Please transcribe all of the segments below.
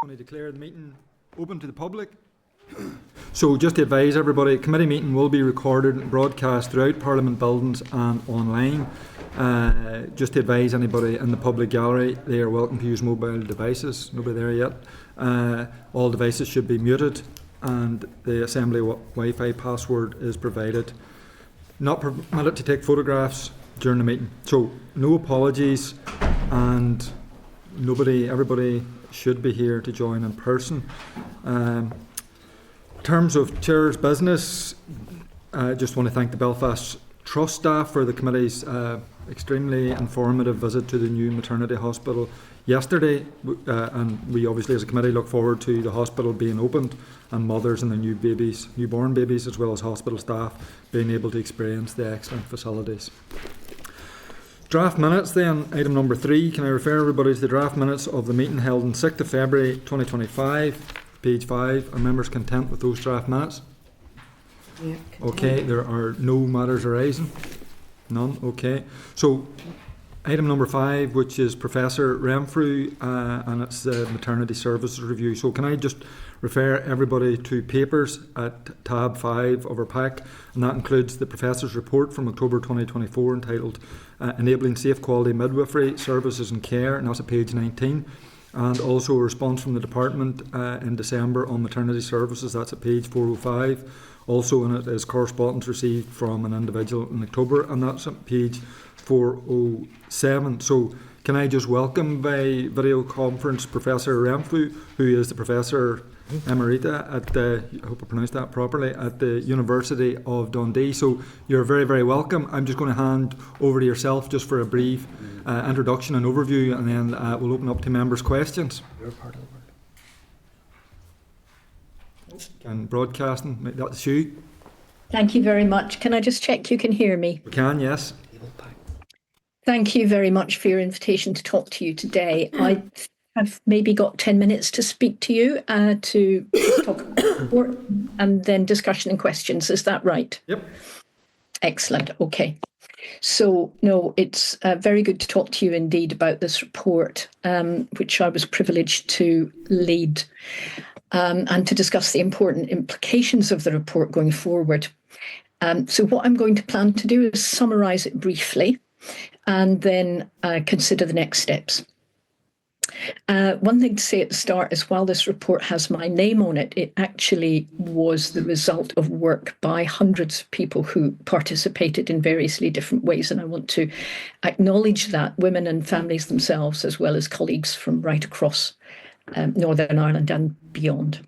I'm going to declare the meeting open to the public. So just to advise everybody, committee meeting will be recorded and broadcast throughout Parliament buildings and online. Just to advise anybody in the public gallery, they are welcome to use mobile devices. Nobody there yet. All devices should be muted and the assembly Wi-Fi password is provided. Not permitted to take photographs during the meeting. So no apologies, and everybody should be here to join in person. In terms of Chair's business, I just want to thank the Belfast Trust staff for the committee's extremely informative visit to the new maternity hospital yesterday, and we obviously as a committee look forward to the hospital being opened and mothers and the newborn babies, as well as hospital staff being able to experience the excellent facilities. Draft minutes then, item number 3. Can I refer everybody to the draft minutes of the meeting held on 6th of February 2025, page 5. Are members content with those draft minutes? Yeah, okay, there are no matters arising? None? Okay. So, item number 5, which is Professor Renfrew, and it's the Maternity Services Review. So can I just refer everybody to papers at tab 5 of our pack, and that includes the Professor's report from October 2024 entitled Enabling Safe Quality Midwifery Services and Care, and that's at page 19, and also a response from the Department in December on maternity services, that's at page 405. Also in it is correspondence received from an individual in October, and that's at page 407. So can I just welcome by video conference Professor Renfrew, who is the Professor Emerita at the, I hope I pronounced that properly, at the University of Dundee. So you're very, very welcome. I'm just going to hand over to yourself just for a brief introduction and overview, and then we'll open up to members' questions. You're part of the word. And broadcasting, that's you. Thank you very much. Can I just check you can hear me? We can, yes. Thank you very much for your invitation to talk to you today. I have maybe got 10 minutes to speak to you to talk about the report and then discussion and questions. Is that right? Yep. Excellent. Okay. So, no, it's very good to talk to you indeed about this report, which I was privileged to lead, and to discuss the important implications of the report going forward. So what I'm going to plan to do is summarise it briefly and then consider the next steps. One thing to say at the start is while this report has my name on it, it actually was the result of work by hundreds of people who participated in variously different ways. And I want to acknowledge that, women and families themselves, as well as colleagues from right across Northern Ireland and beyond.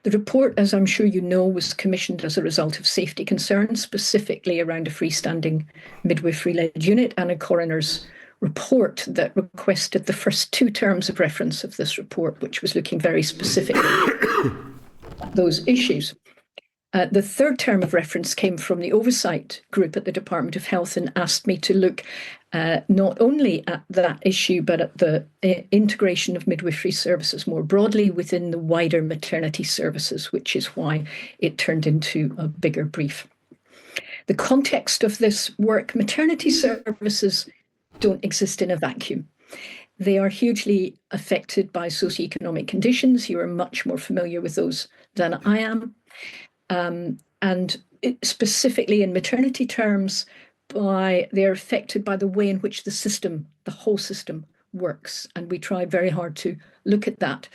The report, as I'm sure you know, was commissioned as a result of safety concerns, specifically around a freestanding midwifery-led unit and a coroner's report that requested the first 2 terms of reference of this report, which was looking very specifically at those issues. The 3rd term of reference came from the oversight group at the Department of Health and asked me to look not only at that issue, but at the integration of midwifery services more broadly within the wider maternity services, which is why it turned into a bigger brief. The context of this work, maternity services don't exist in a vacuum. They are hugely affected by socioeconomic conditions. You are much more familiar with those than I am. And specifically in maternity terms, they're affected by the way in which the whole system works. And we try very hard to look at that.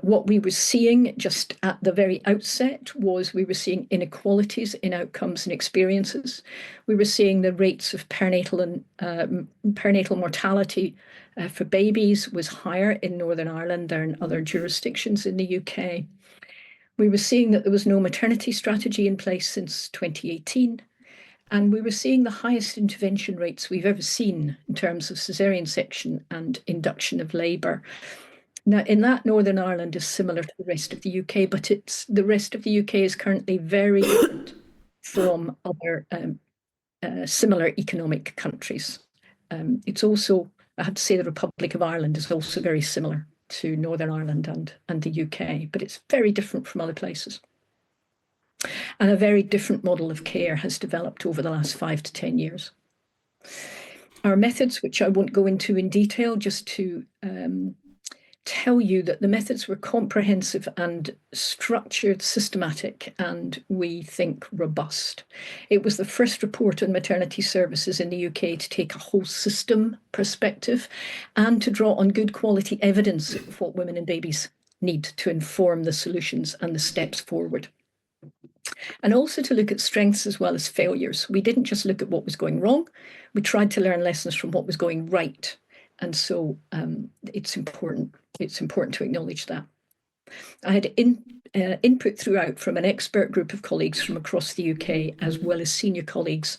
What we were seeing just at the very outset was we were seeing inequalities in outcomes and experiences. We were seeing the rates of perinatal mortality for babies was higher in Northern Ireland than in other jurisdictions in the UK. We were seeing that there was no maternity strategy in place since 2018. And we were seeing the highest intervention rates we've ever seen in terms of caesarean section and induction of labour. Now, in that, Northern Ireland is similar to the rest of the UK, but the rest of the UK is currently very different from other similar economic countries. It's also, I have to say, the Republic of Ireland is also very similar to Northern Ireland and the UK, but it's very different from other places. And a very different model of care has developed over the last 5 to 10 years. Our methods, which I won't go into in detail, just to tell you that the methods were comprehensive and structured, systematic, and we think robust. It was the first report on maternity services in the UK to take a whole system perspective and to draw on good quality evidence of what women and babies need to inform the solutions and the steps forward. And also to look at strengths as well as failures. We didn't just look at what was going wrong, we tried to learn lessons from what was going right. And so it's important to acknowledge that. I had input throughout from an expert group of colleagues from across the UK, as well as senior colleagues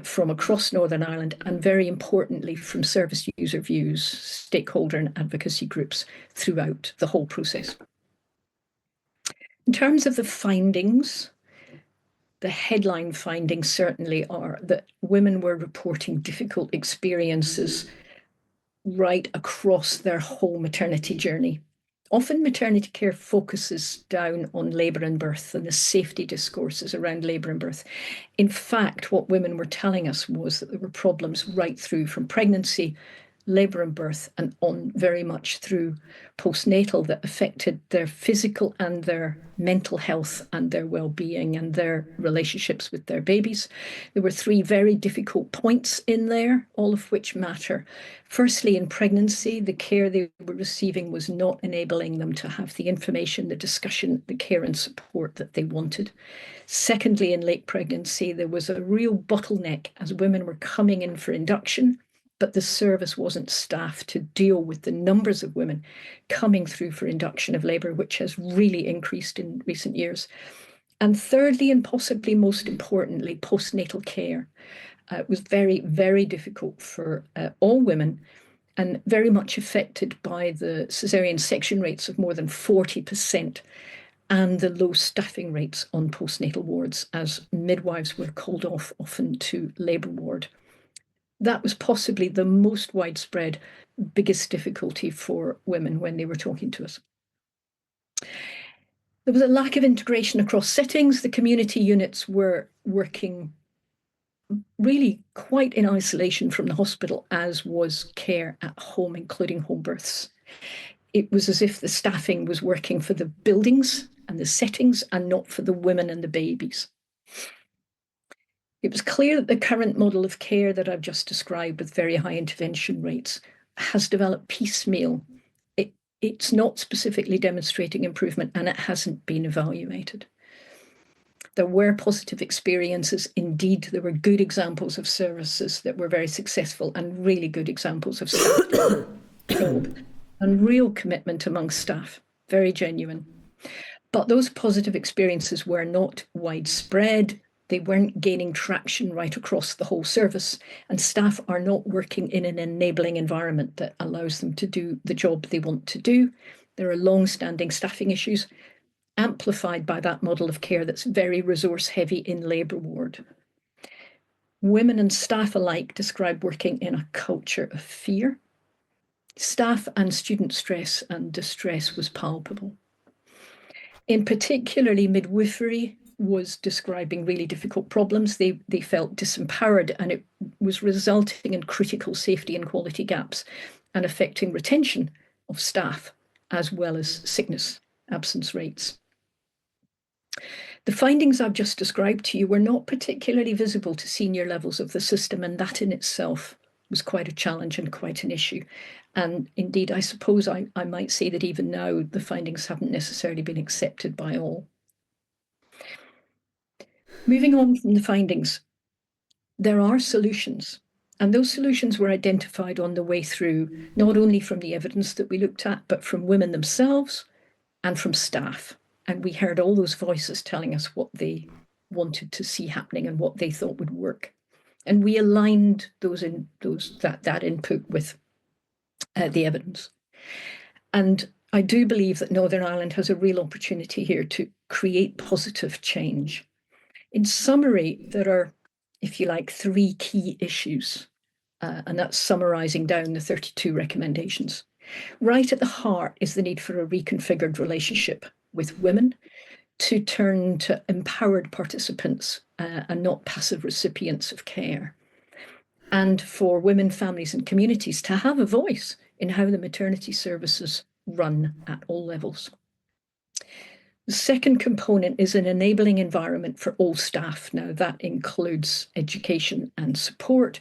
from across Northern Ireland, and very importantly from service user views, stakeholder and advocacy groups throughout the whole process. In terms of the findings, the headline findings certainly are that women were reporting difficult experiences right across their whole maternity journey. Often maternity care focuses down on labour and birth and the safety discourses around labour and birth. In fact, what women were telling us was that there were problems right through from pregnancy, labour and birth, and on very much through postnatal that affected their physical and their mental health and their well-being and their relationships with their babies. There were 3 very difficult points in there, all of which matter. Firstly, in pregnancy, the care they were receiving was not enabling them to have the information, the discussion, the care and support that they wanted. Secondly, in late pregnancy, there was a real bottleneck as women were coming in for induction, but the service wasn't staffed to deal with the numbers of women coming through for induction of labour, which has really increased in recent years. And thirdly, and possibly most importantly, postnatal care was very, very difficult for all women and very much affected by the caesarean section rates of more than 40% and the low staffing rates on postnatal wards as midwives were called off often to labour ward. That was possibly the most widespread, biggest difficulty for women when they were talking to us. There was a lack of integration across settings. The community units were working really quite in isolation from the hospital, as was care at home, including home births. It was as if the staffing was working for the buildings and the settings and not for the women and the babies. It was clear that the current model of care that I've just described with very high intervention rates has developed piecemeal. It's not specifically demonstrating improvement and it hasn't been evaluated. There were positive experiences. Indeed, there were good examples of services that were very successful and really good examples of staff job and real commitment among staff, very genuine. But those positive experiences were not widespread. They weren't gaining traction right across the whole service, and staff are not working in an enabling environment that allows them to do the job they want to do. There are long-standing staffing issues, amplified by that model of care that's very resource-heavy in labour ward. Women and staff alike describe working in a culture of fear. Staff and student stress and distress was palpable. In particularly, midwifery was describing really difficult problems. They felt disempowered, and it was resulting in critical safety and quality gaps and affecting retention of staff as well as sickness absence rates. The findings I've just described to you were not particularly visible to senior levels of the system, and that in itself was quite a challenge and quite an issue. And indeed, I suppose I might say that even now the findings haven't necessarily been accepted by all. Moving on from the findings, there are solutions, and those solutions were identified on the way through, not only from the evidence that we looked at, but from women themselves and from staff. And we heard all those voices telling us what they wanted to see happening and what they thought would work. And we aligned that input with the evidence. And I do believe that Northern Ireland has a real opportunity here to create positive change. In summary, there are, if you like, 3 key issues, and that's summarising down the 32 recommendations. Right at the heart is the need for a reconfigured relationship with women to turn to empowered participants and not passive recipients of care. And for women, families and communities to have a voice in how the maternity services run at all levels. The second component is an enabling environment for all staff. Now, that includes education and support,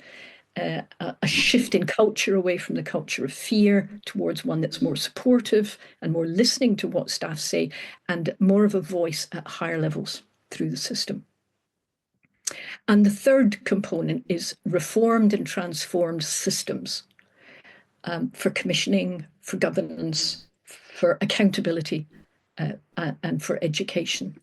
a shift in culture away from the culture of fear towards one that's more supportive and more listening to what staff say, and more of a voice at higher levels through the system. And the third component is reformed and transformed systems for commissioning, for governance, for accountability, and for education.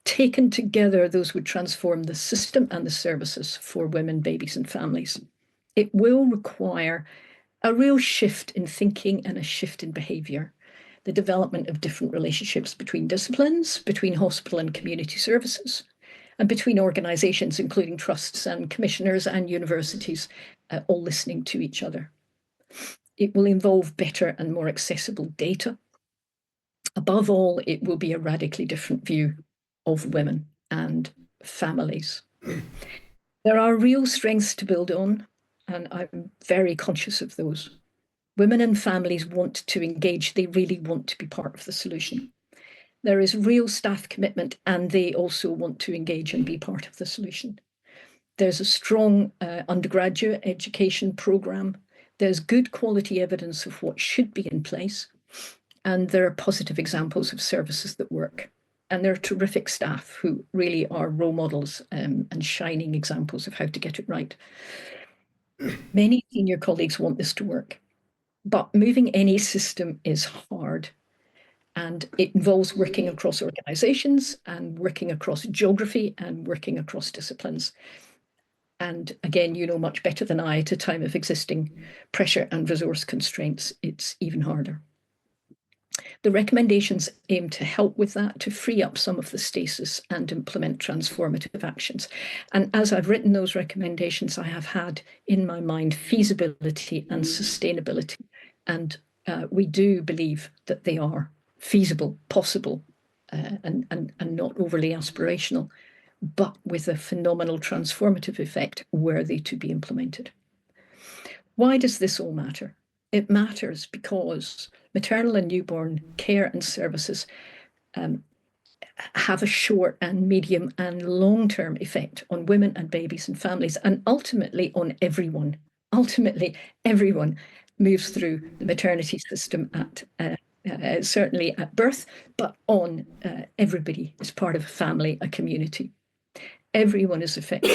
Taken together, those would transform the system and the services for women, babies, and families. It will require a real shift in thinking and a shift in behaviour, the development of different relationships between disciplines, between hospital and community services, and between organisations, including trusts and commissioners and universities, all listening to each other. It will involve better and more accessible data. Above all, it will be a radically different view of women and families. There are real strengths to build on, and I'm very conscious of those. Women and families want to engage. They really want to be part of the solution. There is real staff commitment, and they also want to engage and be part of the solution. There's a strong undergraduate education programme. There's good quality evidence of what should be in place. And there are positive examples of services that work. And there are terrific staff who really are role models and shining examples of how to get it right. Many senior colleagues want this to work, but moving any system is hard. And it involves working across organisations and working across geography and working across disciplines. And again, you know much better than I, at a time of existing pressure and resource constraints, it's even harder. The recommendations aim to help with that, to free up some of the stasis and implement transformative actions. And as I've written those recommendations, I have had in my mind feasibility and sustainability. And we do believe that they are feasible, possible, and not overly aspirational, but with a phenomenal transformative effect worthy to be implemented. Why does this all matter? It matters because maternal and newborn care and services have a short and medium and long-term effect on women and babies and families, and ultimately on everyone. Ultimately, everyone moves through the maternity system at certainly at birth, but on everybody as part of a family, a community. Everyone is affected.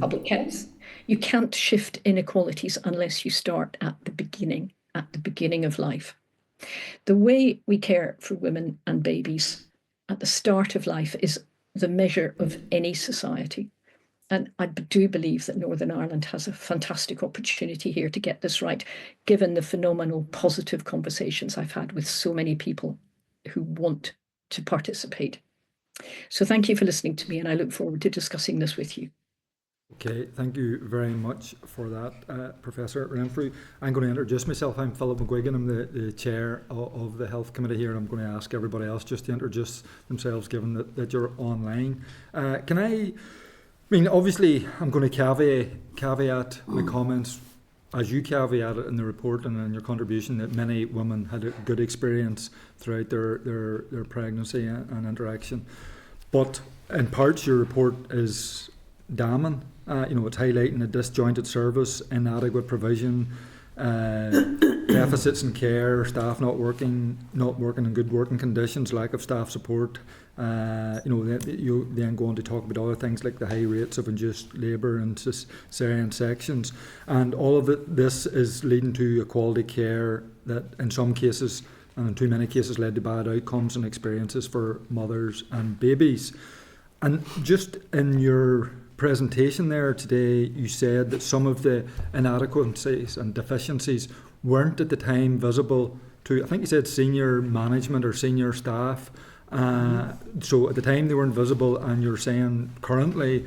Public health. You can't shift inequalities unless you start at the beginning of life. The way we care for women and babies at the start of life is the measure of any society. And I do believe that Northern Ireland has a fantastic opportunity here to get this right, given the phenomenal positive conversations I've had with so many people who want to participate. So thank you for listening to me, and I look forward to discussing this with you. Okay, thank you very much for that, Professor Renfrew. I'm going to introduce myself. I'm Philip McGuigan. I'm the chair of the Health Committee here, and I'm going to ask everybody else just to introduce themselves, given that you're online. Obviously, I'm going to caveat my comments, as you caveated in the report and in your contribution, that many women had a good experience throughout their pregnancy and interaction. But in parts, your report is damning. It's highlighting a disjointed service, inadequate provision, deficits in care, staff not working in good working conditions, lack of staff support. You then go on to talk about other things like the high rates of induced labour and cesarean sections, and all of this is leading to a quality care that, in some cases, and in too many cases, led to bad outcomes and experiences for mothers and babies. And just in your presentation there today, you said that some of the inadequacies and deficiencies weren't at the time visible to, I think you said, senior management or senior staff. So at the time they weren't visible, and you're saying currently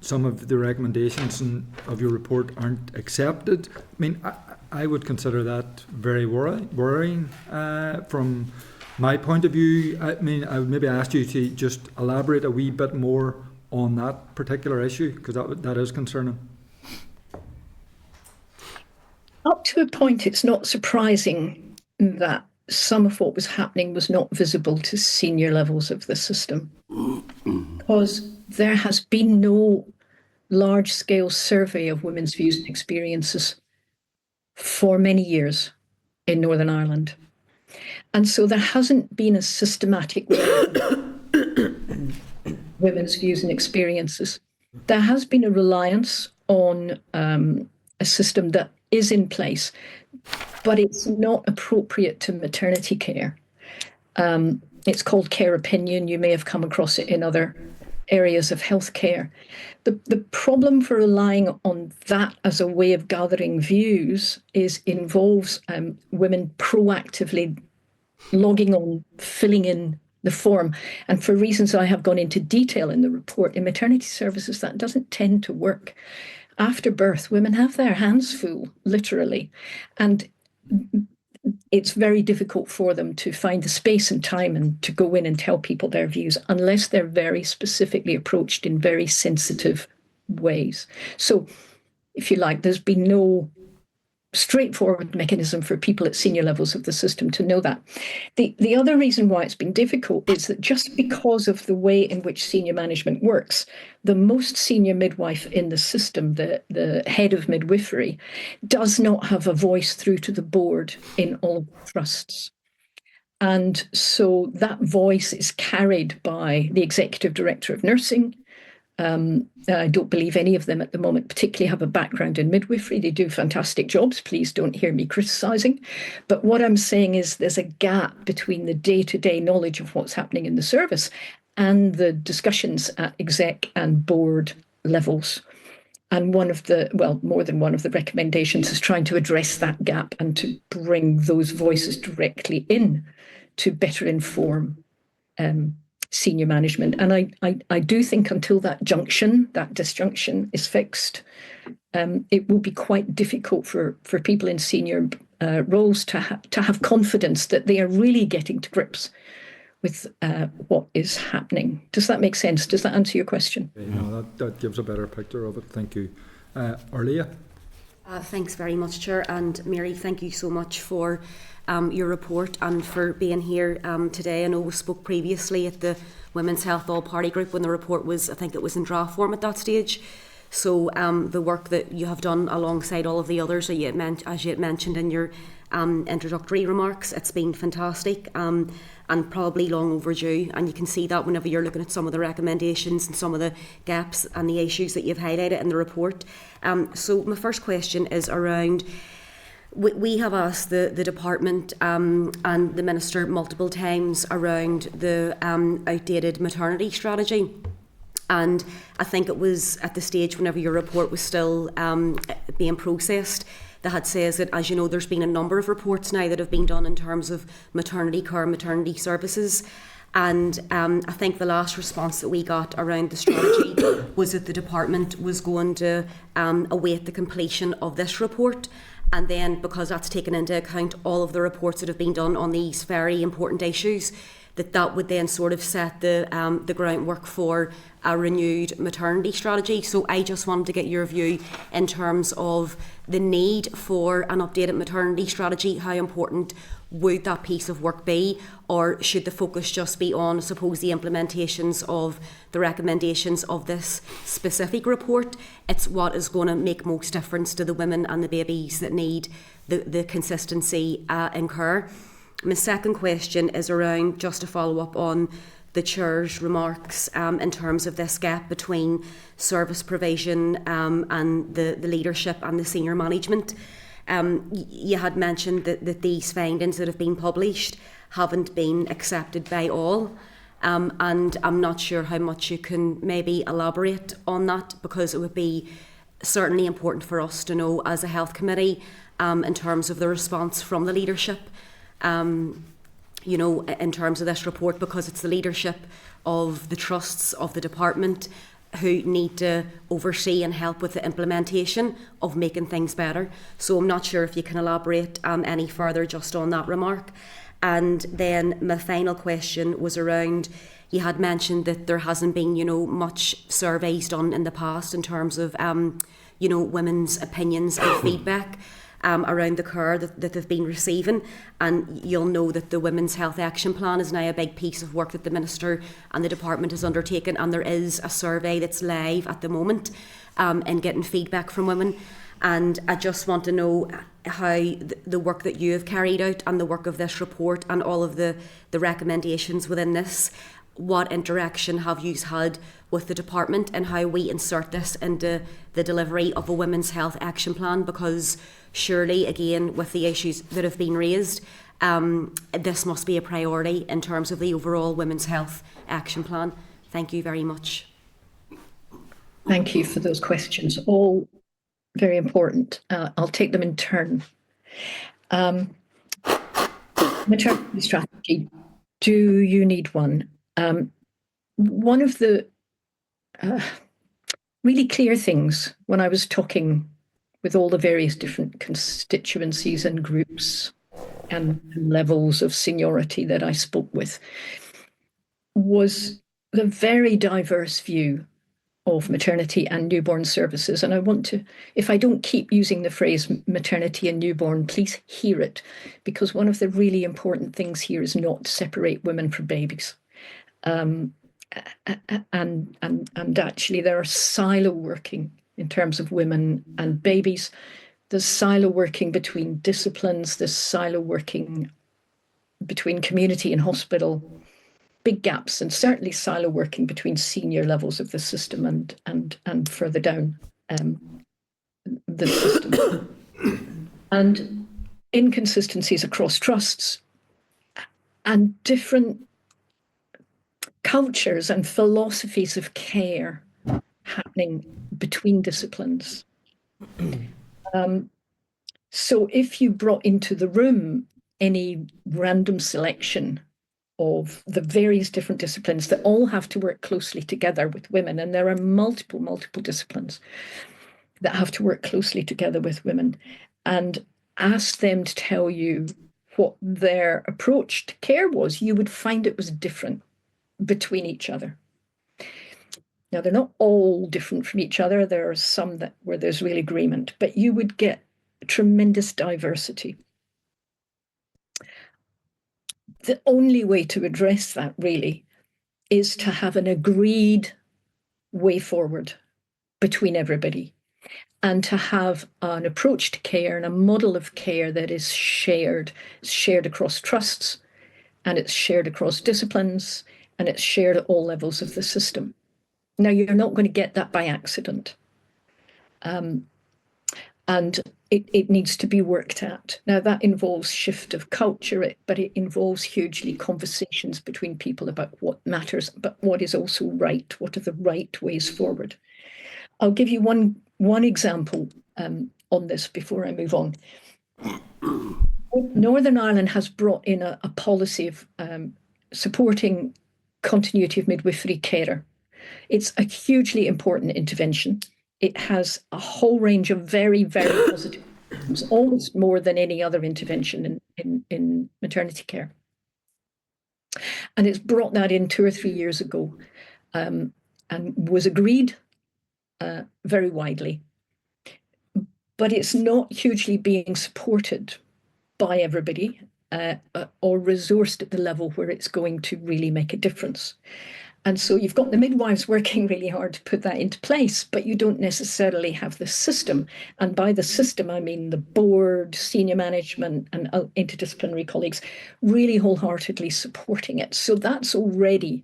some of the recommendations of your report aren't accepted. I would consider that very worrying from my point of view. I would maybe ask you to just elaborate a wee bit more on that particular issue, because that is concerning. Up To a point, it's not surprising that some of what was happening was not visible to senior levels of the system, because there has been no large-scale survey of women's views and experiences for many years in Northern Ireland. And so there hasn't been a systematic women's views and experiences. There has been a reliance on a system that is in place, but it's not appropriate to maternity care. It's called care opinion. You may have come across it in other areas of healthcare. The problem for relying on that as a way of gathering views involves women proactively logging on, filling in the form. And for reasons I have gone into detail in the report, in maternity services, that doesn't tend to work. After birth, women have their hands full, literally. And it's very difficult for them to find the space and time and to go in and tell people their views unless they're very specifically approached in very sensitive ways. So, if you like, there's been no straightforward mechanism for people at senior levels of the system to know that. The other reason why it's been difficult is that just because of the way in which senior management works, the most senior midwife in the system, the head of midwifery, does not have a voice through to the board in all trusts. And so that voice is carried by the executive director of nursing. I don't believe any of them at the moment particularly have a background in midwifery. They do fantastic jobs. Please don't hear me criticising. But what I'm saying is there's a gap between the day-to-day knowledge of what's happening in the service and the discussions at exec and board levels. And more than one of the recommendations is trying to address that gap and to bring those voices directly in to better inform senior management. And I do think until that disjunction is fixed, it will be quite difficult for people in senior roles to have confidence that they are really getting to grips with what is happening. Does that make sense? Does that answer your question? That gives a better picture of it. Thank you. Arlia? Thanks very much, Chair. And Mary, thank you so much for your report and for being here today. I know we spoke previously at the Women's Health All-Party Group when the report was, I think it was in draft form at that stage. So the work that you have done alongside all of the others, that as you had mentioned in your introductory remarks, it's been fantastic and probably long overdue. And you can see that whenever you're looking at some of the recommendations and some of the gaps and the issues that you've highlighted in the report. So my first question is around, we have asked the department and the Minister multiple times around the outdated maternity strategy. And I think it was at the stage whenever your report was still being processed that had says that, as you know, there's been a number of reports now that have been done in terms of maternity care, maternity services. And I think the last response that we got around the strategy was that the department was going to await the completion of this report. And then, because that's taken into account all of the reports that have been done on these very important issues, that would then sort of set the groundwork for a renewed maternity strategy. So I just wanted to get your view in terms of the need for an updated maternity strategy. How important would that piece of work be? Or should the focus just be on, I suppose, the implementations of the recommendations of this specific report? It's what is going to make most difference to the women and the babies that need the consistency in care. My second question is around, just to follow up on the Chair's remarks in terms of this gap between service provision and the leadership and the senior management. You had mentioned that these findings that have been published haven't been accepted by all. And I'm not sure how much you can maybe elaborate on that, because it would be certainly important for us to know as a health committee in terms of the response from the leadership. In terms of this report, because it's the leadership of the trusts of the department who need to oversee and help with the implementation of making things better. So I'm not sure if you can elaborate any further just on that remark. And then my final question was around, you had mentioned that there hasn't been, much surveys done in the past in terms of, women's opinions and feedback. around the care that they've been receiving. And you'll know that the Women's Health Action Plan is now a big piece of work that the Minister and the Department has undertaken, and there is a survey that's live at the moment in getting feedback from women. And I just want to know how the work that you have carried out and the work of this report and all of the recommendations within this, what interaction have you had with the department and how we insert this into the delivery of a Women's Health Action Plan? Because surely, again, with the issues that have been raised, this must be a priority in terms of the overall Women's Health Action Plan. Thank you very much. Thank you for those questions. All very important. I'll take them in turn. Maternity strategy. Do you need one? One of the really clear things when I was talking with all the various different constituencies and groups and levels of seniority that I spoke with was the very diverse view of maternity and newborn services. And I want to, if I don't keep using the phrase maternity and newborn, please hear it, because one of the really important things here is not to separate women from babies. And actually there are silo working in terms of women and babies. There's silo working between disciplines, there's silo working between community and hospital, big gaps, and certainly silo working between senior levels of the system and further down the system. And inconsistencies across trusts and different cultures and philosophies of care happening between disciplines. So if you brought into the room any random selection of the various different disciplines that all have to work closely together with women, and there are multiple disciplines that have to work closely together with women, and ask them to tell you what their approach to care was, you would find it was different between each other. Now, they're not all different from each other. There are some where there's real agreement, but you would get tremendous diversity. The only way to address that really is to have an agreed way forward between everybody, and to have an approach to care and a model of care that is shared across trusts, and it's shared across disciplines, and it's shared at all levels of the system. Now, you're not going to get that by accident. And it needs to be worked at. Now, that involves shift of culture, but it involves hugely conversations between people about what matters, but what is also right, what are the right ways forward. I'll give you one example on this before I move on. Northern Ireland has brought in a policy of supporting continuity of midwifery care. It's a hugely important intervention. It has a whole range of very, very positive outcomes, almost more than any other intervention in maternity care. And it's brought that in 2 or 3 years ago, and was agreed very widely. But it's not hugely being supported by everybody or resourced at the level where it's going to really make a difference. And so you've got the midwives working really hard to put that into place, but you don't necessarily have the system. And by the system, I mean the board, senior management, and interdisciplinary colleagues really wholeheartedly supporting it. So that's already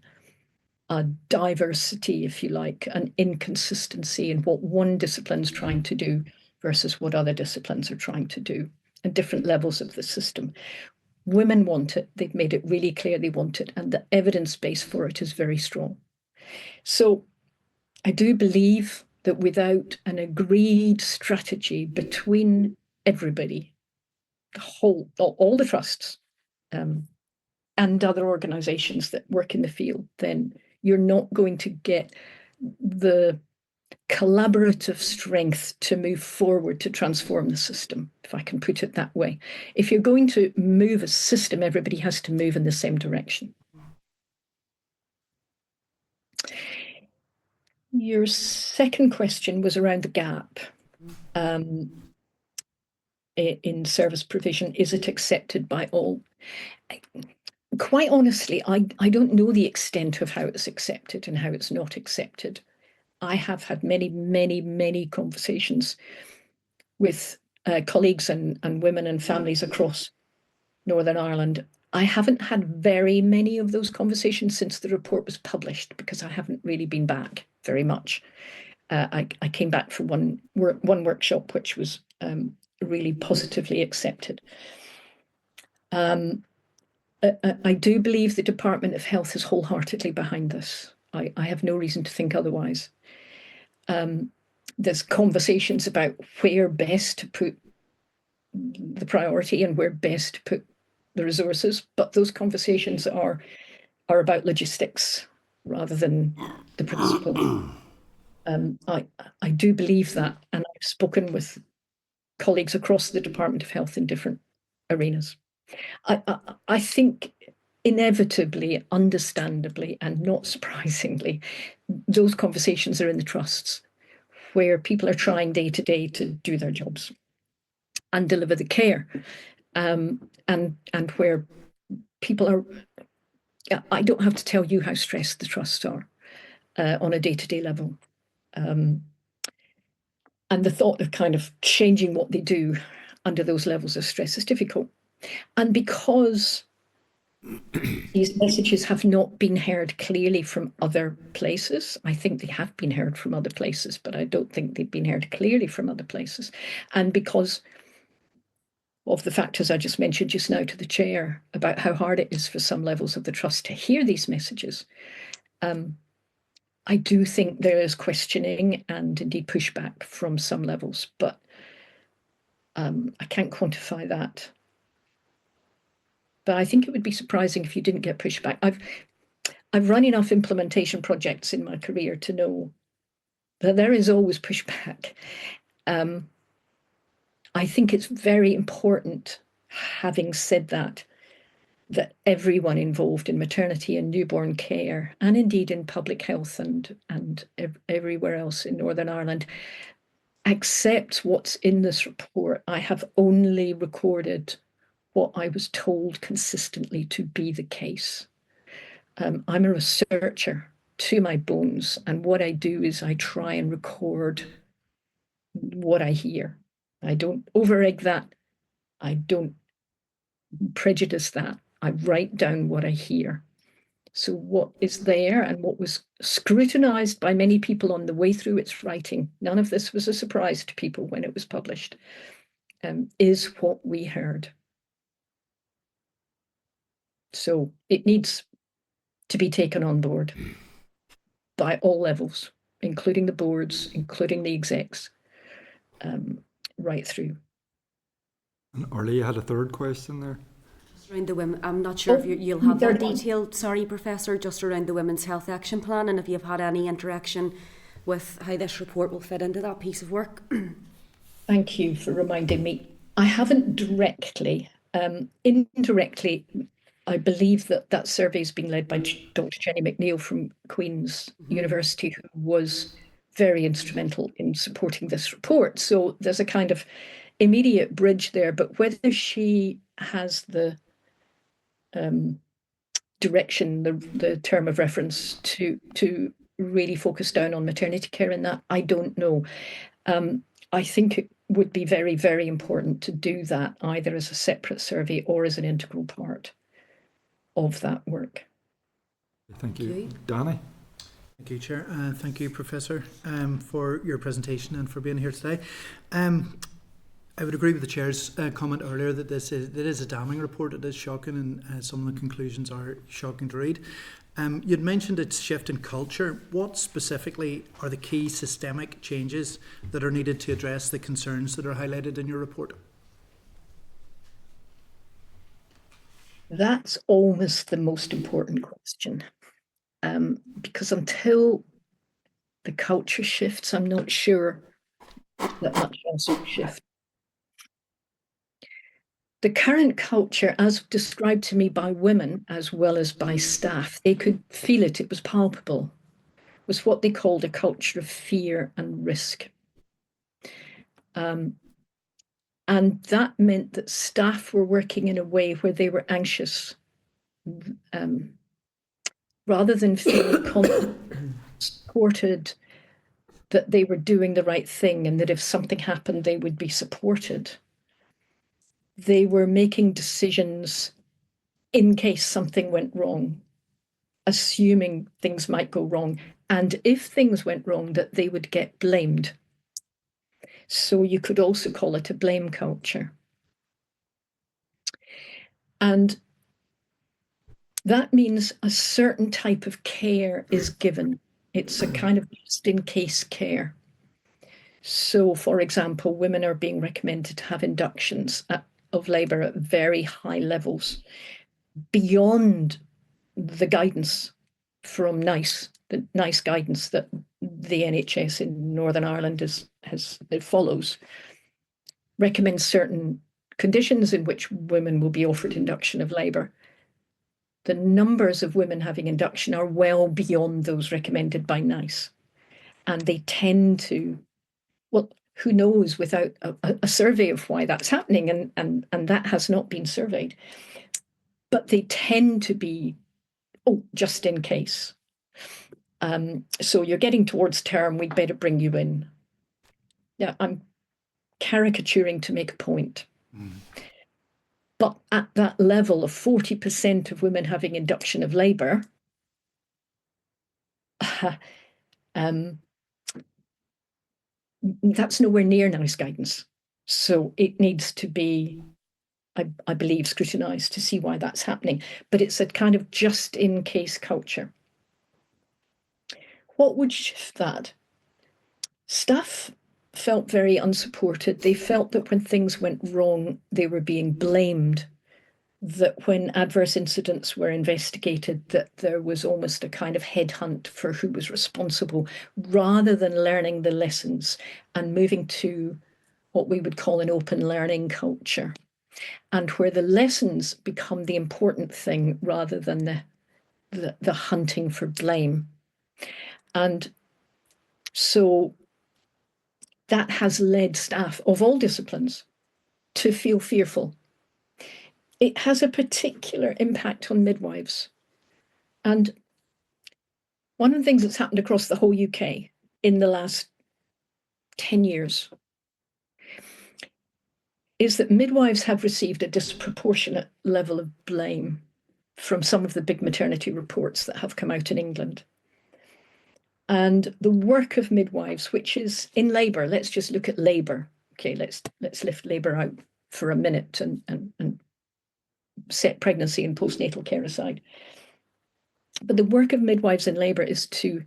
a diversity, if you like, an inconsistency in what one discipline's trying to do versus what other disciplines are trying to do, and different levels of the system. Women want it. They've made it really clear they want it, and the evidence base for it is very strong. So I do believe that without an agreed strategy between everybody, all the trusts and other organisations that work in the field, then you're not going to get the collaborative strength to move forward to transform the system, if I can put it that way. If you're going to move a system, everybody has to move in the same direction. Your second question was around the gap. in service provision? Is it accepted by all? Quite honestly, I don't know the extent of how it's accepted and how it's not accepted. I have had many conversations with colleagues and women and families across Northern Ireland. I haven't had very many of those conversations since the report was published because I haven't really been back very much. I came back for one workshop, which was really positively accepted. I do believe the Department of Health is wholeheartedly behind this. I have no reason to think otherwise. There's conversations about where best to put the priority and where best to put the resources, but those conversations are about logistics rather than the principle. I do believe that, and I've spoken with colleagues across the Department of Health in different arenas. I think inevitably, understandably, and not surprisingly, those conversations are in the trusts where people are trying day to day to do their jobs and deliver the care, and where people are. I don't have to tell you how stressed the trusts are on a day-to-day level. And the thought of kind of changing what they do under those levels of stress is difficult. And because these messages have not been heard clearly from other places, I think they have been heard from other places, but I don't think they've been heard clearly from other places. And because of the factors I just mentioned just now to the chair about how hard it is for some levels of the trust to hear these messages, I do think there is questioning and indeed pushback from some levels, but I can't quantify that. But I think it would be surprising if you didn't get pushback. I've run enough implementation projects in my career to know that there is always pushback. I think it's very important, having said that everyone involved in maternity and newborn care, and indeed in public health and everywhere else in Northern Ireland, accepts what's in this report. I have only recorded what I was told consistently to be the case. I'm a researcher to my bones, and what I do is I try and record what I hear. I don't over-egg that. I don't prejudice that. I write down what I hear. So what is there and what was scrutinized by many people on the way through its writing, none of this was a surprise to people when it was published, is what we heard. So it needs to be taken on board by all levels, including the boards, including the execs, right through. And Arlie, you had a third question there? Just around the women, I'm not sure if you'll have that detailed, sorry, Professor, just around the Women's Health Action Plan, and if you've had any interaction with how this report will fit into that piece of work. Thank you for reminding me. I haven't directly, indirectly, I believe that survey is being led by Dr. Jenny McNeil from Queen's University, who was very instrumental in supporting this report. So there's a kind of immediate bridge there, but whether she has the direction, the term of reference to really focus down on maternity care in that, I don't know. I think it would be very, very important to do that either as a separate survey or as an integral part of that work. Thank you. Danny? Thank you, Chair. Thank you, Professor, for your presentation and for being here today. I would agree with the Chair's comment earlier that it is a damning report. It is shocking, and some of the conclusions are shocking to read. You'd mentioned its shift in culture. What specifically are the key systemic changes that are needed to address the concerns that are highlighted in your report? That's almost the most important question, because until the culture shifts, I'm not sure that much else will shift. The current culture, as described to me by women as well as by staff, they could feel it, it was palpable, was what they called a culture of fear and risk. And that meant that staff were working in a way where they were anxious, rather than feeling confident, supported, that they were doing the right thing and that if something happened, they would be supported. They were making decisions in case something went wrong, assuming things might go wrong. And if things went wrong, that they would get blamed. So you could also call it a blame culture. And that means a certain type of care is given. It's a kind of just in case care. So, for example, women are being recommended to have inductions of labour at very high levels, beyond the guidance from NICE, the NICE guidance that the NHS in Northern Ireland follows, recommends certain conditions in which women will be offered induction of labour. The numbers of women having induction are well beyond those recommended by NICE. And they tend to, well, who knows without a survey of why that's happening, and that has not been surveyed. But they tend to be, just in case. So you're getting towards term, we'd better bring you in. Now, I'm caricaturing to make a point. But at that level of 40% of women having induction of labour, that's nowhere near NICE guidance. So it needs to be, I believe, scrutinised to see why that's happening. But it's a kind of just in case culture. What would shift that? Staff felt very unsupported. They felt that when things went wrong, they were being blamed. That when adverse incidents were investigated, that there was almost a kind of headhunt for who was responsible, rather than learning the lessons and moving to what we would call an open learning culture, and where the lessons become the important thing rather than the hunting for blame. And so that has led staff of all disciplines to feel fearful. It has a particular impact on midwives. And one of the things that's happened across the whole UK in the last 10 years is that midwives have received a disproportionate level of blame from some of the big maternity reports that have come out in England. And the work of midwives, which is in labour, let's just look at labour. Okay, let's lift labour out for a minute and set pregnancy and postnatal care aside. But the work of midwives in labour is to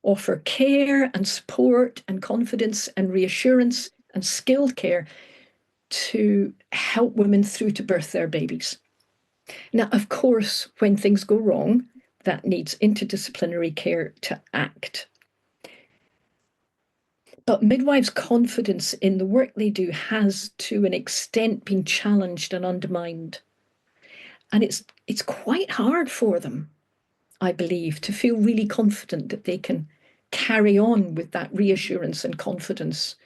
offer care and support and confidence and reassurance and skilled care to help women through to birth their babies. Now, of course, when things go wrong, that needs interdisciplinary care to act. But midwives' confidence in the work they do has, to an extent, been challenged and undermined. And it's quite hard for them, I believe, to feel really confident that they can carry on with that reassurance and confidence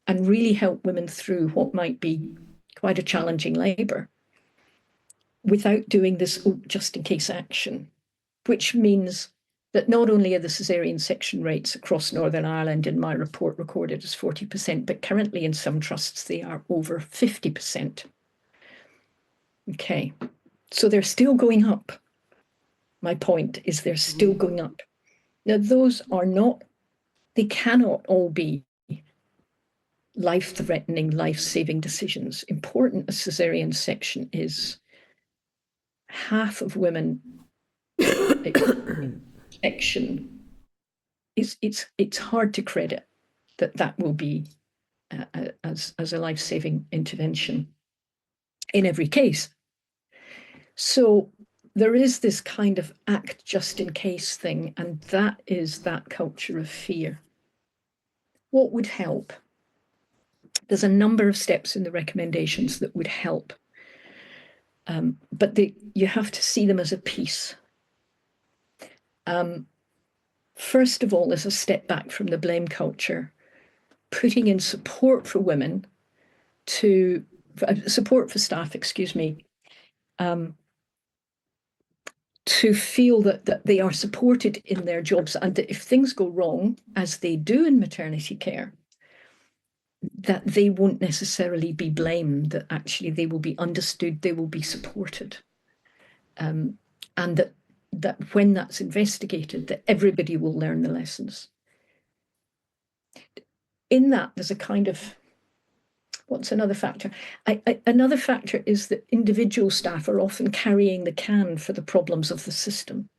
and really help women through what might be quite a challenging labour without doing this just in case action, which means that not only are the caesarean section rates across Northern Ireland in my report recorded as 40%, but currently in some trusts they are over 50%. Okay, so they're still going up. My point is they're still going up. Now, those are not, they cannot all be life-threatening, life-saving decisions. Important a caesarean section is, half of women section, it's hard to credit that will be as a life-saving intervention in every case. So there is this kind of act just in case thing, and that is that culture of fear. What would help? There's a number of steps in the recommendations that would help, but you have to see them as a piece. First of all, as a step back from the blame culture, putting in support for women support for staff, excuse me, to feel that they are supported in their jobs, and that if things go wrong, as they do in maternity care, that they won't necessarily be blamed, that actually they will be understood, they will be supported. And that when that's investigated, that everybody will learn the lessons. In that, there's a kind of, what's another factor? Another factor is that individual staff are often carrying the can for the problems of the system.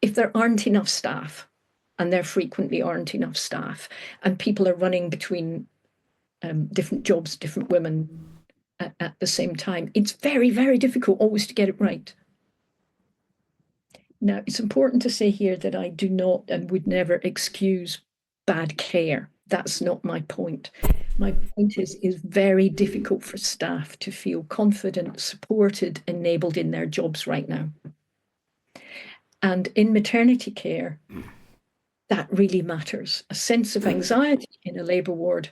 If there aren't enough staff, and there frequently aren't enough staff, and people are running between different jobs, different women at the same time, it's very, very difficult always to get it right. Now, it's important to say here that I do not and would never excuse bad care. That's not my point. My point is very difficult for staff to feel confident, supported, enabled in their jobs right now. And in maternity care, that really matters. A sense of anxiety in a labour ward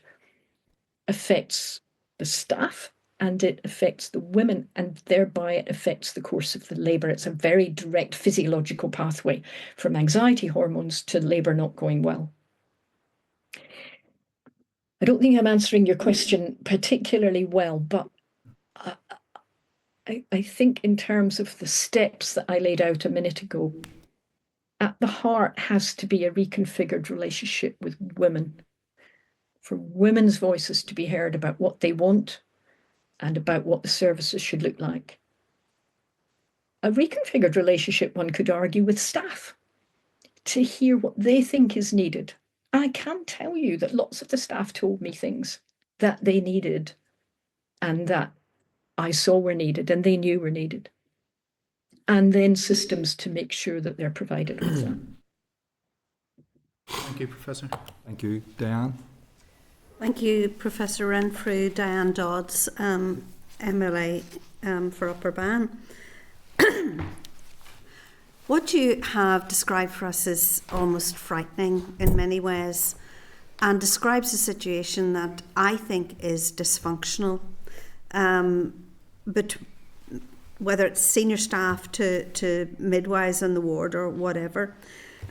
affects the staff, and it affects the women, and thereby it affects the course of the labour. It's a very direct physiological pathway from anxiety hormones to labour not going well. I don't think I'm answering your question particularly well, but I think in terms of the steps that I laid out a minute ago, at the heart has to be a reconfigured relationship with women, for women's voices to be heard about what they want and about what the services should look like. A reconfigured relationship, one could argue, with staff, to hear what they think is needed. I can tell you that lots of the staff told me things that they needed and that I saw were needed and they knew were needed. And then systems to make sure that they're provided with that. Thank you, Professor. Thank you. Diane? Thank you, Professor Renfrew. Diane Dodds, MLA for Upper Bann. What you have described for us is almost frightening in many ways, and describes a situation that I think is dysfunctional, but whether it's senior staff to midwives on the ward or whatever,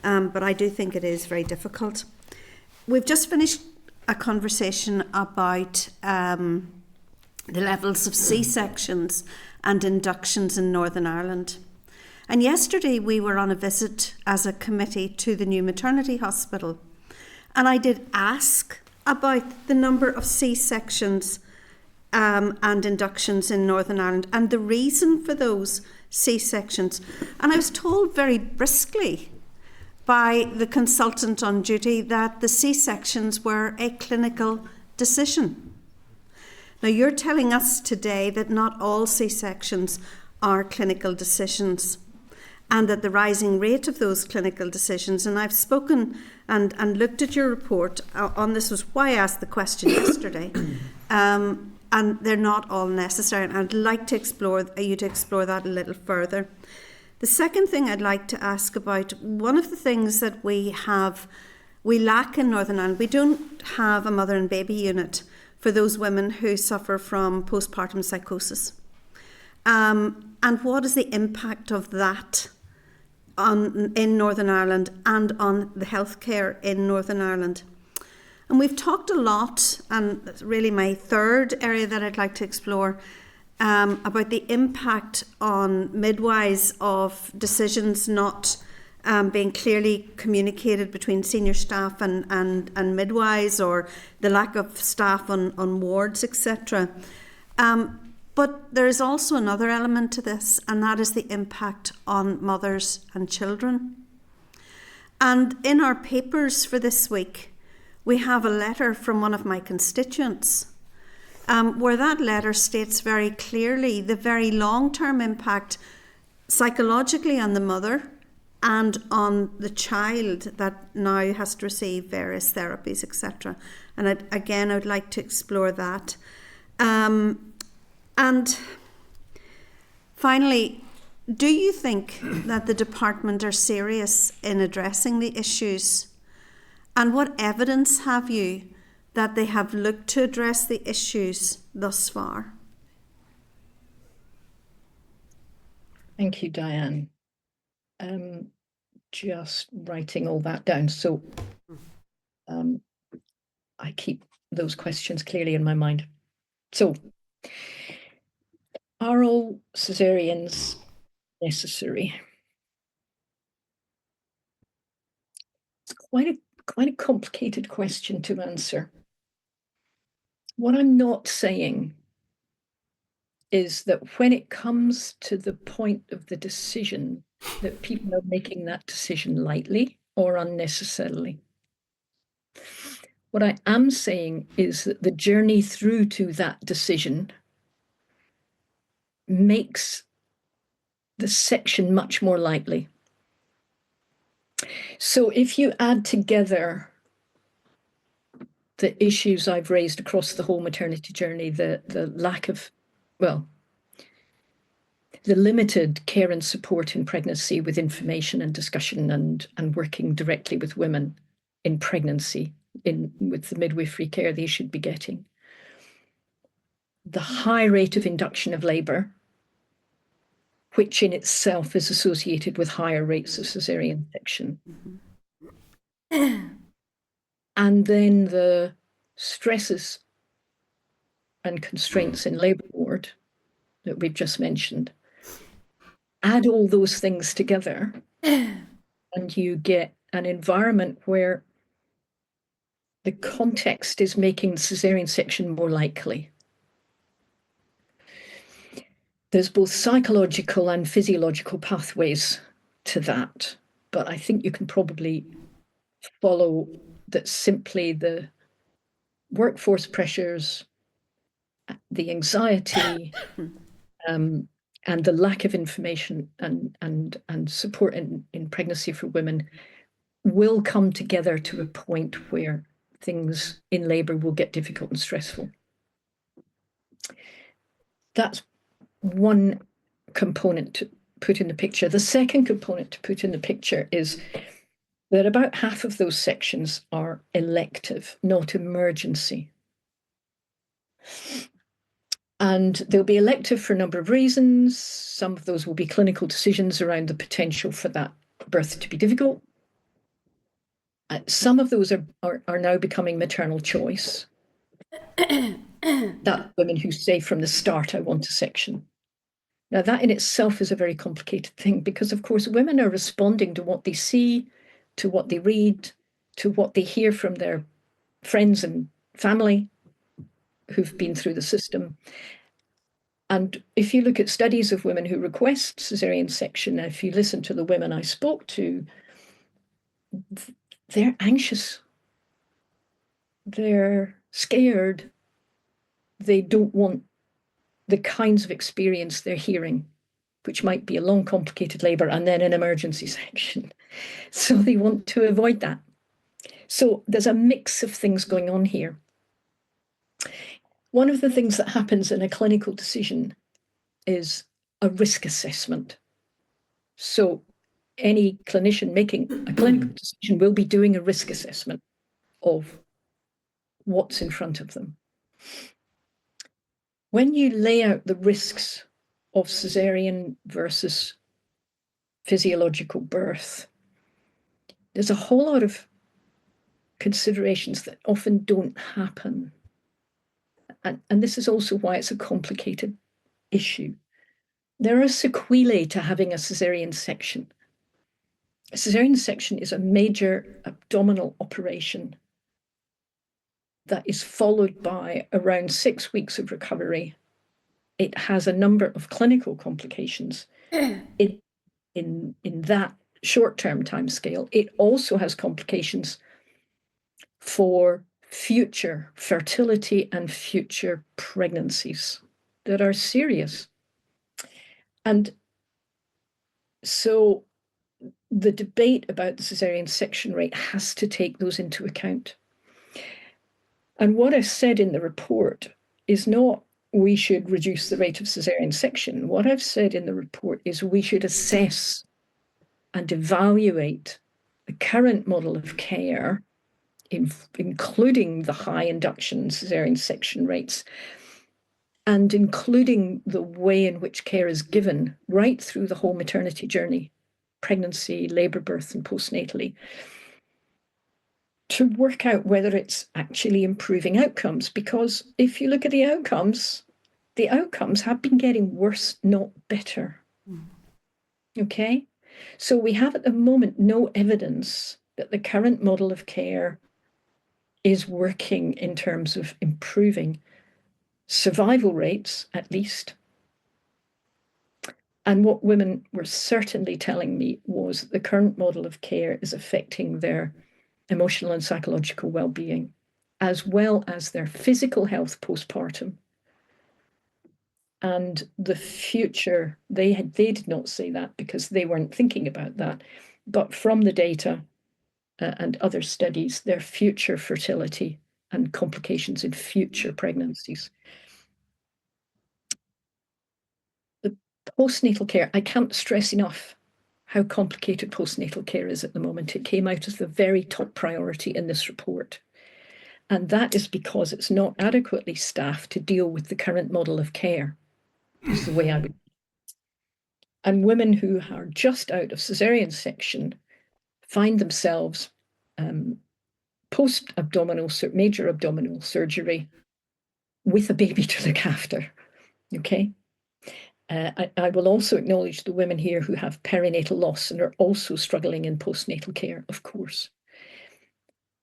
but I do think it is very difficult. We've just finished a conversation about the levels of C-sections and inductions in Northern Ireland. And yesterday we were on a visit as a committee to the new maternity hospital. And I did ask about the number of C-sections and inductions in Northern Ireland and the reason for those C-sections. And I was told very briskly by the consultant on duty that the C-sections were a clinical decision. Now, you're telling us today that not all C-sections are clinical decisions, and that the rising rate of those clinical decisions, and I've spoken and looked at your report on this, was why I asked the question yesterday, and they're not all necessary, and I'd like to explore that a little further. The second thing I'd like to ask about, one of the things that we lack in Northern Ireland, we don't have a mother and baby unit for those women who suffer from postpartum psychosis. And what is the impact of that in Northern Ireland and on the healthcare in Northern Ireland? And we've talked a lot, and that's really my third area that I'd like to explore, about the impact on midwives of decisions not being clearly communicated between senior staff and midwives, or the lack of staff on wards, etc. But there is also another element to this, and that is the impact on mothers and children. And in our papers for this week, we have a letter from one of my constituents, where that letter states very clearly the very long-term impact psychologically on the mother and on the child that now has to receive various therapies, etc. And I would like to explore that. And finally, do you think that the department are serious in addressing the issues? And what evidence have you that they have looked to address the issues thus far? Thank you, Diane. Just writing all that down. So I keep those questions clearly in my mind. So, are all caesareans necessary? It's quite a complicated question to answer. What I'm not saying is that when it comes to the point of the decision, that people are making that decision lightly or unnecessarily. What I am saying is that the journey through to that decision makes the section much more likely. So if you add together the issues I've raised across the whole maternity journey, the lack of, well, the limited care and support in pregnancy with information and discussion and working directly with women in pregnancy, with the midwifery care they should be getting, the high rate of induction of labour, which in itself is associated with higher rates of caesarean section. And then the stresses and constraints in labour ward that we've just mentioned. Add all those things together and you get an environment where the context is making caesarean section more likely. There's both psychological and physiological pathways to that, but I think you can probably follow that simply the workforce pressures, the anxiety, and the lack of information and support in pregnancy for women will come together to a point where things in labour will get difficult and stressful. That's one component to put in the picture. The second component to put in the picture is that about half of those sections are elective, not emergency. And they'll be elective for a number of reasons. Some of those will be clinical decisions around the potential for that birth to be difficult. Some of those are now becoming maternal choice. That women who say from the start, I want a section. Now, that in itself is a very complicated thing because, of course, women are responding to what they see, to what they read, to what they hear from their friends and family who've been through the system. And if you look at studies of women who request caesarean section, if you listen to the women I spoke to, they're anxious. They're scared. They don't want the kinds of experience they're hearing, which might be a long, complicated labour and then an emergency section. So they want to avoid that. So there's a mix of things going on here. One of the things that happens in a clinical decision is a risk assessment. So any clinician making a clinical decision will be doing a risk assessment of what's in front of them. When you lay out the risks of caesarean versus physiological birth, there's a whole lot of considerations that often don't happen. And this is also why it's a complicated issue. There are sequelae to having a caesarean section. A caesarean section is a major abdominal operation that is followed by around 6 weeks of recovery. It has a number of clinical complications in that short-term timescale. It also has complications for future fertility and future pregnancies that are serious. And so the debate about the caesarean section rate has to take those into account. And what I've said in the report is not we should reduce the rate of caesarean section. What I've said in the report is we should assess and evaluate the current model of care including the high induction cesarean section rates, and including the way in which care is given right through the whole maternity journey, pregnancy, labour, birth, and postnatally, to work out whether it's actually improving outcomes. Because if you look at the outcomes have been getting worse, not better. Okay? So we have at the moment no evidence that the current model of care is working in terms of improving survival rates, at least. And what women were certainly telling me was the current model of care is affecting their emotional and psychological well-being, as well as their physical health postpartum. And the future, they did not say that because they weren't thinking about that. But from the data and other studies, their future fertility and complications in future pregnancies. The postnatal care, I can't stress enough how complicated postnatal care is at the moment. It came out as the very top priority in this report. And that is because it's not adequately staffed to deal with the current model of care, is the way I would. And women who are just out of cesarean section find themselves post-abdominal, major abdominal surgery with a baby to look after, okay? I will also acknowledge the women here who have perinatal loss and are also struggling in postnatal care, of course.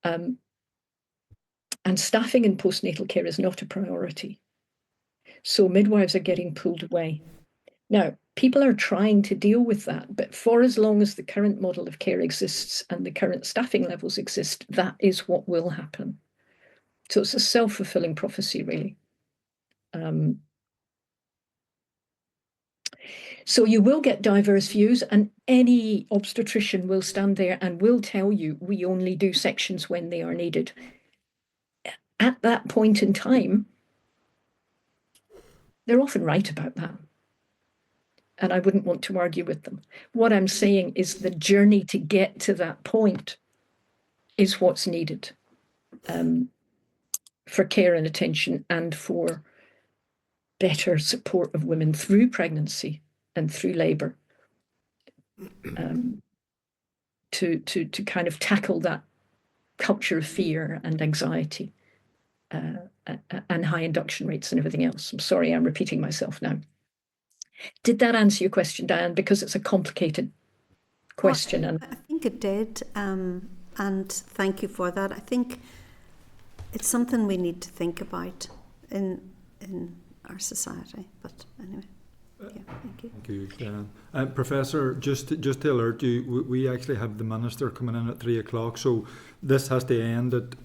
And staffing in postnatal care is not a priority. So midwives are getting pulled away. Now, people are trying to deal with that, but for as long as the current model of care exists and the current staffing levels exist, that is what will happen. So it's a self-fulfilling prophecy, really. So you will get diverse views, and any obstetrician will stand there and will tell you we only do sections when they are needed. At that point in time, they're often right about that. And I wouldn't want to argue with them. What I'm saying is the journey to get to that point is what's needed for care and attention and for better support of women through pregnancy and through labour, to kind of tackle that culture of fear and anxiety and high induction rates and everything else. I'm sorry, I'm repeating myself now. Did that answer your question, Diane? Because it's a complicated question. Well, I think it did, and thank you for that. I think it's something we need to think about in our society. But anyway, yeah, thank you. Thank you, Diane. Professor, just to alert you, we actually have the minister coming in at 3 o'clock, so this has to end at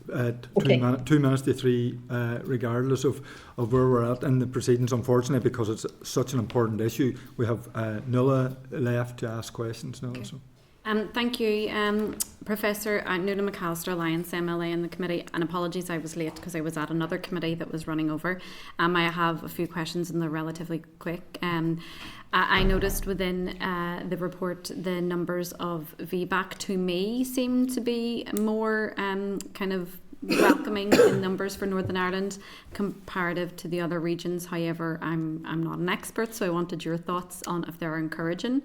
Okay. 2 minutes to 3, regardless of where we're at in the proceedings, unfortunately, because it's such an important issue. We have Nuala left to ask questions, Nuala. Okay. So. Thank you, Professor Nuala McAllister, Alliance MLA in the committee, and apologies I was late because I was at another committee that was running over. I have a few questions and they're relatively quick. I noticed within the report the numbers of VBAC to me seem to be more kind of welcoming in numbers for Northern Ireland comparative to the other regions. However, I'm not an expert, so I wanted your thoughts on if they're encouraging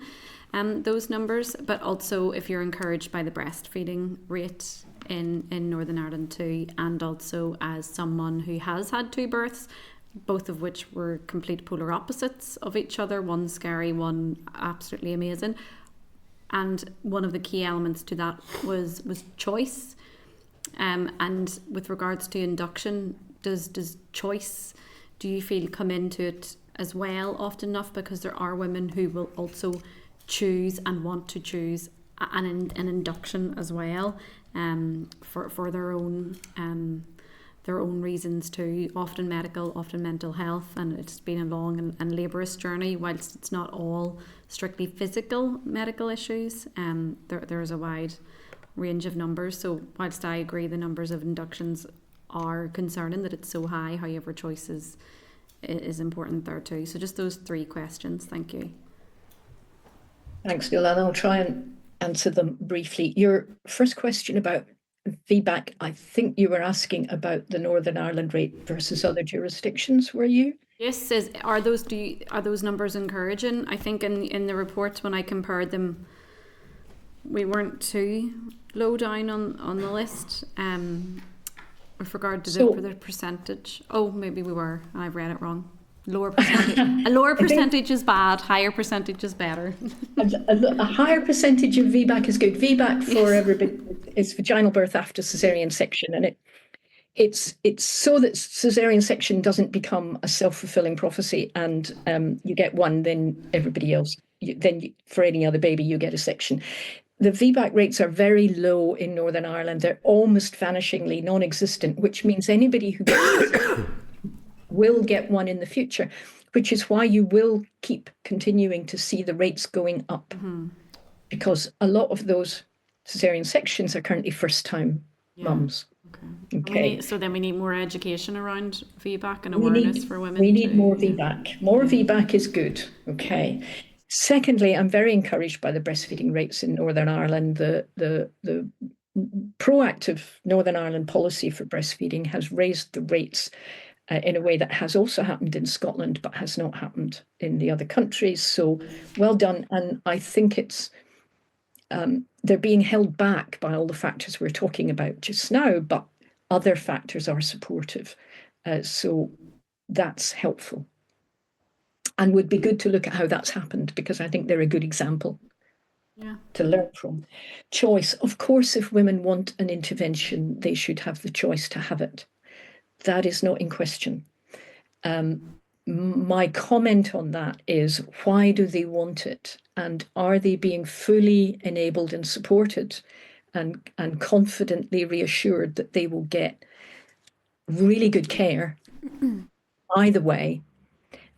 those numbers, but also if you're encouraged by the breastfeeding rate in Northern Ireland too, and also as someone who has had 2 births, both of which were complete polar opposites of each other, one scary, one absolutely amazing. And one of the key elements to that was choice. And with regards to induction, does choice, do you feel, come into it as well often enough? Because there are women who will also choose and want to choose an induction as well, for their own reasons too, often medical, often mental health, and it's been a long and laborious journey. Whilst it's not all strictly physical medical issues, there's a wide range of numbers. So whilst I agree the numbers of inductions are concerning that it's so high, however choice is important there too. So just those 3 questions. Thank you. Thanks, Nuala, and I'll try and answer them briefly. Your first question about VBAC, I think you were asking about the Northern Ireland rate versus other jurisdictions, were you? Yes, are those numbers encouraging? I think in the reports when I compared them, we weren't too low down on the list. With regard to the percentage. Oh, maybe we were, and I've read it wrong. Lower percentage. A lower percentage is bad. Higher percentage is better. A higher percentage of VBAC is good. VBAC for everybody is vaginal birth after cesarean section, and it's so that cesarean section doesn't become a self-fulfilling prophecy, and you get one, then everybody else. For any other baby, you get a section. The VBAC rates are very low in Northern Ireland. They're almost vanishingly non-existent, which means anybody who gets will get one in the future, which is why you will keep continuing to see the rates going up, because a lot of those cesarean sections are currently first-time mums. Okay. So then we need more education around VBAC and awareness for women. We need more VBAC. More VBAC is good. Okay. Secondly, I'm very encouraged by the breastfeeding rates in Northern Ireland. The proactive Northern Ireland policy for breastfeeding has raised the rates in a way that has also happened in Scotland, but has not happened in the other countries. So well done. And I think it's they're being held back by all the factors we're talking about just now, but other factors are supportive. So that's helpful. And would be good to look at how that's happened, because I think they're a good example to learn from. Choice. Of course, if women want an intervention, they should have the choice to have it. That is not in question. My comment on that is, why do they want it? And are they being fully enabled and supported and confidently reassured that they will get really good care either way?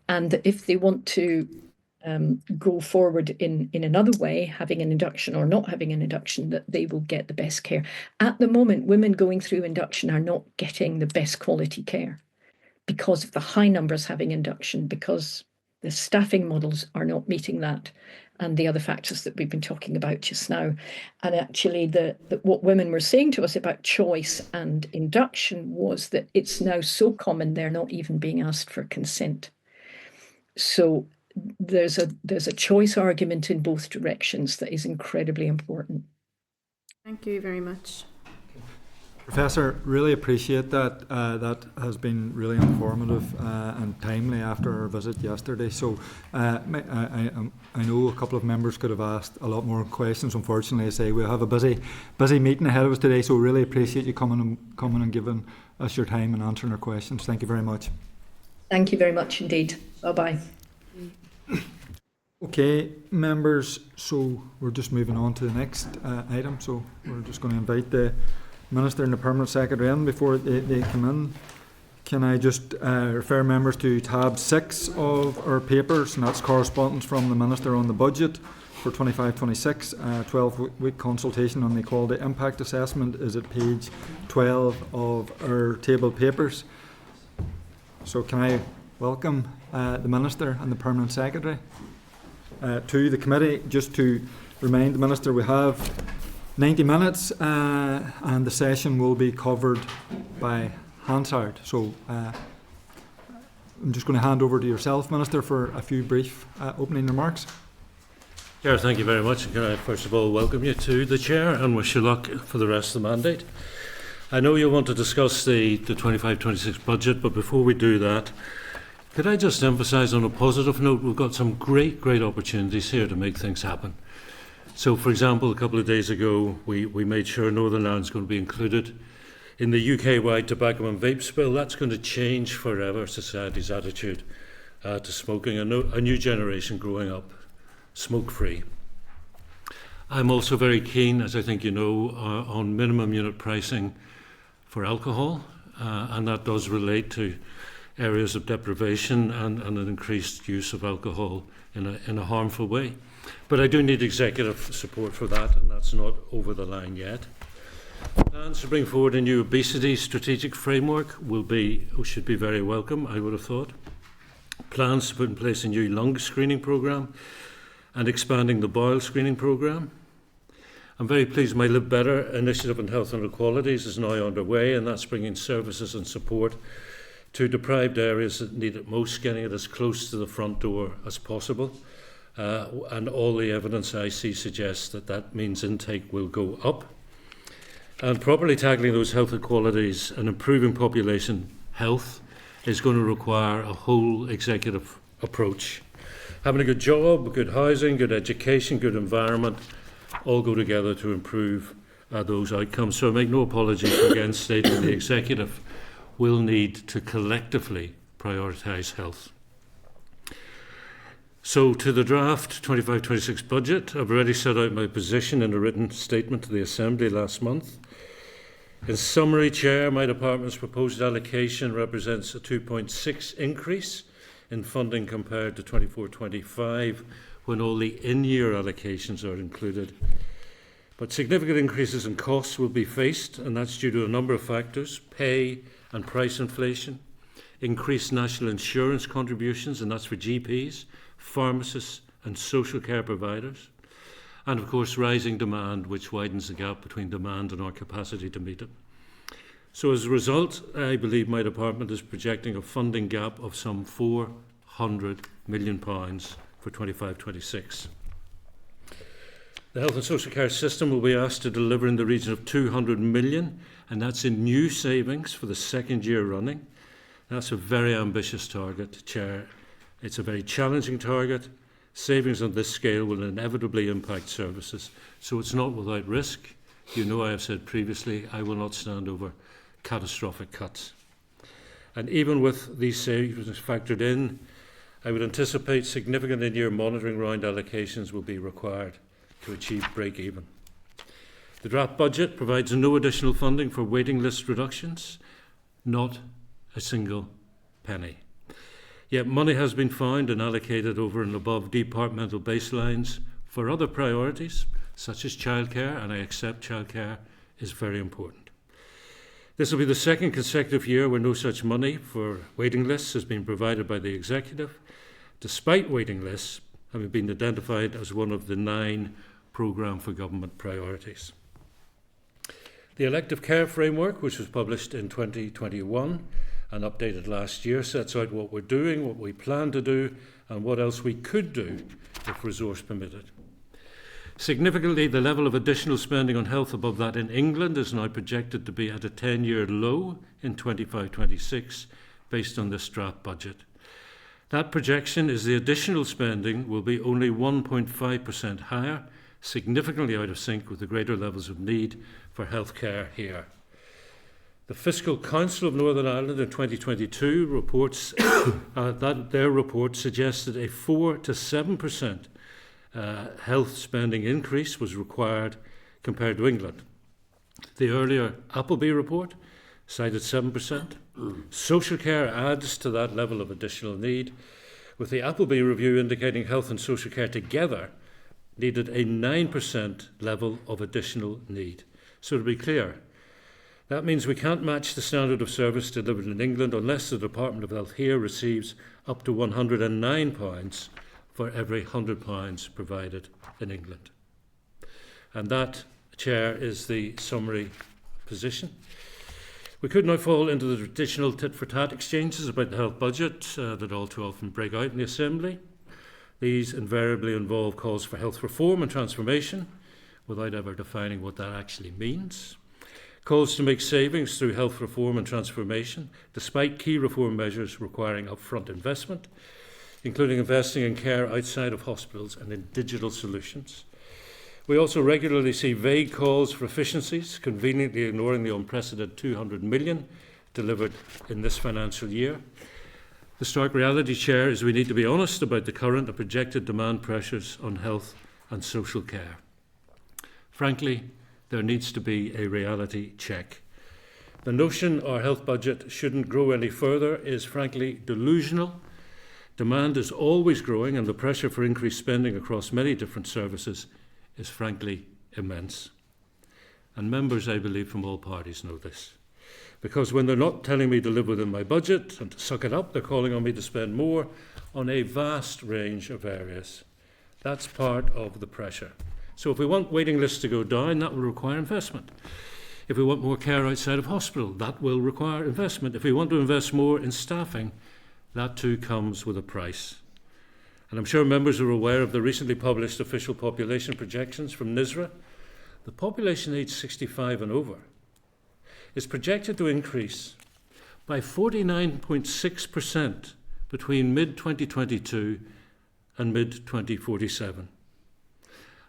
And that if they want to go forward in another way, having an induction or not having an induction, that they will get the best care. At the moment, women going through induction are not getting the best quality care because of the high numbers having induction, because the staffing models are not meeting that, and the other factors that we've been talking about just now. And actually, what women were saying to us about choice and induction was that it's now so common they're not even being asked for consent. So there's a choice argument in both directions that is incredibly important. Thank you very much. Professor, really appreciate that. That has been really informative and timely after our visit yesterday. So I know a couple of members could have asked a lot more questions. Unfortunately, I say we have a busy meeting ahead of us today, so really appreciate you coming and giving us your time and answering our questions. Thank you very much. Thank you very much indeed. Bye-bye. Okay, members, so we're just moving on to the next item. So we're just going to invite the Minister and the Permanent Secretary in before they come in. Can I just refer members to tab 6 of our papers, and that's correspondence from the Minister on the budget for 25-26. 12-week consultation on the Equality Impact Assessment is at page 12 of our table papers. So can I welcome the Minister and the Permanent Secretary to the committee. Just to remind the Minister, we have 90 minutes and the session will be covered by Hansard. So I'm just going to hand over to yourself, Minister, for a few brief opening remarks. Chair, thank you very much. Can I first of all welcome you to the Chair and wish you luck for the rest of the mandate. I know you want to discuss the 25-26 budget, but before we do that, could I just emphasise on a positive note, we've got some great opportunities here to make things happen. So, for example, a couple of days ago, we made sure Northern Ireland's going to be included in the UK-wide tobacco and vapes bill. That's going to change forever society's attitude to smoking. A new generation growing up smoke-free. I'm also very keen, as I think you know, on minimum unit pricing for alcohol, and that does relate to areas of deprivation and an increased use of alcohol in a harmful way. But I do need executive support for that, and that's not over the line yet. Plans to bring forward a new obesity strategic framework should be very welcome, I would have thought. Plans to put in place a new lung screening programme and expanding the bowel screening programme. I'm very pleased my Live Better initiative on health inequalities is now underway, and that's bringing services and support to deprived areas that need it most, getting it as close to the front door as possible. And all the evidence I see suggests that that means intake will go up. And properly tackling those health inequalities and improving population health is going to require a whole executive approach. Having a good job, good housing, good education, good environment, all go together to improve those outcomes. So I make no apologies for again stating the executive will need to collectively prioritise health. So to the draft 25-26 budget, I've already set out my position in a written statement to the Assembly last month. In summary, Chair, my department's proposed allocation represents a 2.6 increase in funding compared to 24-25, when all the in-year allocations are included. But significant increases in costs will be faced, and that's due to a number of factors: pay and price inflation, increased national insurance contributions, and that's for GPs, pharmacists and social care providers, and of course rising demand, which widens the gap between demand and our capacity to meet it. So as a result, I believe my department is projecting a funding gap of some £400 million for 25-26. The health and social care system will be asked to deliver in the region of 200 million, and that's in new savings for the second year running. That's a very ambitious target, Chair. It's a very challenging target. Savings on this scale will inevitably impact services, so it's not without risk. You know, I have said previously, I will not stand over catastrophic cuts. And even with these savings factored in, I would anticipate significant in-year monitoring round allocations will be required to achieve break-even. The draft budget provides no additional funding for waiting list reductions, not a single penny. Yet money has been found and allocated over and above departmental baselines for other priorities, such as childcare, and I accept childcare is very important. This will be the second consecutive year where no such money for waiting lists has been provided by the Executive, despite waiting lists having been identified as one of the 9 programme for government priorities. The elective care framework, which was published in 2021 and updated last year, sets out what we're doing, what we plan to do, and what else we could do if resource permitted. Significantly, the level of additional spending on health above that in England is now projected to be at a 10-year low in 25-26 based on this draft budget. That projection is the additional spending will be only 1.5% higher, significantly out of sync with the greater levels of need for health care here. The Fiscal Council of Northern Ireland in 2022 reports that their report suggested a 4 to 7% health spending increase was required compared to England. The earlier Appleby report cited 7%. Social care adds to that level of additional need, with the Appleby review indicating health and social care together needed a 9% level of additional need. So to be clear, that means we can't match the standard of service delivered in England unless the Department of Health here receives up to £109 for every £100 provided in England. And that, Chair, is the summary position. We could now fall into the traditional tit-for-tat exchanges about the health budget that all too often break out in the Assembly. These invariably involve calls for health reform and transformation, without ever defining what that actually means. Calls to make savings through health reform and transformation, despite key reform measures requiring upfront investment, including investing in care outside of hospitals and in digital solutions. We also regularly see vague calls for efficiencies, conveniently ignoring the unprecedented 200 million delivered in this financial year. The stark reality, Chair, is we need to be honest about the current and projected demand pressures on health and social care. Frankly, there needs to be a reality check. The notion our health budget shouldn't grow any further is frankly delusional. Demand is always growing, and the pressure for increased spending across many different services is frankly immense. And members, I believe, from all parties know this. Because when they're not telling me to live within my budget and to suck it up, they're calling on me to spend more on a vast range of areas. That's part of the pressure. So if we want waiting lists to go down, that will require investment. If we want more care outside of hospital, that will require investment. If we want to invest more in staffing, that too comes with a price. And I'm sure members are aware of the recently published official population projections from NISRA. The population aged 65 and over is projected to increase by 49.6% between mid-2022 and mid-2047.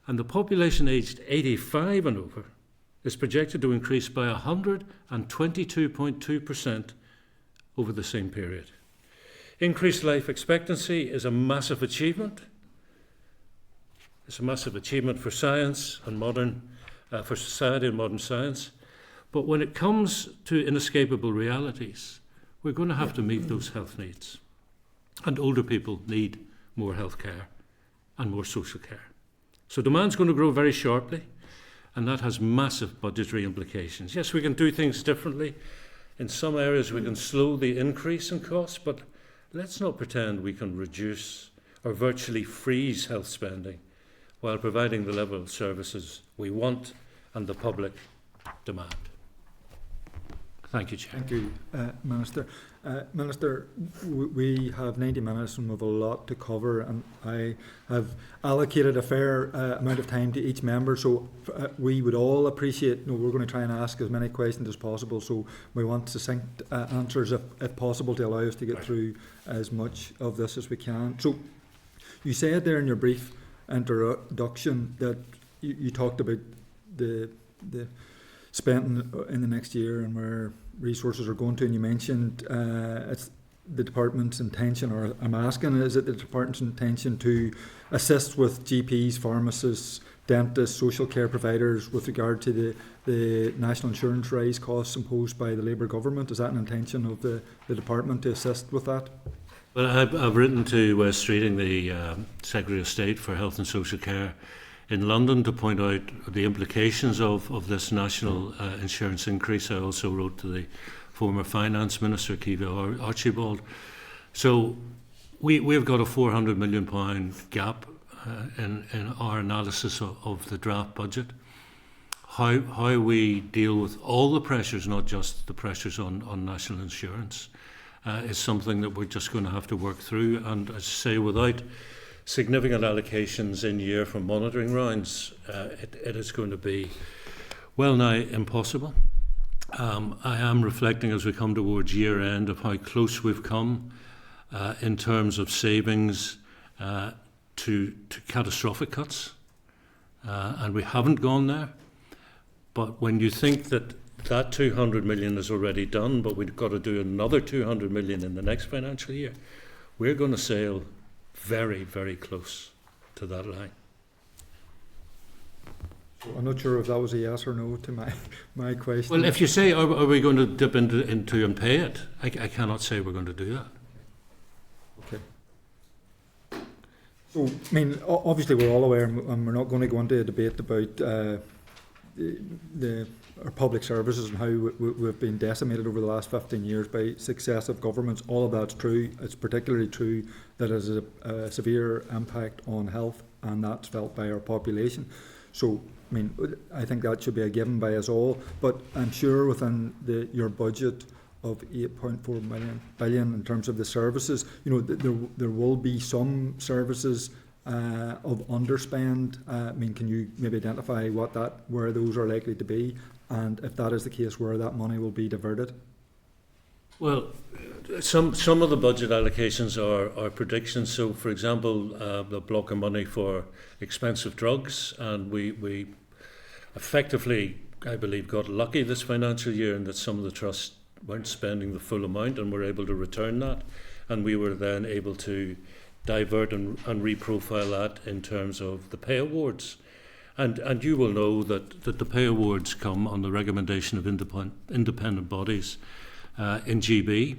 And the population aged 85 and over is projected to increase by 122.2% over the same period. Increased life expectancy is a massive achievement. It's a massive achievement for science and for society and modern science. But when it comes to inescapable realities, we're going to have to meet those health needs. And older people need more health care and more social care. So demand's going to grow very sharply, and that has massive budgetary implications. Yes, we can do things differently. In some areas we can slow the increase in costs, but let's not pretend we can reduce or virtually freeze health spending while providing the level of services we want and the public demand. Thank you, Chair. Thank you, Minister. Minister, we have 90 minutes and we have a lot to cover, and I have allocated a fair amount of time to each member, so we would all appreciate, we're going to try and ask as many questions as possible, so we want succinct answers if possible to allow us to get through as much of this as we can. So you said there in your brief introduction that you talked about the spent in the next year and where resources are going to, and you mentioned it's the department's intention, or I'm asking, is it the department's intention to assist with GPs, pharmacists, dentists, social care providers with regard to the national insurance rise costs imposed by the Labour government? Is that an intention of the department to assist with that? Well, I've written to Wes Streeting, the Secretary of State for Health and Social Care in London, to point out the implications of this national insurance increase. I also wrote to the former Finance Minister, Kiva Archibald. So we've got a £400 million gap in our analysis of the draft budget. How we deal with all the pressures, not just the pressures on national insurance, is something that we're just going to have to work through. And as I say, without significant allocations in year for monitoring rounds, it is going to be well nigh impossible. I am reflecting as we come towards year end of how close we've come in terms of savings to catastrophic cuts, and we haven't gone there. But when you think that 200 million is already done, but we've got to do another 200 million in the next financial year, we're going to sail very, very close to that line. I'm not sure if that was a yes or no to my question. Well, if you say, are we going to dip into and pay it, I cannot say we're going to do that. Okay. So, I mean, obviously we're all aware, and we're not going to go into a debate about our public services and how we've been decimated over the last 15 years by successive governments. All of that's true. It's particularly true that it has a severe impact on health, and that's felt by our population. So, I mean, I think that should be a given by us all. But I'm sure within your budget of 8.4 billion in terms of the services, there will be some services of underspend. I mean, can you maybe identify where those are likely to be, and if that is the case, where that money will be diverted? Well, some of the budget allocations are predictions. So, for example, the block of money for expensive drugs, and we effectively, I believe, got lucky this financial year in that some of the trusts weren't spending the full amount and were able to return that, and we were then able to divert and reprofile that in terms of the pay awards. And you will know that the pay awards come on the recommendation of independent bodies in GB,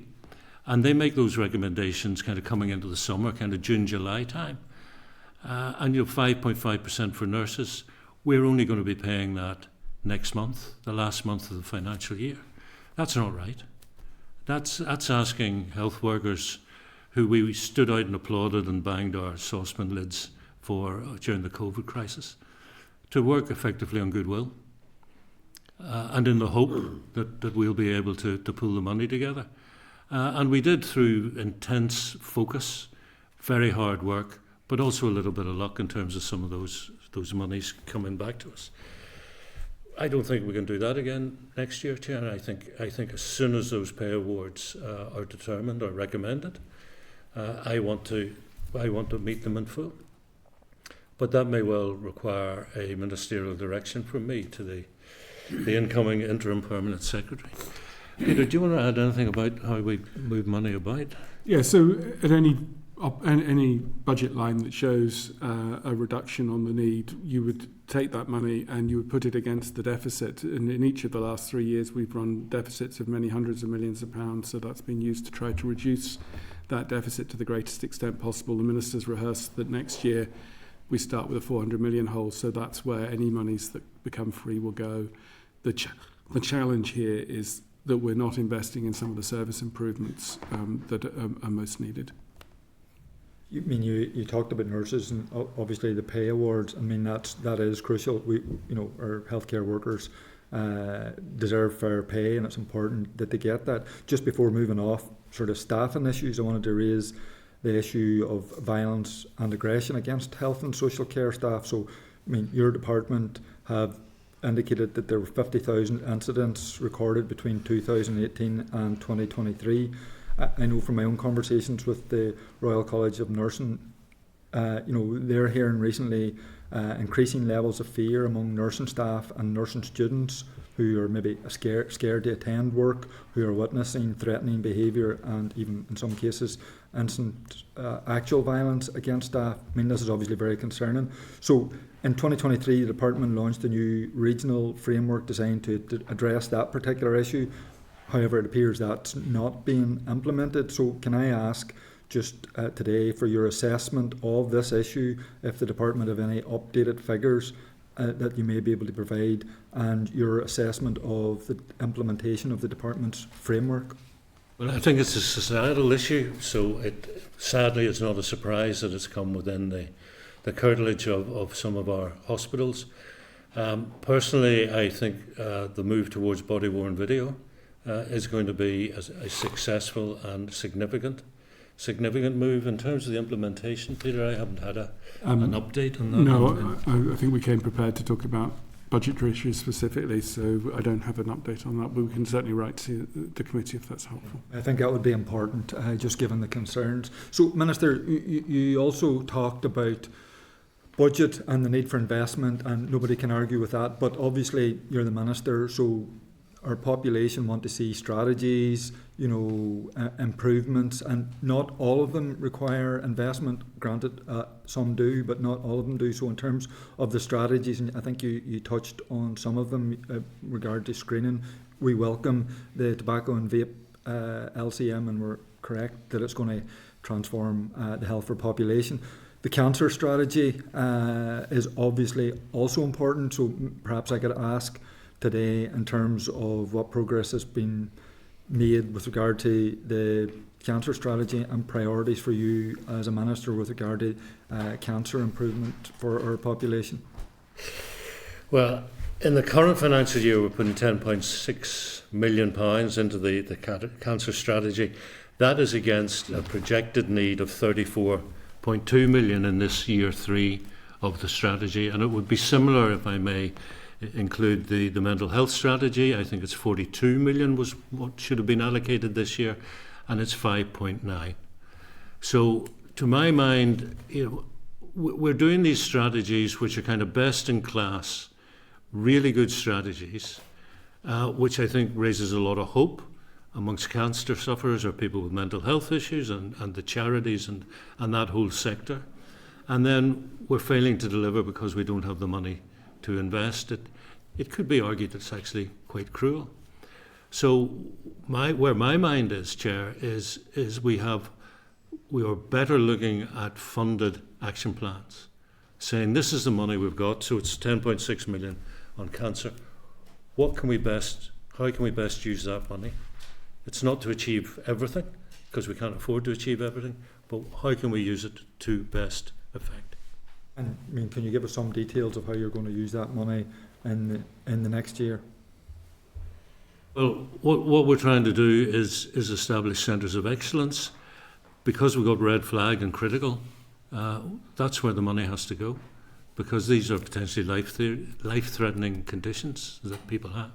and they make those recommendations kind of coming into the summer, kind of June, July time. And 5.5% for nurses, we're only going to be paying that next month, the last month of the financial year. That's not right. That's asking health workers who we stood out and applauded and banged our saucepan lids for during the COVID crisis to work effectively on goodwill, and in the hope that we'll be able to pull the money together. And we did through intense focus, very hard work, but also a little bit of luck in terms of some of those monies coming back to us. I don't think we can do that again next year, Chair. I think as soon as those pay awards are determined or recommended, I want to meet them in full. But that may well require a ministerial direction from me to the incoming interim permanent secretary. Peter, do you want to add anything about how we move money about? Yeah, so at any budget line that shows a reduction on the need, you would take that money and you would put it against the deficit. And in each of the last 3 years, we've run deficits of many hundreds of millions of pounds, so that's been used to try to reduce that deficit to the greatest extent possible. The Minister's rehearsed that next year we start with a 400 million hole, so that's where any monies that become free will go. The challenge here is that we're not investing in some of the service improvements that are most needed. You talked about nurses and obviously the pay awards. I mean that is crucial. Our healthcare workers deserve fair pay, and it's important that they get that. Just before moving off sort of staffing issues, I wanted to raise the issue of violence and aggression against health and social care staff. So, I mean, your department have indicated that there were 50,000 incidents recorded between 2018 and 2023. I know from my own conversations with the Royal College of Nursing, they're hearing recently increasing levels of fear among nursing staff and nursing students who are maybe scared to attend work, who are witnessing threatening behaviour and even in some cases instant actual violence against staff. I mean, this is obviously very concerning. So in 2023, the department launched a new regional framework designed to address that particular issue. However, it appears that's not being implemented. So can I ask just today for your assessment of this issue, if the department have any updated figures that you may be able to provide, and your assessment of the implementation of the department's framework? Well, I think it's a societal issue, so sadly it's not a surprise that it's come within the curtilage of some of our hospitals. Personally, I think the move towards body-worn video is going to be a successful and significant move. In terms of the implementation, Peter, I haven't had an update on that. No, I think we came prepared to talk about budgetary issues specifically, so I don't have an update on that, but we can certainly write to the committee if that's helpful. I think that would be important, just given the concerns. So, Minister, you also talked about budget and the need for investment, and nobody can argue with that, but obviously you're the Minister, so our population want to see strategies, improvements, and not all of them require investment. Granted, some do, but not all of them do. So in terms of the strategies, and I think you touched on some of them regard to screening, we welcome the tobacco and vape LCM, and we're correct that it's going to transform the health for population. The cancer strategy is obviously also important, so perhaps I could ask today in terms of what progress has been made with regard to the cancer strategy and priorities for you as a minister with regard to cancer improvement for our population. Well, in the current financial year, we're putting £10.6 million into the cancer strategy. That is against a projected need of £34.2 million in this year 3 of the strategy, and it would be similar, if I may include the mental health strategy. I think it's 42 million was what should have been allocated this year, and it's 5.9. So to my mind, we're doing these strategies which are kind of best in class, really good strategies, which I think raises a lot of hope amongst cancer sufferers or people with mental health issues and the charities and that whole sector. And then we're failing to deliver because we don't have the money to invest. It could be argued that it's actually quite cruel. So where my mind is, Chair, is we are better looking at funded action plans, saying this is the money we've got, so it's 10.6 million on cancer. How can we best use that money? It's not to achieve everything, because we can't afford to achieve everything, but how can we use it to best effect? And I mean, can you give us some details of how you're going to use that money in the next year? Well, what we're trying to do is establish centres of excellence. Because we've got red flag and critical, that's where the money has to go, because these are potentially life-threatening conditions that people have.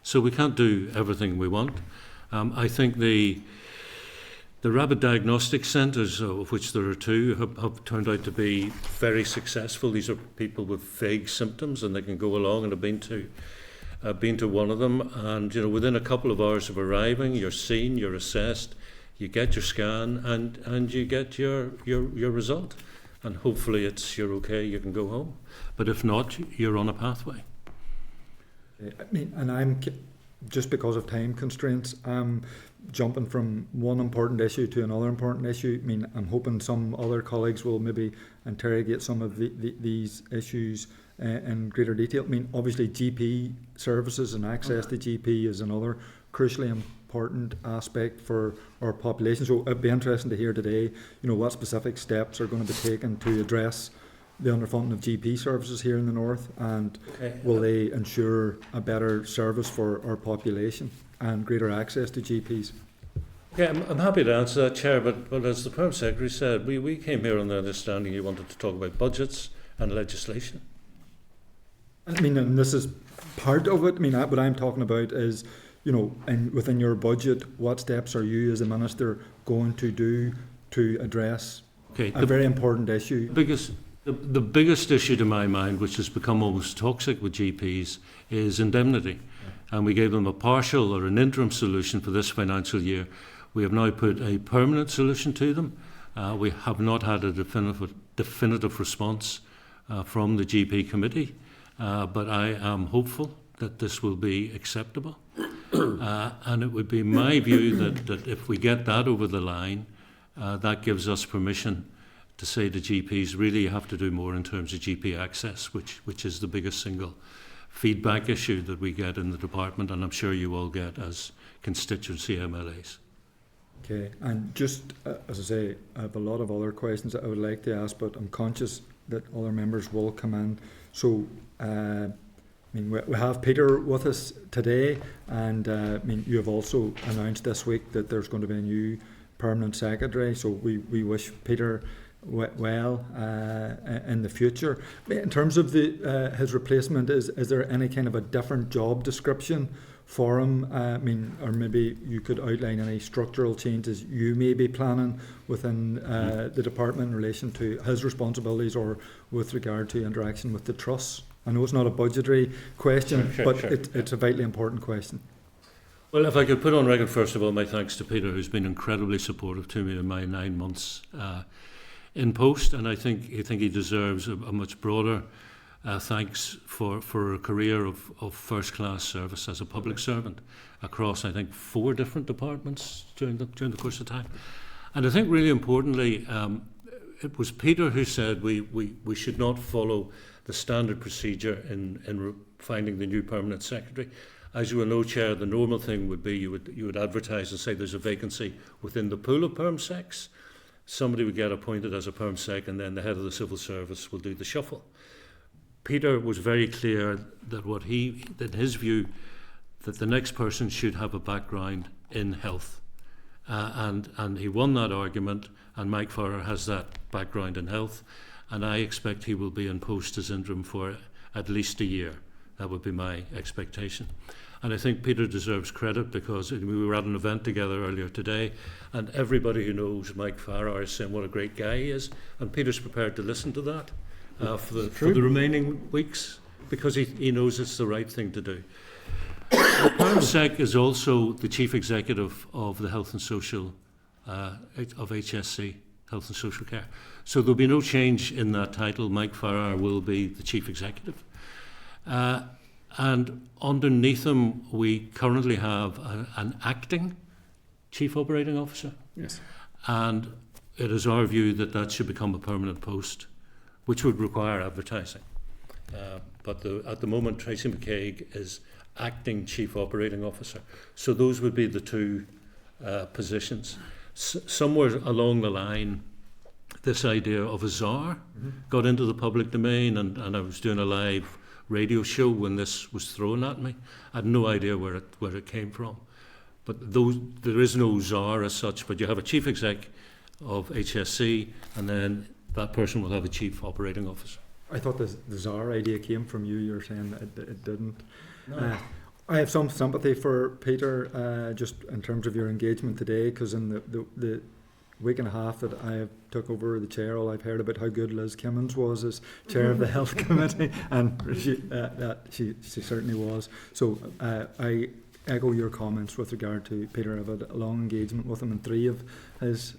So we can't do everything we want. I think the rapid diagnostic centres, of which there are two, have turned out to be very successful. These are people with vague symptoms, and they can go along, and I've been to one of them, and within a couple of hours of arriving, you're seen, you're assessed, you get your scan, and you get your result, and hopefully you're okay, you can go home. But if not, you're on a pathway. I mean, and I'm just because of time constraints, jumping from one important issue to another important issue. I mean, I'm hoping some other colleagues will maybe interrogate some of these issues in greater detail. I mean, obviously GP services and access to GP is another crucially important aspect for our population. So it'd be interesting to hear today, what specific steps are going to be taken to address the underfunding of GP services here in the north, and will they ensure a better service for our population and greater access to GPs? Yeah, I'm happy to answer that, Chair, but as the Perm Secretary said, we came here on the understanding you wanted to talk about budgets and legislation. I mean, and this is part of it. I mean, what I'm talking about is, and within your budget, what steps are you as a minister going to do to address a very important issue? The biggest issue to my mind, which has become almost toxic with GPs, is indemnity. And we gave them a partial or an interim solution for this financial year. We have now put a permanent solution to them. We have not had a definitive response from the GP committee, but I am hopeful that this will be acceptable. And it would be my view that if we get that over the line, that gives us permission to say to GPs, really you have to do more in terms of GP access, which is the biggest single feedback issue that we get in the department, and I'm sure you all get as constituency MLAs. Okay, and just as I say, I have a lot of other questions that I would like to ask, but I'm conscious that other members will come in. So, I mean, we have Peter with us today, and I mean, you have also announced this week that there's going to be a new permanent secretary. So we wish Peter well in the future. In terms of his replacement, is there any kind of a different job description for him? I mean, or maybe you could outline any structural changes you may be planning within the department in relation to his responsibilities or with regard to interaction with the trusts. I know it's not a budgetary question, sure, it's a vitally important question. Well, if I could put on record, first of all, my thanks to Peter, who's been incredibly supportive to me in my 9 months in post, and I think he deserves a much broader thanks for a career of first-class service as a public servant across, I think, 4 different departments during the course of time. And I think really importantly, it was Peter who said we should not follow the standard procedure in finding the new permanent secretary. As you will know, Chair, the normal thing would be you would advertise and say there's a vacancy within the pool of perm secs. Somebody would get appointed as a perm sec, and then the head of the civil service will do the shuffle. Peter was very clear that in his view, that the next person should have a background in health, and he won that argument. And Mike Farrer has that background in health, and I expect he will be in post as interim for at least a year. That would be my expectation. And I think Peter deserves credit, because we were at an event together earlier today, and everybody who knows Mike Farrer is saying what a great guy he is, and Peter's prepared to listen to that for the remaining weeks, because he knows it's the right thing to do. The Perm Sec is also the Chief Executive of the Health and Social, of HSC, Health and Social Care. So there'll be no change in that title. Mike Farrer will be the Chief Executive. And underneath him, we currently have an acting Chief Operating Officer. Yes. And it is our view that should become a permanent post, which would require advertising. But at the moment, Tracy McCaig is acting Chief Operating Officer. So those would be the 2 positions. Somewhere along the line, this idea of a czar got into the public domain, and I was doing a live radio show when this was thrown at me. I had no idea where it came from. But there is no czar as such, but you have a chief exec of HSC, and then that person will have a chief operating officer. I thought the czar idea came from you. You're saying it didn't. No. I have some sympathy for Peter, just in terms of your engagement today, because in the week and a half that I have took over the chair, all I've heard about how good Liz Kimmins was as chair of the health committee, and she certainly was. So I echo your comments with regard to Peter. I've had a long engagement with him in 3 of his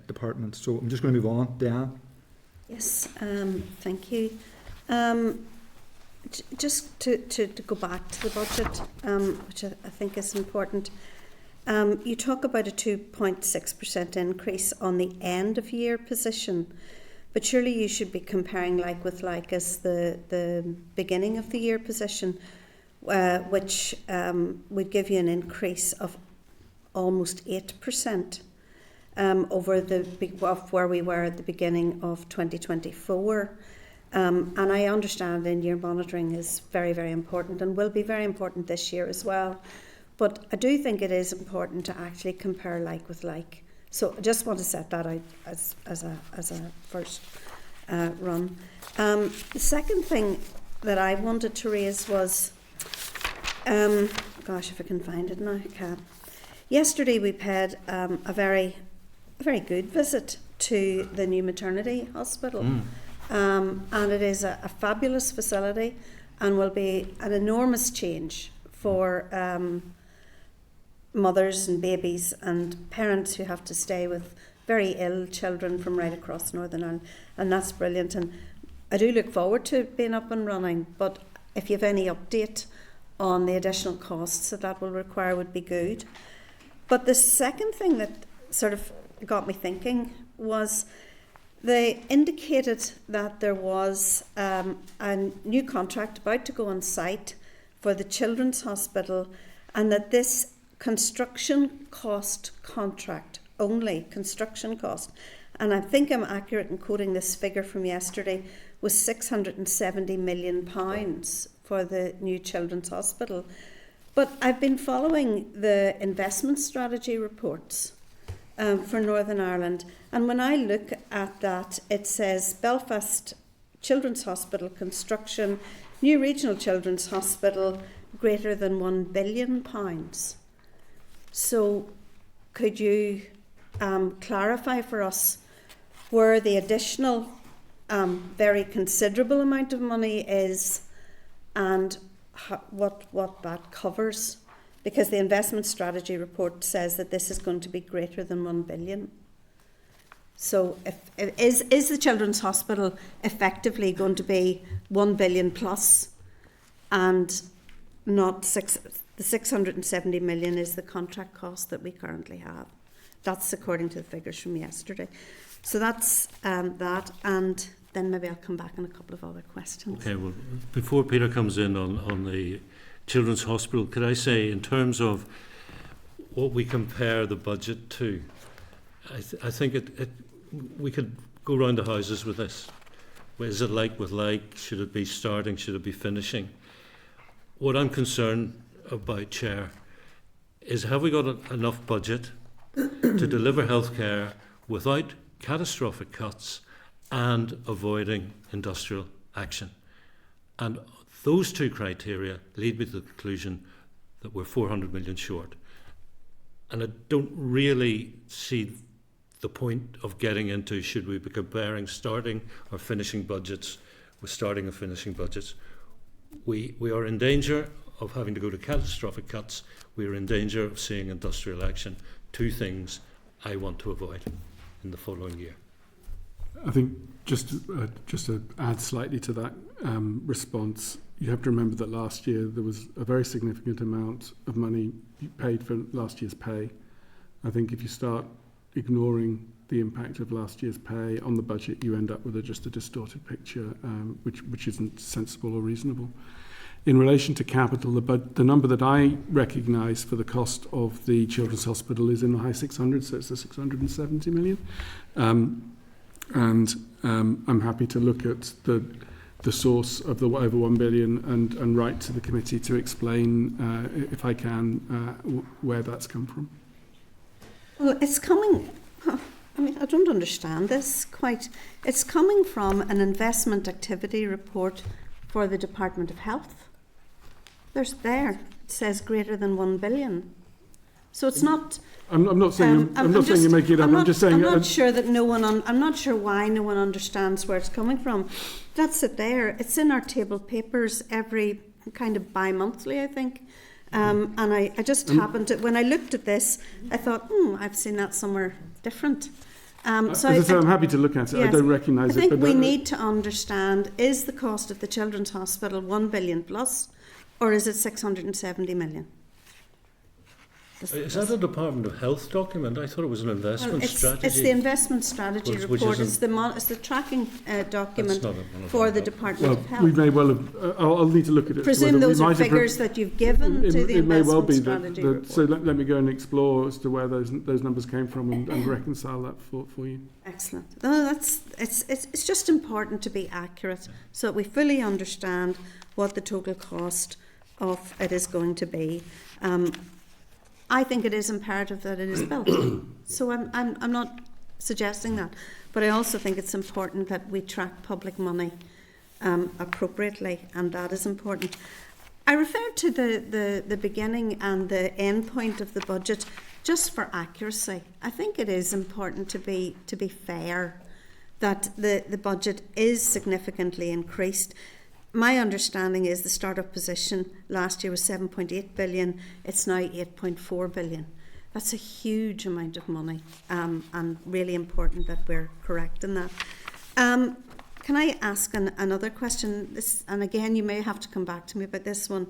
departments. So I'm just going to move on. Diane? Yes, thank you. Just to go back to the budget, which I think is important. You talk about a 2.6% increase on the end of year position, but surely you should be comparing like with like as the beginning of the year position, which would give you an increase of almost 8% over of where we were at the beginning of 2024. And I understand in-year monitoring is very, very important and will be very important this year as well. But I do think it is important to actually compare like with like. So I just want to set that out as a first run. The second thing that I wanted to raise was, gosh, if I can find it now, I can. Yesterday we paid a very good visit to the new maternity hospital. And it is a fabulous facility and will be an enormous change for mothers and babies and parents who have to stay with very ill children from right across Northern Ireland, and that's brilliant. And I do look forward to being up and running, but if you have any update on the additional costs that will require would be good. But the second thing that sort of got me thinking was they indicated that there was a new contract about to go on site for the Children's Hospital, and that this construction cost contract, only construction cost, and I think I'm accurate in quoting this figure from yesterday, was £670 million for the new Children's Hospital. But I've been following the investment strategy reports for Northern Ireland, and when I look at that, it says Belfast Children's Hospital construction, new regional children's hospital, greater than £1 billion. So could you clarify for us where the additional very considerable amount of money is and what that covers? Because the investment strategy report says that this is going to be greater than £1 billion. So is the Children's Hospital effectively going to be £1 billion plus, and not the 670 million is the contract cost that we currently have? That's according to the figures from yesterday. So that's that, and then maybe I'll come back on a couple of other questions. Okay, well, before Peter comes in on the Children's Hospital, could I say, in terms of what we compare the budget to, I think we could go round the houses with this. Is it like with like? Should it be starting? Should it be finishing? What I'm concerned about, Chair, is have we got enough budget to deliver healthcare without catastrophic cuts and avoiding industrial action? And those two criteria lead me to the conclusion that we're 400 million short. And I don't really see the point of getting into should we be comparing starting or finishing budgets with starting and finishing budgets. We are in danger of having to go to catastrophic cuts. We are in danger of seeing industrial action. Two things I want to avoid in the following year. I think just to add slightly to that response, you have to remember that last year there was a very significant amount of money paid for last year's pay. I think if you start ignoring the impact of last year's pay on the budget, you end up with just a distorted picture, which isn't sensible or reasonable. In relation to capital, the number that I recognise for the cost of the Children's Hospital is in the high 600s, so it's the 670 million. and I'm happy to look at the source of the over 1 billion and write to the committee to explain, if I can, where that's come from. Well, it's coming. I mean, I don't understand this quite. It's coming from an investment activity report for the Department of Health. It says greater than 1 billion. So it's not. I'm not saying I'm not saying you're making it up. I'm just saying. I'm not sure that I'm not sure why no one understands where it's coming from. That's it there. It's in our table papers every kind of bi-monthly, I think. And I just happened to, when I looked at this, I thought, I've seen that somewhere different. So I'm happy to look at it. Yes, I don't recognise it. I think we need to understand, is the cost of the Children's Hospital 1 billion plus, or is it 670 million? Is that a Department of Health document? I thought it was an investment strategy. It's the investment strategy report. It's the tracking document for the Department of Health. We may well have. I'll need to look at it. Presume those are figures that you've given to the investment strategy report. So let me go and explore as to where those numbers came from and reconcile that for you. Excellent. No, it's just important to be accurate so that we fully understand what the total cost of it is going to be. I think it is imperative that it is built. So I'm not suggesting that. But I also think it's important that we track public money appropriately, and that is important. I referred to the beginning and the end point of the budget just for accuracy. I think it is important to be fair that the budget is significantly increased. My understanding is the start-up position last year was 7.8 billion. It's now 8.4 billion. That's a huge amount of money, and really important that we're correct in that. Can I ask another question? And again, you may have to come back to me about this one.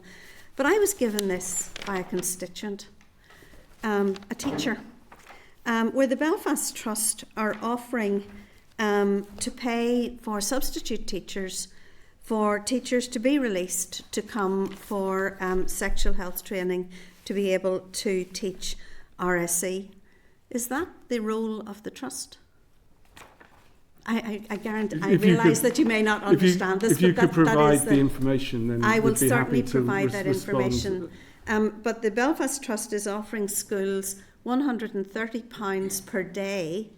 But I was given this by a constituent, a teacher, where the Belfast Trust are offering to pay for substitute teachers for teachers to be released to come for sexual health training to be able to teach RSE. Is that the role of the Trust? I guarantee. I realise that you may not understand this. If you could provide the information, then I will certainly provide that information. But the Belfast Trust is offering schools £130 per day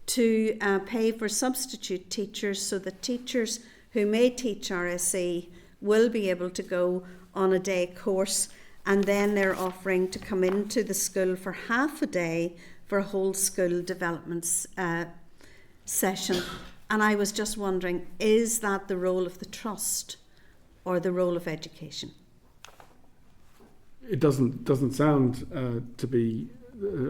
to pay for substitute teachers, so that teachers who may teach RSE will be able to go on a day course, and then they're offering to come into the school for half a day for a whole school development session. And I was just wondering, is that the role of the Trust or the role of education? It doesn't sound to be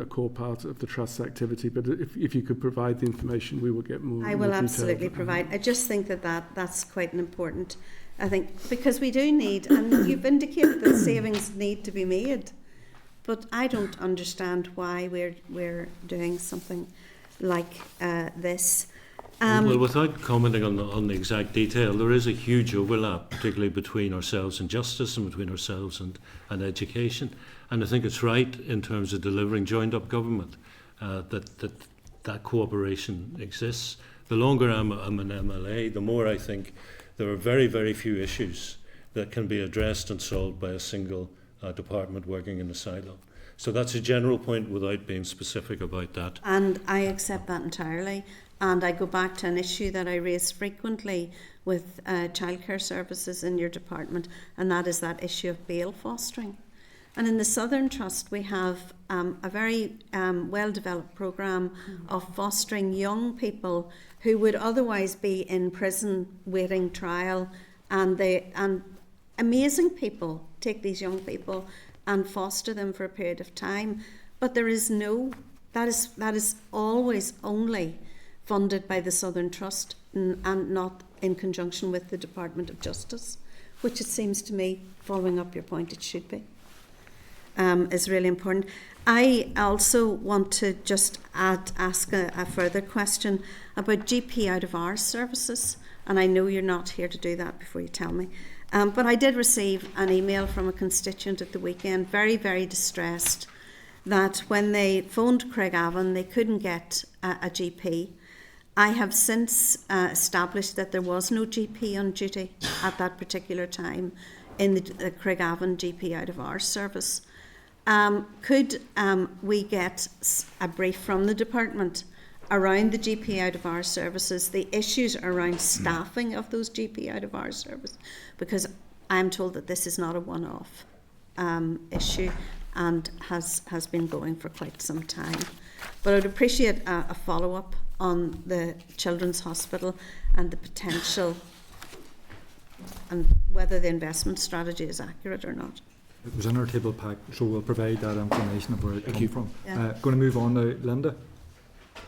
a core part of the Trust's activity, but if you could provide the information, we will get more. I will absolutely provide. I just think that's quite an important, I think, because we do need, and you've indicated that savings need to be made, but I don't understand why we're doing something like this. Well, without commenting on the exact detail, there is a huge overlap, particularly between ourselves and justice and between ourselves and education. And I think it's right in terms of delivering joined-up government that cooperation exists. The longer I'm an MLA, the more I think there are very, very few issues that can be addressed and solved by a single department working in a silo. So that's a general point without being specific about that. And I accept that entirely. And I go back to an issue that I raise frequently with childcare services in your department, and that is that issue of bail fostering. And in the Southern Trust, we have a very well-developed programme of fostering young people who would otherwise be in prison waiting trial, and amazing people take these young people and foster them for a period of time. But there is that is always only funded by the Southern Trust and not in conjunction with the Department of Justice, which it seems to me, following up your point, it should be, is really important. I also want to just ask a further question about GP out of hours services, and I know you're not here to do that before you tell me, but I did receive an email from a constituent at the weekend, very, very distressed, that when they phoned Craigavon, they couldn't get a GP, I have since established that there was no GP on duty at that particular time in the Craigavon GP out of hours service. Could we get a brief from the department around the GP out of hours services, the issues around staffing of those GP out of hours service? Because I'm told that this is not a one-off issue and has been going for quite some time. But I would appreciate a follow-up on the Children's Hospital and the potential and whether the investment strategy is accurate or not. It was in our table pack, so we'll provide that information of where it came from. Yeah. Going to move on now, Linda.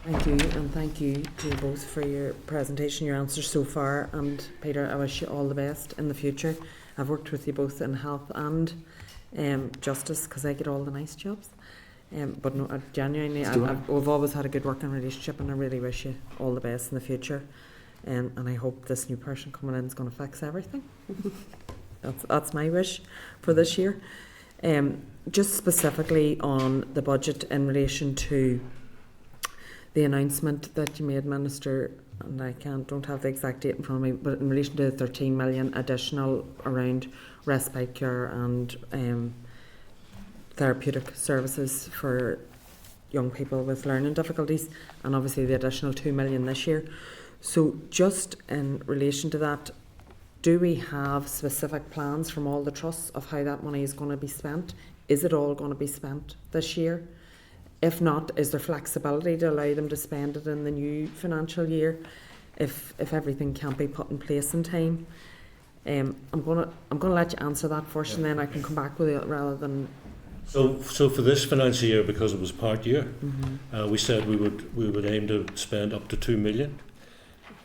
Thank you, and thank you to you both for your presentation, your answers so far. And Peter, I wish you all the best in the future. I've worked with you both in health and justice because I get all the nice jobs. But no, genuinely, we've always had a good working relationship, and I really wish you all the best in the future. And I hope this new person coming in is going to fix everything. That's my wish for this year. Just specifically on the budget in relation to the announcement that you made, Minister, and I don't have the exact date in front of me, but in relation to the 13 million additional around respite care and therapeutic services for young people with learning difficulties, and obviously the additional 2 million this year. So just in relation to that, do we have specific plans from all the trusts of how that money is going to be spent? Is it all going to be spent this year? If not, is there flexibility to allow them to spend it in the new financial year if everything can't be put in place in time? I'm going to let you answer that first, and then I can come back with it rather than. So for this financial year, because it was part year, we said we would aim to spend up to 2 million.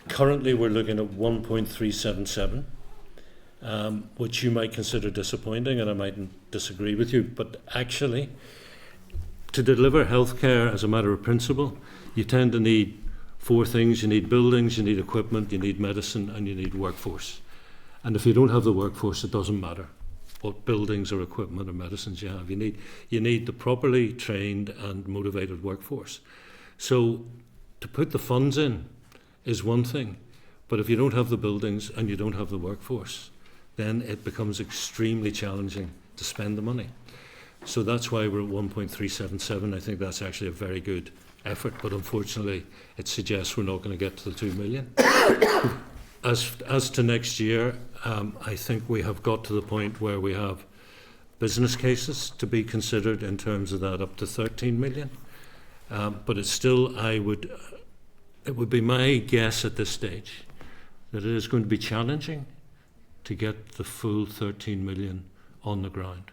Currently, we're looking at 1.377, which you might consider disappointing, and I mightn't disagree with you. But actually, to deliver healthcare as a matter of principle, you tend to need 4 things. You need buildings, you need equipment, you need medicine, and you need workforce. And if you don't have the workforce, it doesn't matter what buildings or equipment or medicines you have. You need the properly trained and motivated workforce. So to put the funds in is one thing, but if you don't have the buildings and you don't have the workforce, then it becomes extremely challenging to spend the money. So that's why we're at 1.377. I think that's actually a very good effort, but unfortunately it suggests we're not going to get to the 2 million. As to next year, I think we have got to the point where we have business cases to be considered in terms of that up to 13 million. But it's still, it would be my guess at this stage that it is going to be challenging to get the full 13 million on the ground.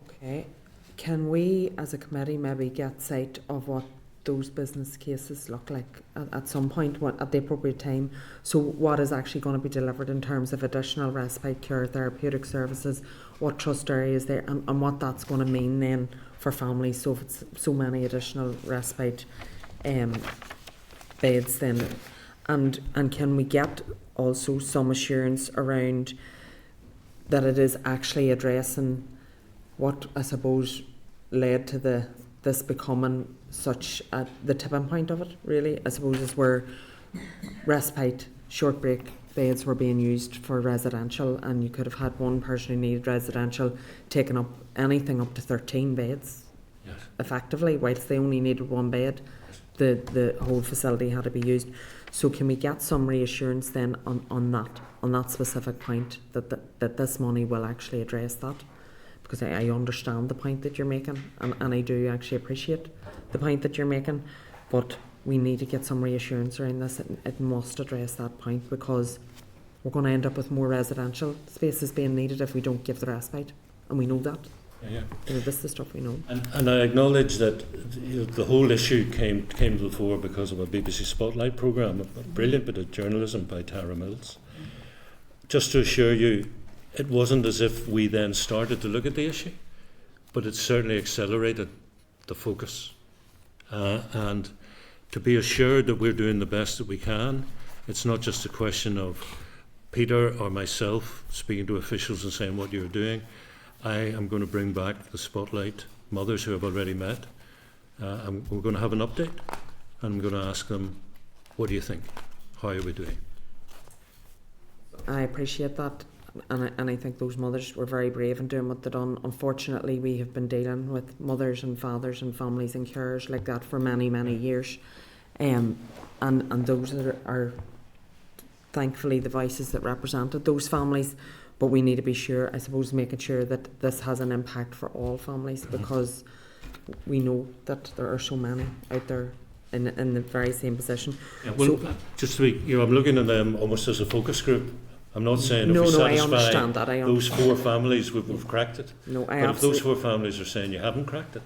Okay. Can we, as a committee, maybe get sight of what those business cases look like at some point, at the appropriate time? So what is actually going to be delivered in terms of additional respite care, therapeutic services, what trust areas there, and what that's going to mean then for families? So if it's so many additional respite beds then, and can we get also some assurance around that it is actually addressing what I suppose led to this becoming such the tipping point of it, really, I suppose, is where respite short break beds were being used for residential, and you could have had one person who needed residential taking up anything up to 13 beds. Yes. Effectively, whilst they only needed one bed, the whole facility had to be used. So can we get some reassurance then on that specific point that this money will actually address that? Because I understand the point that you're making, and I do actually appreciate the point that you're making, but we need to get some reassurance around this. It must address that point, because we're going to end up with more residential spaces being needed if we don't give the respite, and we know that. Yeah. This is the stuff we know. And I acknowledge that the whole issue came to the fore because of a BBC Spotlight programme, a brilliant bit of journalism by Tara Mills. Just to assure you, it wasn't as if we then started to look at the issue, but it certainly accelerated the focus. And to be assured that we're doing the best that we can, it's not just a question of Peter or myself speaking to officials and saying what you're doing. I am going to bring back the Spotlight mothers who I've already met, and we're going to have an update. and I'm going to ask them, what do you think? How are we doing? I appreciate that, and I think those mothers were very brave in doing what they done. Unfortunately, we have been dealing with mothers and fathers and families and carers like that for many, many years, and those are thankfully the voices that represented those families. But we need to be sure, I suppose, making sure that this has an impact for all families, because we know that there are so many out there in the very same position. Yeah, well, So- just to be, I'm looking at them almost as a focus group. I'm not saying if No, we no, I satisfy understand that. I those understand. 4 families, we've cracked it. No, I But if those absolutely. 4 families are saying you haven't cracked it,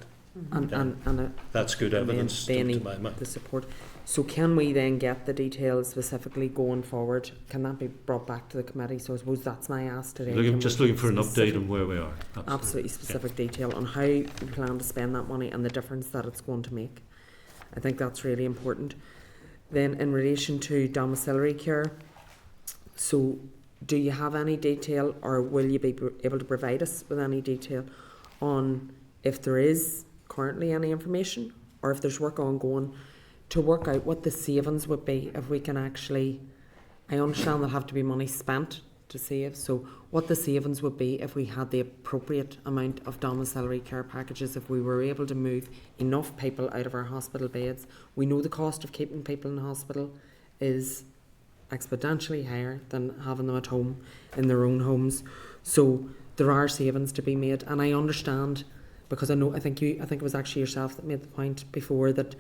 And that's good they evidence to need my mind. the support. So can we then get the details specifically going forward? Can that be brought back to the committee? So I suppose that's my ask today. Can Just we looking for an specific- update on where we are. Absolutely specific detail on how you plan to spend that money and the difference that it's going to make. I think that's really important. Then in relation to domiciliary care, so do you have any detail, or will you be able to provide us with any detail on if there is currently any information, or if there's work ongoing to work out what the savings would be if we can actually, I understand there'll have to be money spent to save, so what the savings would be if we had the appropriate amount of domiciliary care packages, if we were able to move enough people out of our hospital beds. We know the cost of keeping people in hospital is exponentially higher than having them at home in their own homes, so there are savings to be made. And I understand, because I think it was actually yourself that made the point before, that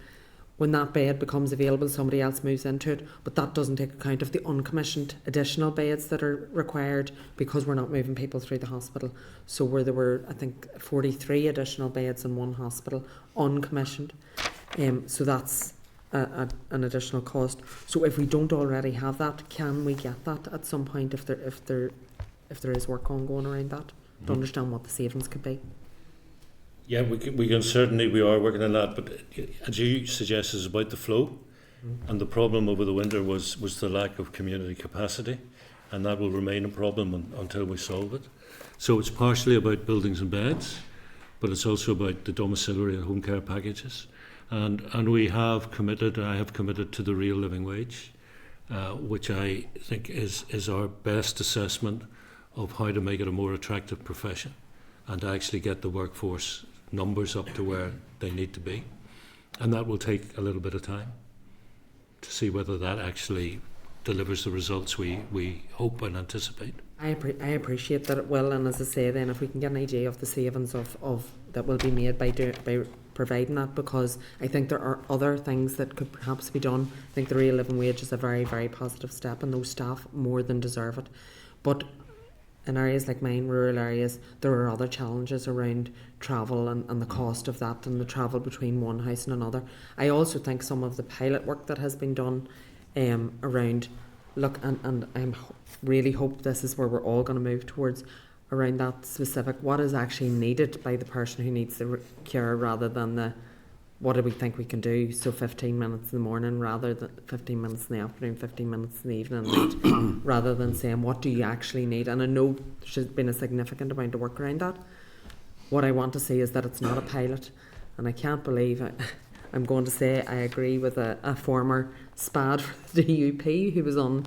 when that bed becomes available, somebody else moves into it, but that doesn't take account of the uncommissioned additional beds that are required, because we're not moving people through the hospital. So where there were, I think, 43 additional beds in one hospital uncommissioned, so that's an additional cost. So if we don't already have that, can we get that at some point if there is work ongoing around that, to understand what the savings could be? Yeah, we can certainly, we are working on that, but as you suggest, is about the flow. And the problem over the winter was the lack of community capacity, and that will remain a problem until we solve it. So it's partially about buildings and beds, but it's also about the domiciliary and home care packages. And we have committed, I have committed to the real living wage, which I think is our best assessment of how to make it a more attractive profession and to actually get the workforce numbers up to where they need to be. And that will take a little bit of time to see whether that actually delivers the results we hope and anticipate. I appreciate that it will, and as I say, then if we can get an idea of the savings of that will be made by providing that, because I think there are other things that could perhaps be done. I think the real living wage is a very, very positive step, and those staff more than deserve it. But in areas like mine, rural areas, there are other challenges around travel and the cost of that, and the travel between one house and another. I also think some of the pilot work that has been done around, and I really hope this is where we're all going to move towards, around that specific, what is actually needed by the person who needs the care, rather than the what do we think we can do. So 15 minutes in the morning rather than 15 minutes in the afternoon, 15 minutes in the evening and night, rather than saying what do you actually need. And I know there's been a significant amount of work around that. What I want to see is that it's not a pilot, and I can't believe I'm going to say I agree with a former SPAD for the DUP who was on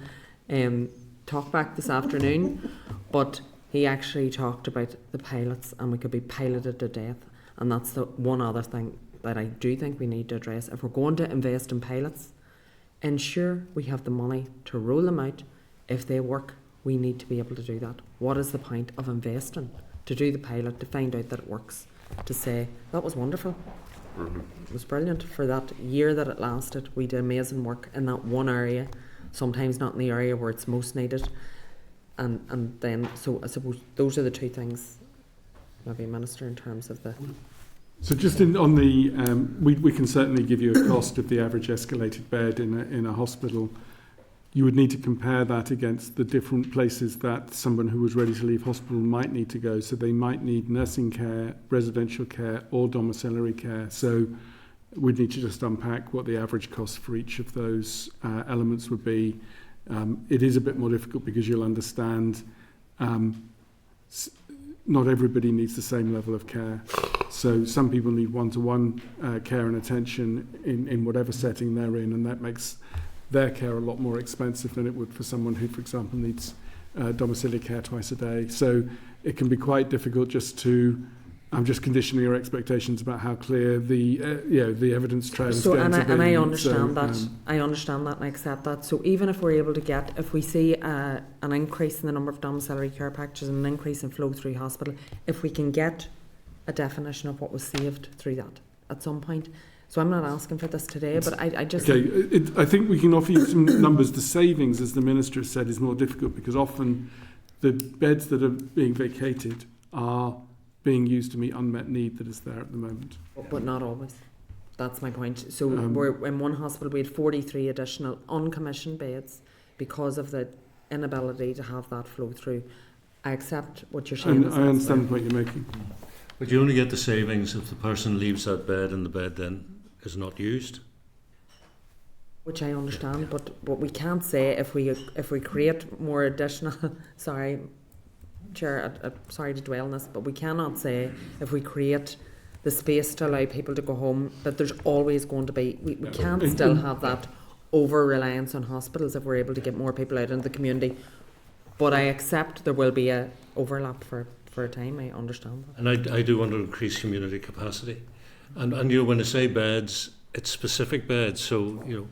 Talkback this afternoon, but he actually talked about the pilots, and we could be piloted to death. And that's the one other thing that I do think we need to address. If we're going to invest in pilots, ensure we have the money to roll them out. If they work, we need to be able to do that. What is the point of investing to do the pilot, to find out that it works, to say that was wonderful, it was brilliant for that year that it lasted, we did amazing work in that one area, sometimes not in the area where it's most needed, and then so I suppose those are the two things, maybe Minister, in terms of the. So just on the, we can certainly give you a cost of the average escalated bed in a hospital. You would need to compare that against the different places that someone who was ready to leave hospital might need to go. So they might need nursing care, residential care, or domiciliary care. So we'd need to just unpack what the average cost for each of those elements would be. It is a bit more difficult because you'll understand not everybody needs the same level of care. So some people need one-to-one care and attention in whatever setting they're in, and that makes their care a lot more expensive than it would for someone who, for example, needs domiciliary care twice a day. So it can be quite difficult just to... I'm just conditioning your expectations about how clear the evidence trail is going to be. And I understand that. I understand that and I accept that. So even if we're able to get, if we see an increase in the number of domiciliary care packages and an increase in flow through hospital, if we can get a definition of what was saved through that at some point. So I'm not asking for this today, but I just... Okay, I think we can offer you some numbers. The savings, as the Minister said, is more difficult because often the beds that are being vacated are being used to meet unmet need that is there at the moment. But not always. That's my point. So we're in one hospital we had 43 additional uncommissioned beds because of the inability to have that flow through. I accept what you're saying. And I understand the point you're making. But you only get the savings if the person leaves that bed and the bed then is not used. Which I understand, but what we can't say if we create more additional... Sorry, Chair, sorry to dwell on this, but we cannot say if we create the space to allow people to go home that there's always going to be... We can't still have that over-reliance on hospitals if we're able to get more people out into the community. But I accept there will be a overlap for a time. I understand that. And I do want to increase community capacity. And you know, when I say beds, it's specific beds. So, you know,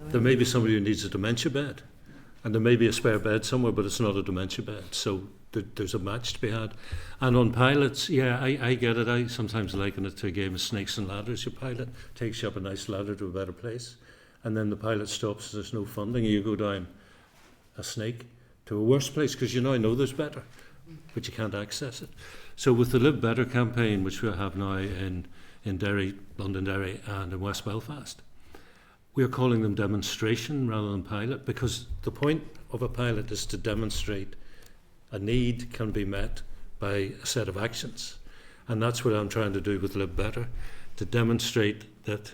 there may be somebody who needs a dementia bed, and there may be a spare bed somewhere, but it's not a dementia bed. So there's a match to be had. And on pilots, yeah, I get it. I sometimes liken it to a game of snakes and ladders. Your pilot takes you up a nice ladder to a better place, and then the pilot stops, there's no funding, and you go down a snake to a worse place, because you know there's better, but you can't access it. So with the Live Better campaign, which we have now in Derry, Londonderry, and in West Belfast, we are calling them demonstration rather than pilot, because the point of a pilot is to demonstrate a need can be met by a set of actions. And that's what I'm trying to do with Live Better, to demonstrate that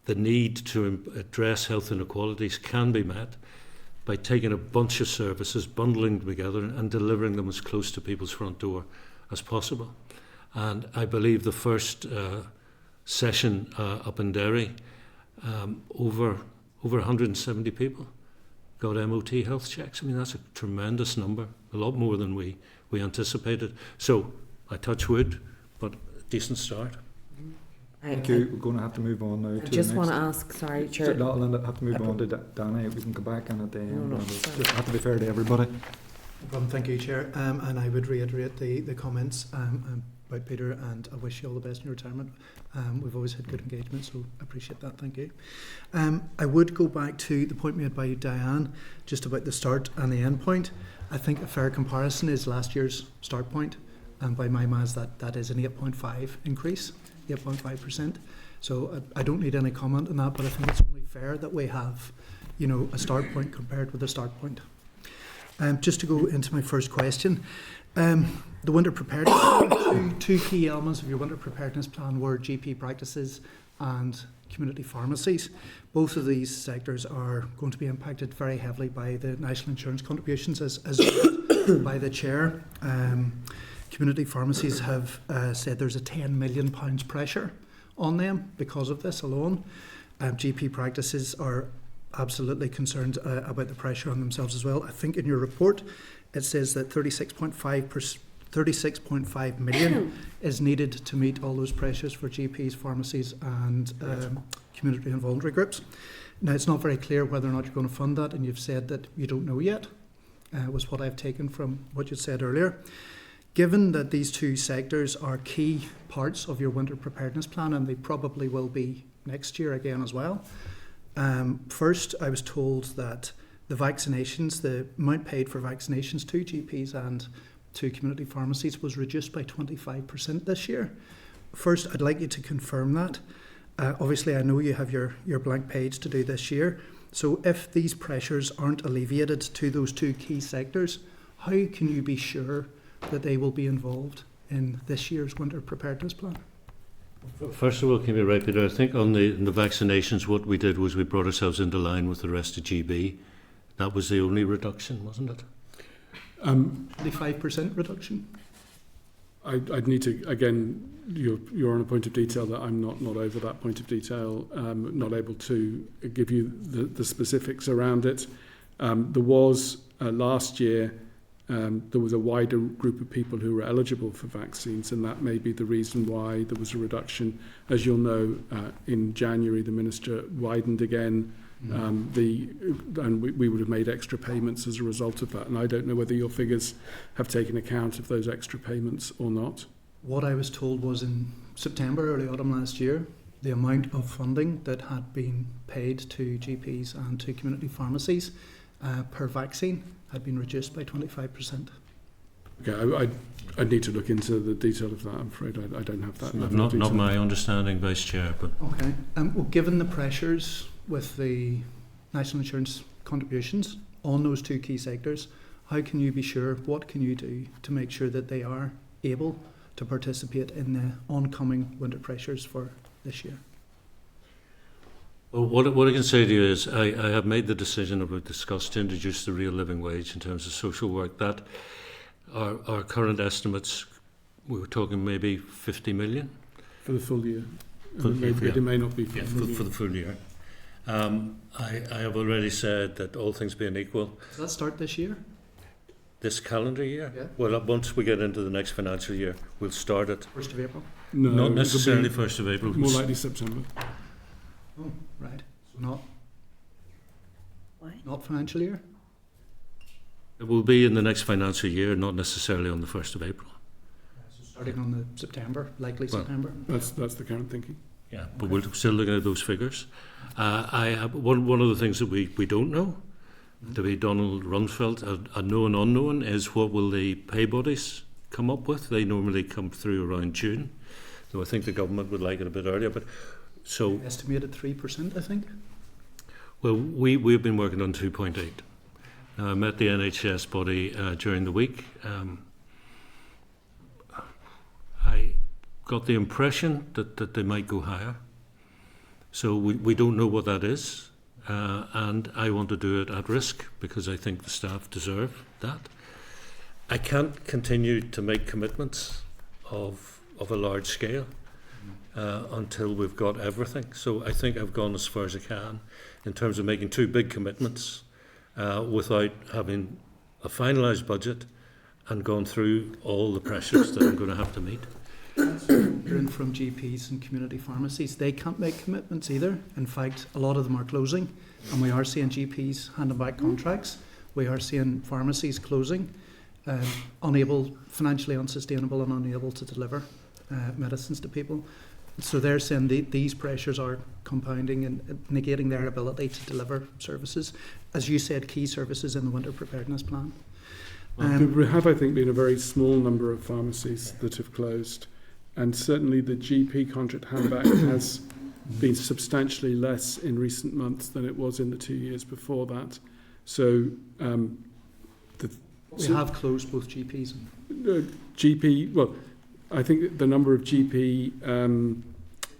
the need to address health inequalities can be met by taking a bunch of services, bundling them together and delivering them as close to people's front door as possible. And I believe the first session up in Derry, over 170 people got MOT health checks. I mean, that's a tremendous number, a lot more than we anticipated. So I touch wood, but a decent start. Thank you. We're going to have to move on now. I just want to ask, sorry, Chair. I'll have to move on to Danny. We can come back in at the end. No, Just have to be fair to everybody. No problem. Thank you, Chair. And I would reiterate the comments about Peter, and I wish you all the best in your retirement. We've always had good engagement, so I appreciate that. Thank you. I would go back to the point made by Diane, just about the start and the end point. I think a fair comparison is last year's start point, and by my maths that is an 8.5 increase, 8.5%. So I don't need any comment on that, but I think it's only fair that we have, a start point compared with a start point. Just to go into my first question, the winter preparedness plan, two key elements of your winter preparedness plan were GP practices and community pharmacies. Both of these sectors are going to be impacted very heavily by the national insurance contributions, as by the Chair. Community pharmacies have said there's a £10 million pressure on them because of this alone. GP practices are absolutely concerned about the pressure on themselves as well. I think in your report it says that 36.5 million is needed to meet all those pressures for GPs, pharmacies and community and voluntary groups. Now, it's not very clear whether or not you're going to fund that, and you've said that you don't know yet, was what I've taken from what you said earlier. Given that these two sectors are key parts of your winter preparedness plan, and they probably will be next year again as well, first I was told that the vaccinations, the amount paid for vaccinations to GPs and to community pharmacies was reduced by 25% this year. First, I'd like you to confirm that. Obviously, I know you have your blank page to do this year. So if these pressures aren't alleviated to those two key sectors, how can you be sure that they will be involved in this year's winter preparedness plan? First of all, can you be right, Peter? I think on the vaccinations, what we did was we brought ourselves into line with the rest of GB. That was the only reduction, wasn't it? 25% reduction? I'd need to, again, you're on a point of detail that I'm not over that point of detail, not able to give you the specifics around it. There was, last year, there was a wider group of people who were eligible for vaccines, and that may be the reason why there was a reduction. As you'll know, in January, the Minister widened again and we would have made extra payments as a result of that. And I don't know whether your figures have taken account of those extra payments or not. What I was told was in September, early autumn last year, the amount of funding that had been paid to GPs and to community pharmacies per vaccine had been reduced by 25%. Okay, I need to look into the detail of that. I'm afraid I don't have that. Not my understanding, Vice Chair. But okay. Well, given the pressures with the national insurance contributions on those two key sectors, how can you be sure? What can you do to make sure that they are able to participate in the oncoming winter pressures for this year? Well, what I can say to you is I have made the decision that we've discussed to introduce the real living wage in terms of social work. That our current estimates, we were talking maybe 50 million. For the full year. It may not be for the full year. I have already said that all things being equal. Does that start this year? This calendar year? Yeah. Well, once we get into the next financial year, we'll start it. 1st of April? No, not necessarily 1st of April. More likely September. Oh, right. So Why? not financial year? It will be in the next financial year, not necessarily on the 1st of April. So starting on the September, likely Well, September? That's the current thinking. Yeah, but we're still looking at those figures. I have one of the things that we don't know, to be Donald Rumsfeld, a known unknown, is what will the pay bodies come up with. They normally come through around June, though I think the government would like it a bit earlier. But so estimated 3%, I think. well, we've been working on 2.8. Now, I met the NHS body during the week. I got the impression that they might go higher. So we don't know what that is. And I want to do it at risk because I think the staff deserve that. I can't continue to make commitments of a large scale until we've got everything. So I think I've gone as far as I can in terms of making two big commitments without having a finalised budget and gone through all the pressures that I'm going to have to meet. Hearing from GPs and community pharmacies, they can't make commitments either. In fact, a lot of them are closing, and we are seeing GPs handing back contracts. We are seeing pharmacies closing, financially unsustainable and unable to deliver medicines to people. So they're saying these pressures are compounding and negating their ability to deliver services, as you said, key services in the winter preparedness plan. There have, I think, been a very small number of pharmacies that have closed, and certainly the GP contract handback has been substantially less in recent months than it was in the 2 years before that. So we have closed both GPs and GP. Well, I think the number of GP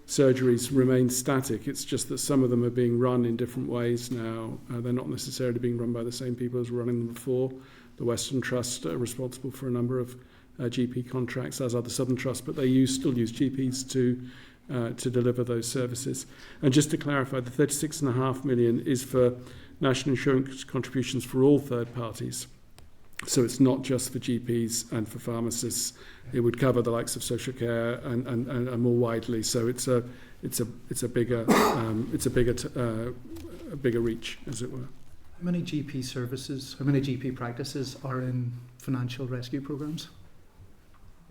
surgeries remains static. It's just that some of them are being run in different ways now. They're not necessarily being run by the same people as were running them before. The Western Trust are responsible for a number of GP contracts, as are the Southern Trust, but they still use GPs to deliver those services. And just to clarify, the 36.5 million is for national insurance contributions for all third parties. So it's not just for GPs and for pharmacists. It would cover the likes of social care and more widely. So it's a bigger reach, as it were. How many GP services, how many GP practices are in financial rescue programs?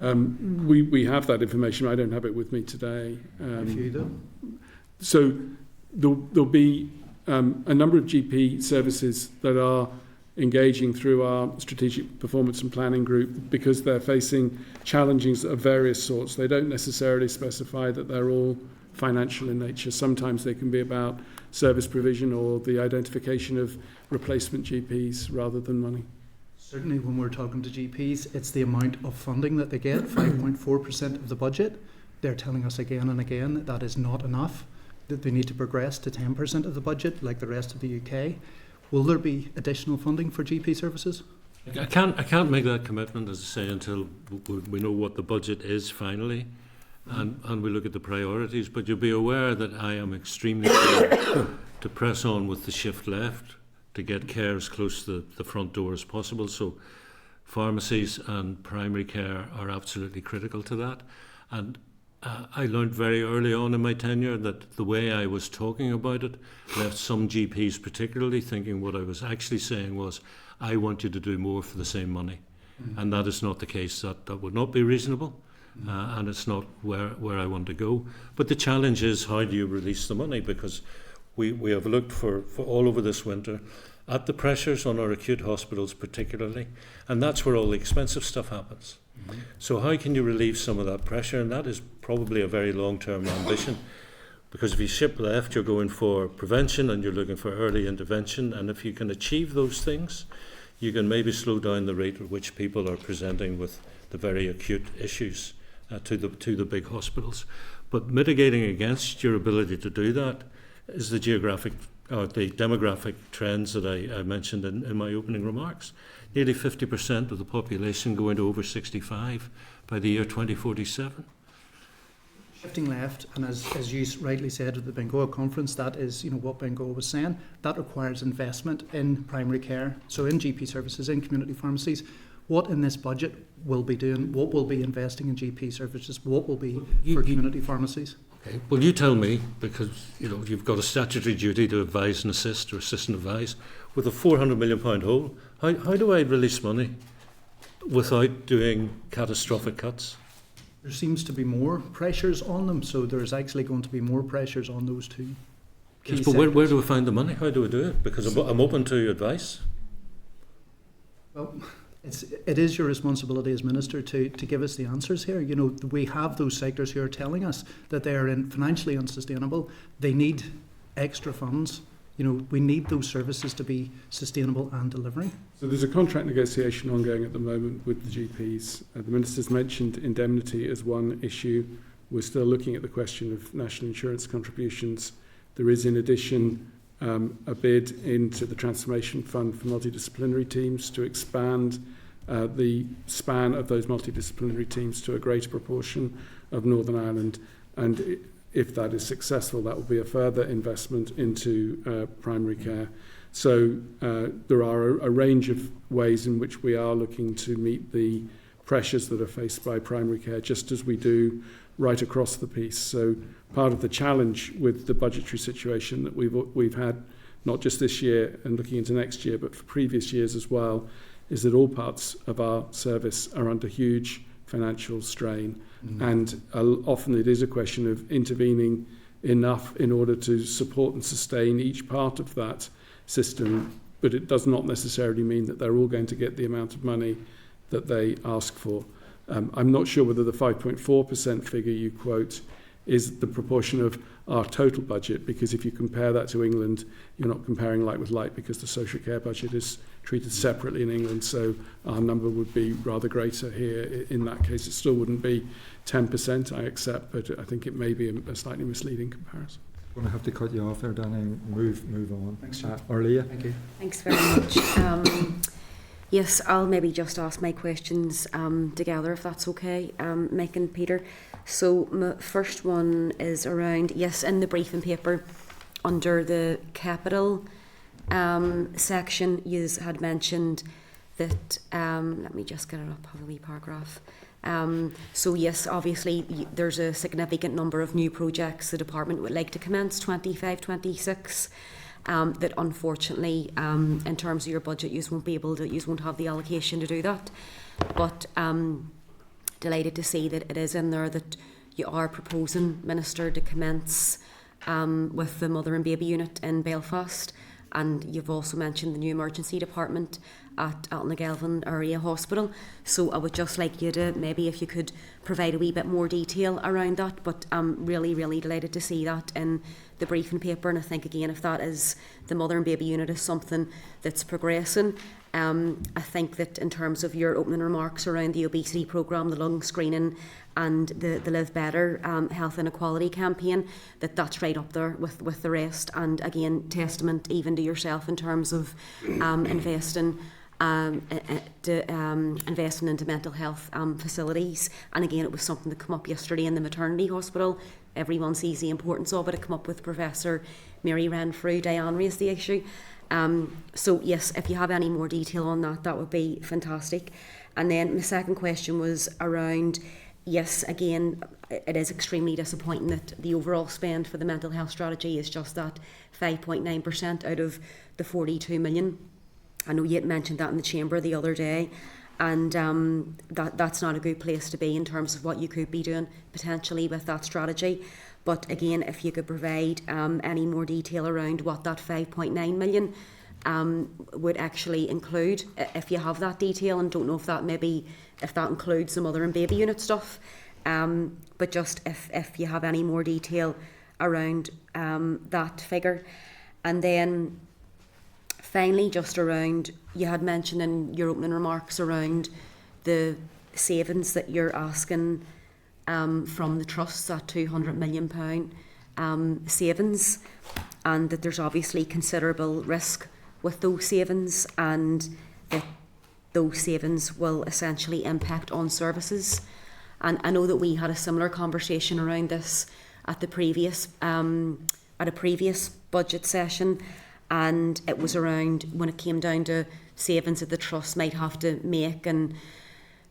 We have that information. I don't have it with me today. A few though. So there'll be a number of GP services that are engaging through our strategic performance and planning group because they're facing challenges of various sorts. They don't necessarily specify that they're all financial in nature. Sometimes they can be about service provision or the identification of replacement GPs rather than money. Certainly when we're talking to GPs, it's the amount of funding that they get, 5.4% of the budget. They're telling us again and again that that is not enough, that they need to progress to 10% of the budget like the rest of the UK. Will there be additional funding for GP services? I can't make that commitment, as I say, until we know what the budget is finally, and we look at the priorities. But you'll be aware that I am extremely keen to press on with the shift left to get care as close to the front door as possible. So pharmacies and primary care are absolutely critical to that. And I learned very early on in my tenure that the way I was talking about it left some GPs particularly thinking what I was actually saying was, I want you to do more for the same money. And that is not the case. That would not be reasonable. And it's not where I want to go. But the challenge is, how do you release the money? Because we have looked for all over this winter at the pressures on our acute hospitals particularly, and that's where all the expensive stuff happens. So how can you relieve some of that pressure? And that is probably a very long-term ambition, because if you ship left, you're going for prevention and you're looking for early intervention, and if you can achieve those things, you can maybe slow down the rate at which people are presenting with the very acute issues to the big hospitals. But mitigating against your ability to do that is the demographic trends that I mentioned in my opening remarks. Nearly 50% of the population going to over 65 by the year 2047. Shifting left, and as you rightly said at the Bengoa conference, that is what Bengoa was saying, that requires investment in primary care, so in GP services, in community pharmacies. What in this budget will be doing, what will be investing in GP services, what will be for community pharmacies? Okay. Well, you tell me, because you've got a statutory duty to advise and assist or assist and advise. With a £400 million hole, how do I release money without doing catastrophic cuts? There seems to be more pressures on them, so there's actually going to be more pressures on those two key Yes, but where do we find the money? How do we do it? Because I'm open to advice. Well, it is your responsibility as Minister to give us the answers here. We have those sectors who are telling us that they are financially unsustainable. They need extra funds. We need those services to be sustainable and delivering. So there's a contract negotiation ongoing at the moment with the GPs. The Minister's mentioned indemnity as one issue. We're still looking at the question of national insurance contributions. There is, in addition, a bid into the Transformation Fund for multidisciplinary teams to expand the span of those multidisciplinary teams to a greater proportion of Northern Ireland. And if that is successful, that will be a further investment into primary care. So there are a range of ways in which we are looking to meet the pressures that are faced by primary care, just as we do right across the piece. So part of the challenge with the budgetary situation that we've had, not just this year and looking into next year, but for previous years as well, is that all parts of our service are under huge financial strain. And often it is a question of intervening enough in order to support and sustain each part of that system, but it does not necessarily mean that they're all going to get the amount of money that they ask for. I'm not sure whether the 5.4% figure you quote is the proportion of our total budget, because if you compare that to England, you're not comparing light with light, because the social care budget is treated separately in England, so our number would be rather greater here. In that case, it still wouldn't be 10%, I accept, but I think it may be a slightly misleading comparison. I'm going to have to cut you off there, Danny. Move on. Thanks. Arlia. Thank you. Thanks very much. Yes, I'll maybe just ask my questions together, if that's okay, Mick and Peter. So my first one is around, yes, in the briefing paper, under the capital section, you had mentioned that, let me just get it up, have a wee paragraph. So yes, obviously there's a significant number of new projects the department would like to commence 25-26. That unfortunately, in terms of your budget, you won't have the allocation to do that. But delighted to see that it is in there that you are proposing, Minister, to commence with the mother and baby unit in Belfast, and you've also mentioned the new emergency department at Altnagelvin Area Hospital. So I would just like you to, maybe if you could provide a wee bit more detail around that, but I'm really, really delighted to see that in the briefing paper. And I think, again, if that is the mother and baby unit is something that's progressing, I think that in terms of your opening remarks around the obesity programme, the lung screening and the Live Better health inequality campaign, that's right up there with the rest. And again, testament even to yourself in terms of investing investment into mental health facilities. And again, it was something that came up yesterday in the maternity hospital. Everyone sees the importance of it. It came up with Professor Mary Renfrew. Diane raised the issue. So yes, if you have any more detail on that, that would be fantastic. And then my second question was around, yes, again, it is extremely disappointing that the overall spend for the mental health strategy is just that 5.9% out of the 42 million. I know you had mentioned that in the chamber the other day, and that's not a good place to be in terms of what you could be doing potentially with that strategy. But again, if you could provide any more detail around what that 5.9 million would actually include, if you have that detail, and don't know if that includes some mother and baby unit stuff, but just if you have any more detail around that figure. And then finally, just around, you had mentioned in your opening remarks around the savings that you're asking from the trusts, that £200 million savings, and that there's obviously considerable risk with those savings, and that those savings will essentially impact on services. And I know that we had a similar conversation around this at a previous budget session, and it was around when it came down to savings that the trust might have to make, and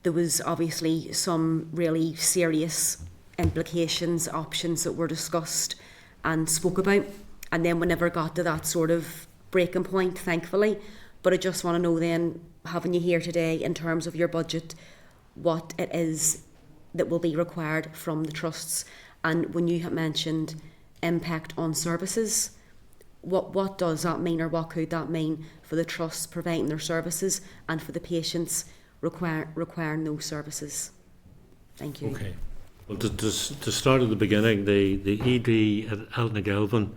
there was obviously some really serious implications, options that were discussed and spoke about, and then we never got to that sort of breaking point, thankfully. But I just want to know then, having you here today, in terms of your budget, what it is that will be required from the trusts. And when you have mentioned impact on services, what does that mean, or what could that mean for the trusts providing their services and for the patients requiring those services? Thank you. Okay. Well, to start at the beginning, the ED at Altnagelvin,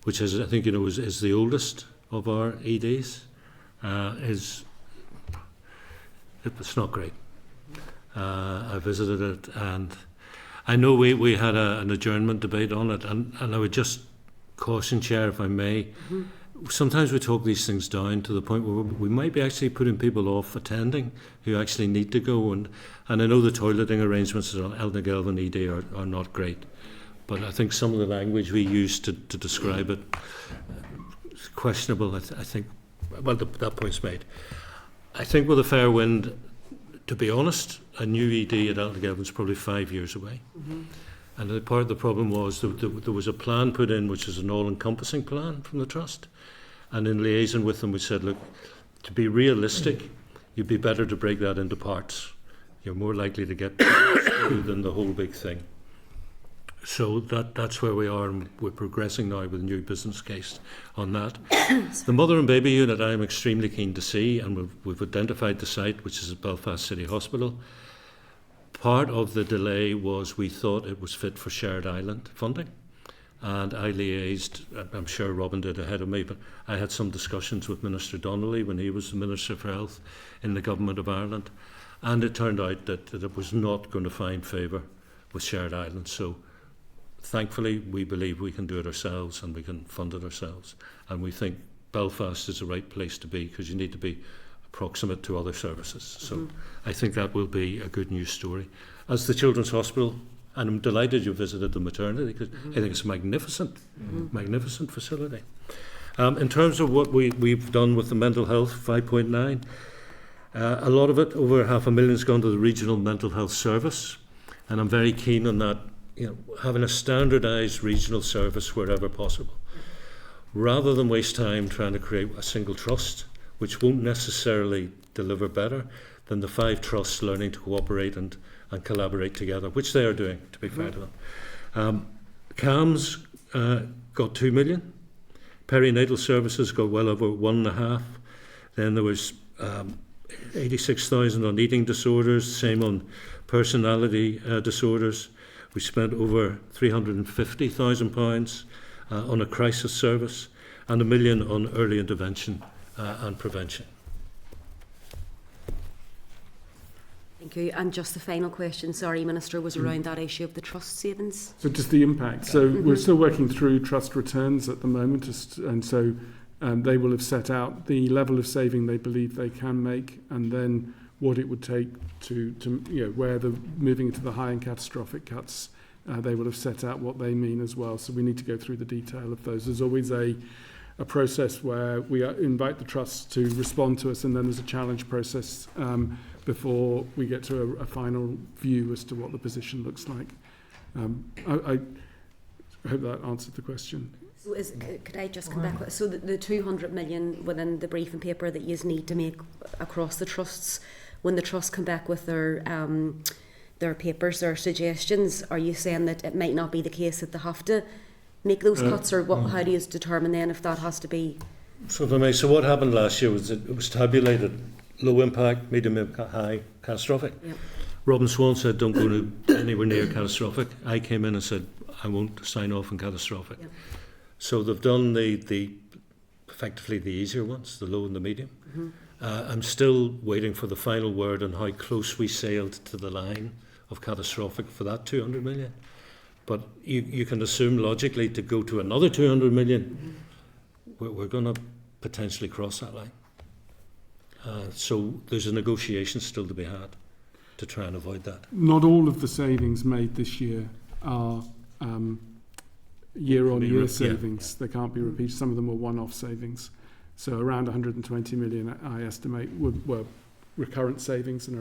which is, I think you know, is the oldest of our EDs, it's not great. I visited it, and I know we had an adjournment debate on it, and I would just caution, Chair, if I may, sometimes we talk these things down to the point where we might be actually putting people off attending who actually need to go, and I know the toileting arrangements at Altnagelvin ED are not great, but I think some of the language we use to describe it is questionable. I think, well, that point's made. I think with a fair wind, to be honest, a new ED at Altnagelvin is probably 5 years away. And part of the problem was there was a plan put in, which is an all-encompassing plan from the Trust. And in liaison with them, we said, look, to be realistic, you'd be better to break that into parts. You're more likely to get through than the whole big thing. So that's where we are, and we're progressing now with a new business case on that. The mother and baby unit I am extremely keen to see, and we've identified the site, which is at Belfast City Hospital. Part of the delay was we thought it was fit for shared island funding, and I liaised, I'm sure Robin did ahead of me, but I had some discussions with Minister Donnelly when he was the Minister for Health in the Government of Ireland, and it turned out that it was not going to find favour with shared island. So thankfully we believe we can do it ourselves and we can fund it ourselves, and we think Belfast is the right place to be because you need to be proximate to other services. So I think that will be a good news story. As the Children's Hospital, and I'm delighted you visited the maternity because I think it's a magnificent facility. In terms of what we've done with the mental health, 5.9, a lot of it, over $500,000, has gone to the regional mental health service, and I'm very keen on that, you know, having a standardised regional service wherever possible, rather than waste time trying to create a single trust, which won't necessarily deliver better than the 5 trusts learning to cooperate and collaborate together, which they are doing, to be fair to them. CAMS got 2 million. Perinatal services got well over 1.5. Then there was 86,000 on eating disorders, same on personality disorders. We spent over £350,000 on a crisis service, and $1 million on early intervention and prevention. Thank you. And just the final question, sorry, Minister, was around that issue of the trust savings. So just the impact. So we're still working through trust returns at the moment, and so They will have set out the level of saving they believe they can make, and then what it would take to where the moving into the high and catastrophic cuts. They will have set out what they mean as well. So we need to go through the detail of those. There's always a process where we invite the trusts to respond to us, and then there's a challenge process before we get to a final view as to what the position looks like. I hope that answered the question. So could I just come back? So the 200 million within the briefing paper that you need to make across the trusts, when the trusts come back with their papers, their suggestions, are you saying that it might not be the case that they have to make those cuts, or what? How do you determine then if that has to be? So what happened last year was that it was tabulated low impact, medium impact, high, catastrophic. Yep. Robin Swan said don't go to anywhere near catastrophic. I came in and said I won't sign off on catastrophic. Yep. So they've done the effectively the easier ones, the low and the medium. Mm-hmm. I'm still waiting for the final word on how close we sailed to the line of catastrophic for that 200 million. But you can assume logically to go to another 200 million, we're going to potentially cross that line. So there's a negotiation still to be had to try and avoid that. Not all of the savings made this year are year-on-year savings. They can't be repeated. Some of them were one-off savings. So around 120 million, I estimate, were recurrent savings, and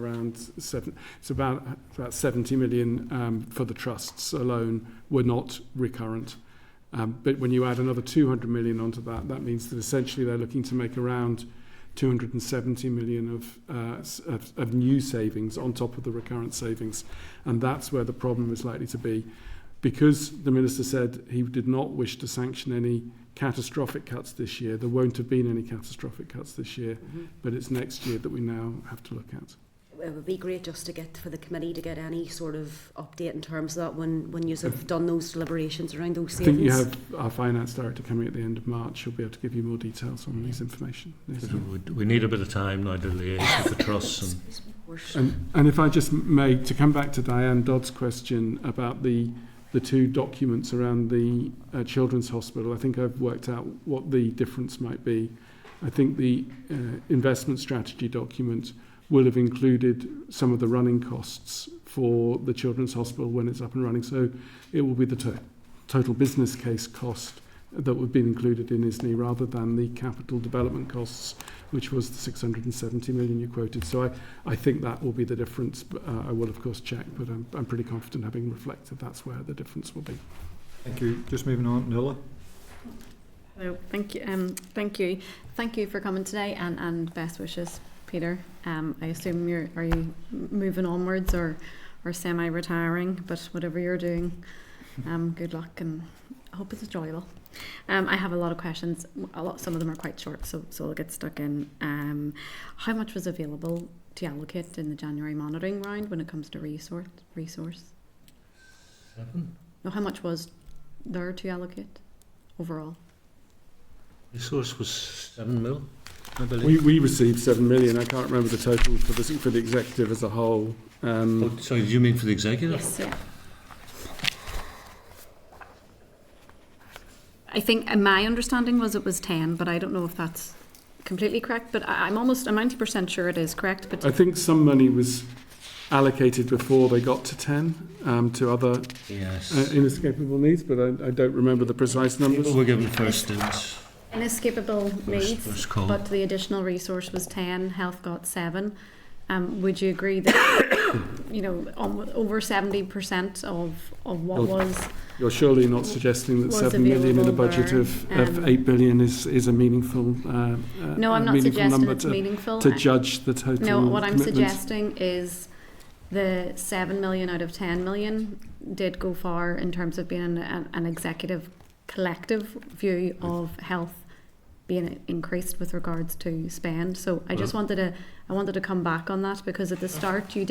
about 70 million for the trusts alone were not recurrent. But when you add another 200 million onto that, that means that essentially they're looking to make around 270 million of new savings on top of the recurrent savings. And that's where the problem is likely to be. Because the Minister said he did not wish to sanction any catastrophic cuts this year, there won't have been any catastrophic cuts this year, but it's next year that we now have to look at. It would be great just to get for the committee to get any sort of update in terms of that when you have done those deliberations around those savings. I think you have our finance director coming at the end of March. She'll be able to give you more details on these information. Yes. We need a bit of time now to liaise with the trusts. And if I just may, to come back to Diane Dodd's question about the two documents around the Children's Hospital, I think I've worked out what the difference might be. I think the investment strategy document will have included some of the running costs for the Children's Hospital when it's up and running. So it will be the total business case cost that would be included in ISNI rather than the capital development costs, which was the 670 million you quoted. So I think that will be the difference. I will, of course, check, but I'm pretty confident, having reflected, that's where the difference will be. Thank you. Just moving on, Nuala. Hello, thank you. Thank you for coming today, and best wishes, Peter. I assume are you moving onwards or semi-retiring, but whatever you're doing, good luck, and I hope it's enjoyable. I have a lot of questions. Some of them are quite short, so I'll get stuck in. How much was available to allocate in the January monitoring round when it comes to resource? 7. No, how much was there to allocate overall? Resource was 7 mil, I believe. We received 7 million. I can't remember the total for the executive as a whole. Sorry, do you mean for the executive? Yes, yeah. I think my understanding was it was 10, but I don't know if that's completely correct. But I'm 90% sure it is correct. But I think some money was allocated before they got to 10 to other inescapable needs, but I don't remember the precise numbers. People were given first dibs. Inescapable needs, first call. But the additional resource was 10. Health got 7. Would you agree that over 70% of what was? You're surely not suggesting that 7 million in a budget of 8 billion is a meaningful. No, I'm not suggesting it's meaningful. To judge the total. No, what I'm commitment. suggesting is the 7 million out of 10 million did go far in terms of being an executive collective view of health being increased with regards to spend. So I just wanted to come back on that, because at the start you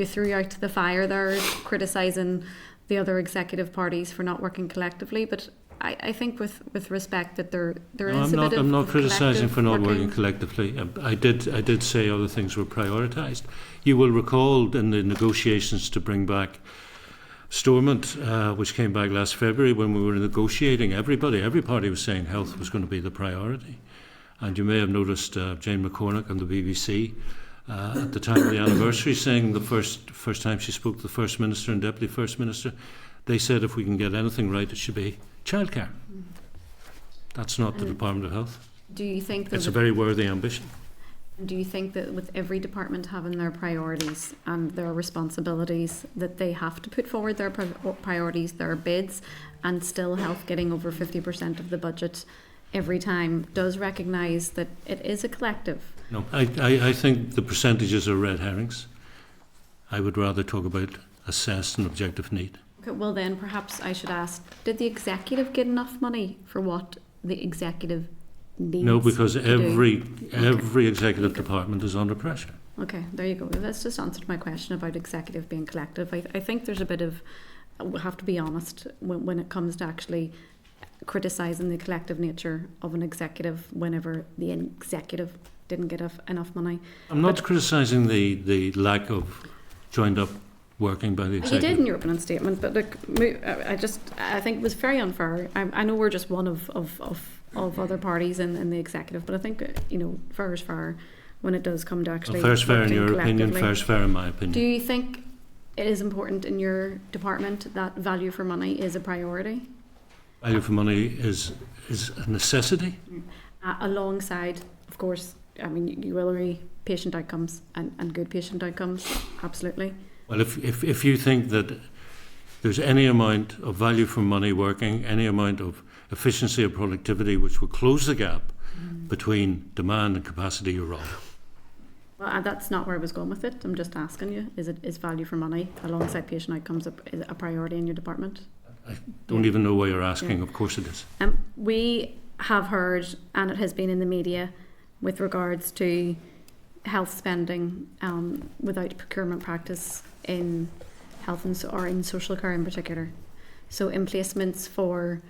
threw out the fire there criticising the other executive parties for not working collectively, but I think with respect that there is a bit of I'm not criticising for not working working collectively. I did say other things were prioritised. You will recall in the negotiations to bring back Stormont, which came back last February when we were negotiating, every party was saying health was going to be the priority. And you may have noticed Jane McCormick on the BBC at the time of the anniversary saying the first time she spoke to the First Minister and Deputy First Minister, they said if we can get anything right, it should be childcare. That's not the Department of Health. Do you think that It's a very worthy ambition. Do you think that with every department having their priorities and their responsibilities, that they have to put forward their priorities, their bids, and still health getting over 50% of the budget every time does recognise that it is a collective? No, I think the percentages are red herrings. I would rather talk about assessed and objective need. Okay, well then perhaps I should ask, did the executive get enough money for what the executive needs? No, because to do? every executive department is under pressure. Okay, there you go. That's just answered my question about executive being collective. I think there's a bit of, we have to be honest, when it comes to actually criticising the collective nature of an executive whenever the executive didn't get enough money. I'm not criticising the lack of joined up working by the executive. You did in your opening statement, but look, I think it was very unfair. I know we're just one of other parties in the executive, but I think, fair is fair when it does come to actually. Well, fair's fair in your opinion, collectively. fair's fair in my opinion. Do you think it is important in your department that value for money is a priority? Value for money is a necessity. Alongside, of course, I mean, you will agree, patient outcomes and good patient outcomes, absolutely. Well, if you think that there's any amount of value for money working, any amount of efficiency or productivity which will close the gap between demand and capacity, you're wrong. Well, that's not where I was going with it. I'm just asking you, is value for money alongside patient outcomes a priority in your department? I don't even know why you're asking. Of course it is. We have heard, and it has been in the media, with regards to health spending without procurement practice in health or in social care in particular. So in placements for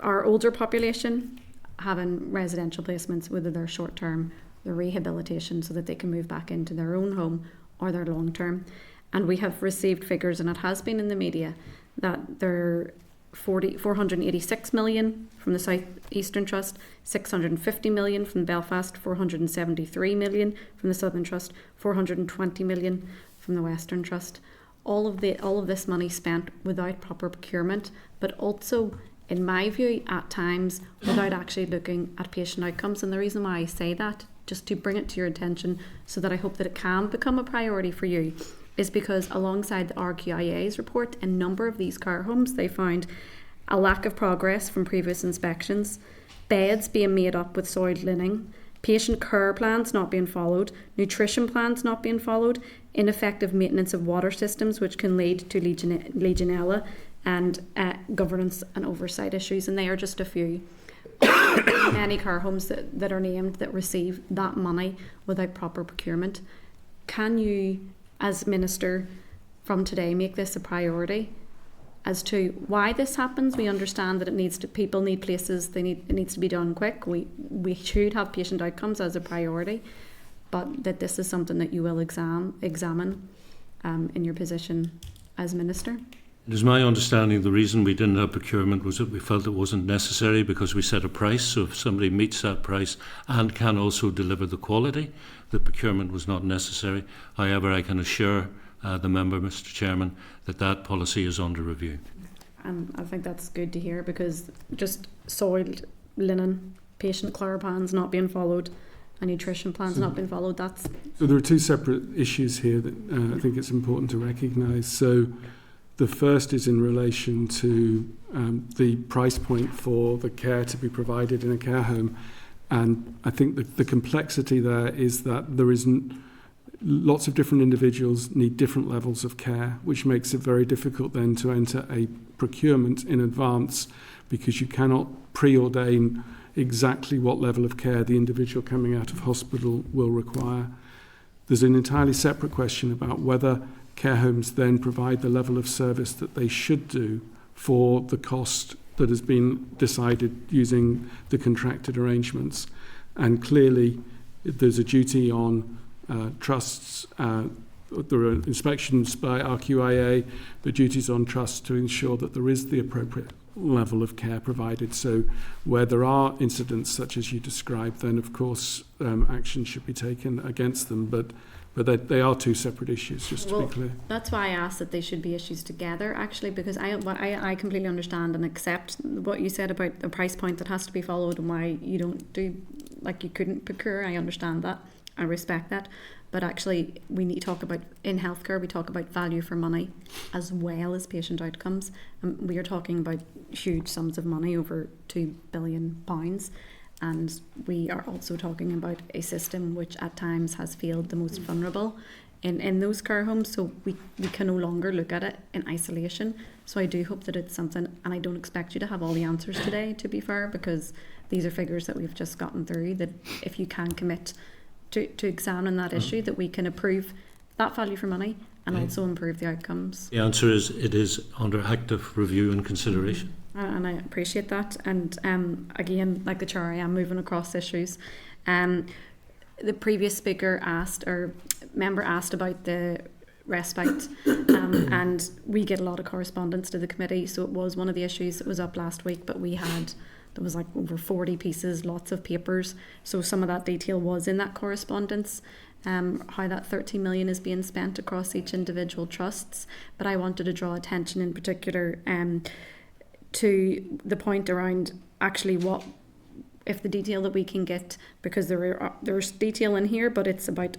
our older population, having residential placements, whether they're short term, they're rehabilitation so that they can move back into their own home, or they're long term. And we have received figures, and it has been in the media, that there are 486 million from the South Eastern Trust, 650 million from Belfast, 473 million from the Southern Trust, 420 million from the Western Trust. All of this money spent without proper procurement, but also, in my view, at times without actually looking at patient outcomes. And the reason why I say that, just to bring it to your attention so that I hope that it can become a priority for you, is because alongside the RQIA's report, in a number of these care homes, they found a lack of progress from previous inspections, beds being made up with soiled linen, patient care plans not being followed, nutrition plans not being followed, ineffective maintenance of water systems which can lead to Legionella, and governance and oversight issues. And they are just a few. Many care homes that are named that receive that money without proper procurement. Can you, as Minister, from today make this a priority as to why this happens? We understand that people need places, it needs to be done quick. We should have patient outcomes as a priority, but that this is something that you will examine in your position as Minister. It is my understanding the reason we didn't have procurement was that we felt it wasn't necessary because we set a price. So if somebody meets that price and can also deliver the quality, the procurement was not necessary. However, I can assure the member, Mr. Chairman, that policy is under review. I think that's good to hear, because just soiled linen, patient care plans not being followed, and nutrition plans not being followed, So there are two separate issues here that I think it's important to recognise. So the first is in relation to the price point for the care to be provided in a care home. And I think the complexity there is that there isn't, lots of different individuals need different levels of care, which makes it very difficult then to enter a procurement in advance, because you cannot preordain exactly what level of care the individual coming out of hospital will require. There's an entirely separate question about whether care homes then provide the level of service that they should do for the cost that has been decided using the contracted arrangements. And clearly there's a duty on trusts there are inspections by RQIA, the duties on trust to ensure that there is the appropriate level of care provided. So where there are incidents such as you described, then of course action should be taken against them. But they are two separate issues, just to be clear. That's why I asked that they should be issues together, actually, because I completely understand and accept what you said about the price point that has to be followed and why you don't do, like you couldn't procure. I understand that. I respect that. But actually, we need to talk about, in healthcare, we talk about value for money as well as patient outcomes. We are talking about huge sums of money, over £2 billion. And we are also talking about a system which at times has failed the most vulnerable in those care homes. So we can no longer look at it in isolation. So I do hope that it's something, and I don't expect you to have all the answers today, to be fair, because these are figures that we've just gotten through, that if you can commit to examine that issue, that we can improve that value for money and also improve the outcomes. The answer is it is under active review and consideration. And I appreciate that. And again, like the chair, I am moving across issues. The previous speaker asked, or member asked about the respite, and we get a lot of correspondence to the committee, so it was one of the issues that was up last week, but there was like over 40 pieces, lots of papers, so some of that detail was in that correspondence, how that 13 million is being spent across each individual trusts. But I wanted to draw attention in particular to the point around actually what, if the detail that we can get, because there's detail in here, but it's about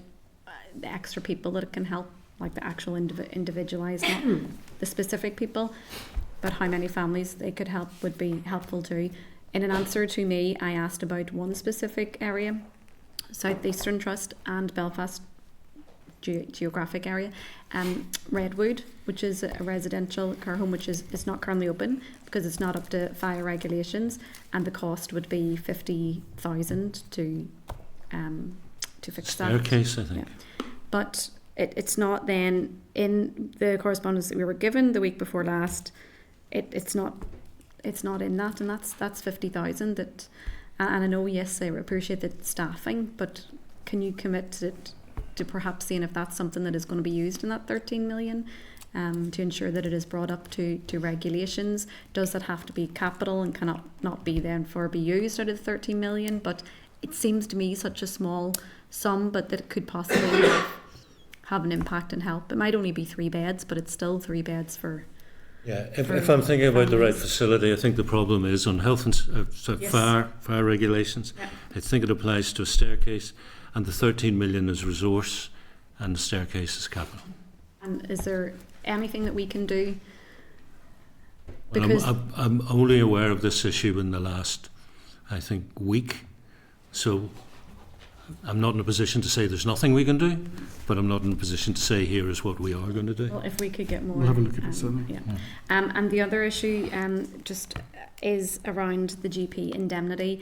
the extra people that it can help, like the actual individualised, not the specific people, but how many families they could help would be helpful too. In an answer to me, I asked about one specific area, South Eastern Trust and Belfast geographic area, Redwood, which is a residential care home which is not currently open because it's not up to fire regulations, and the cost would be 50,000 to fix that. Staircase, I think. Yeah. But it's not then in the correspondence that we were given the week before last. It's not in that, and that's 50,000. That, and I know, yes, I appreciate the staffing, but can you commit to perhaps seeing if that's something that is going to be used in that 13 million, to ensure that it is brought up to regulations? Does that have to be capital and cannot not be then be used out of the 13 million? But it seems to me such a small sum, but that it could possibly have an impact and help. It might only be 3 beds, but it's still 3 beds for. Yeah, if I'm thinking about the right facility, I think the problem is on health and Yes. fire regulations. Yeah. I think it applies to a staircase, and the 13 million is resource, and the staircase is capital. And is there anything that we can do? Well, Because I'm only aware of this issue in the last, I think, week. So I'm not in a position to say there's nothing we can do, but I'm not in a position to say here is what we are going to do. well, if we could get more, We'll have a look at it, certainly. yeah. And the other issue just is around the GP indemnity.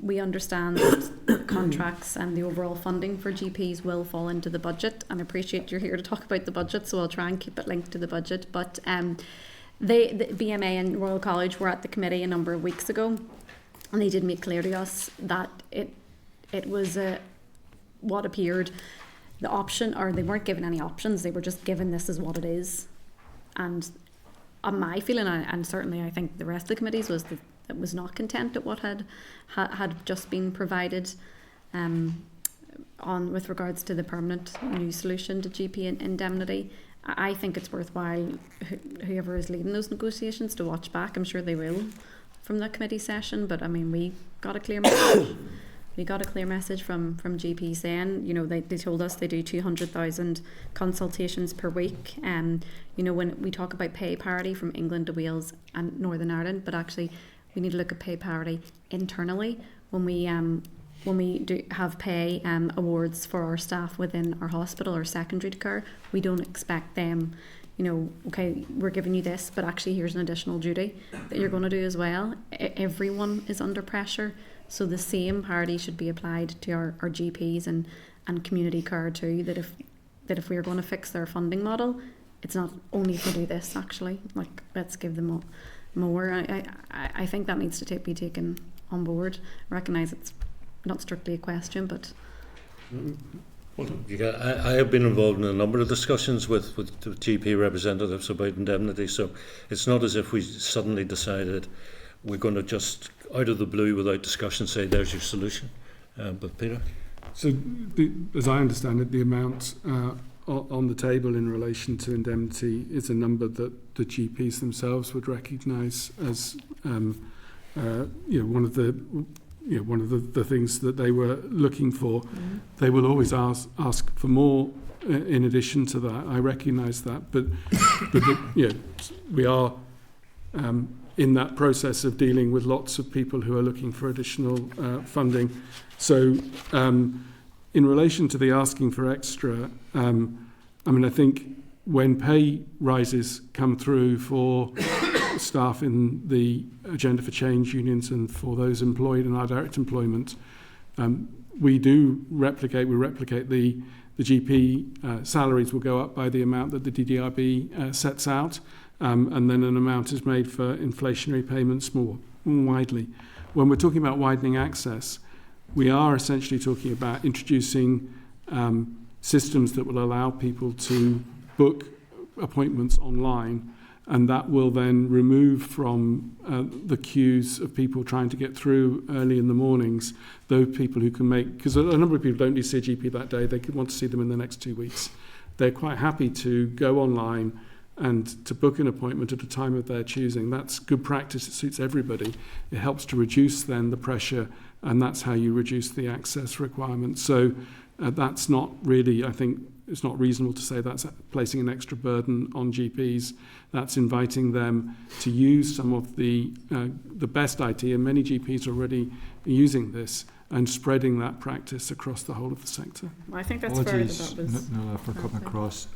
We understand that contracts and the overall funding for GPs will fall into the budget, and I appreciate you're here to talk about the budget, so I'll try and keep it linked to the budget. But the BMA and Royal College were at the committee a number of weeks ago, and they did make clear to us that it was what appeared the option, or they weren't given any options, they were just given this is what it is. And my feeling, and certainly I think the rest of the committees, was that it was not content at what had just been provided on with regards to the permanent new solution to GP indemnity. I think it's worthwhile whoever is leading those negotiations to watch back. I'm sure they will from the committee session, but I mean, we got a clear message. We got a clear message from GP saying, you know, they told us they do 200,000 consultations per week. You know, when we talk about pay parity from England to Wales and Northern Ireland, but actually we need to look at pay parity internally when we do have pay awards for our staff within our hospital or secondary care. We don't expect them, you know, okay, we're giving you this, but actually here's an additional duty that you're going to do as well. Everyone is under pressure. So the same parity should be applied to our GPs and community care too, that if we are going to fix their funding model, it's not only to do this, actually, like, let's give them more. I think that needs to be taken on board. I recognise it's not strictly a question, but... Well, I have been involved in a number of discussions with the GP representatives about indemnity, so it's not as if we suddenly decided we're going to just, out of the blue, without discussion, say there's your solution. But Peter? So, as I understand it, the amount on the table in relation to indemnity is a number that the GPs themselves would recognise as one of the things that they were looking for. They will always ask for more in addition to that. I recognise that, but we are in that process of dealing with lots of people who are looking for additional funding. So, in relation to the asking for extra, I think when pay rises come through for staff in the Agenda for Change unions and for those employed in our direct employment, we replicate the GP salaries will go up by the amount that the DDRB sets out, and then an amount is made for inflationary payments more widely. When we're talking about widening access, we are essentially talking about introducing systems that will allow people to book appointments online, and that will then remove from the queues of people trying to get through early in the mornings those people who can make, because a number of people don't need to see a GP that day, they could want to see them in the next 2 weeks. They're quite happy to go online and to book an appointment at a time of their choosing. That's good practice, it suits everybody. It helps to reduce then the pressure, and that's how you reduce the access requirements. So that's not really, I think, it's not reasonable to say that's placing an extra burden on GPs. That's inviting them to use some of the best IT, and many GPs are already using this, and spreading that practice across the whole of the sector. Well, I think that's fair. Apologies, Nuala, for coming across.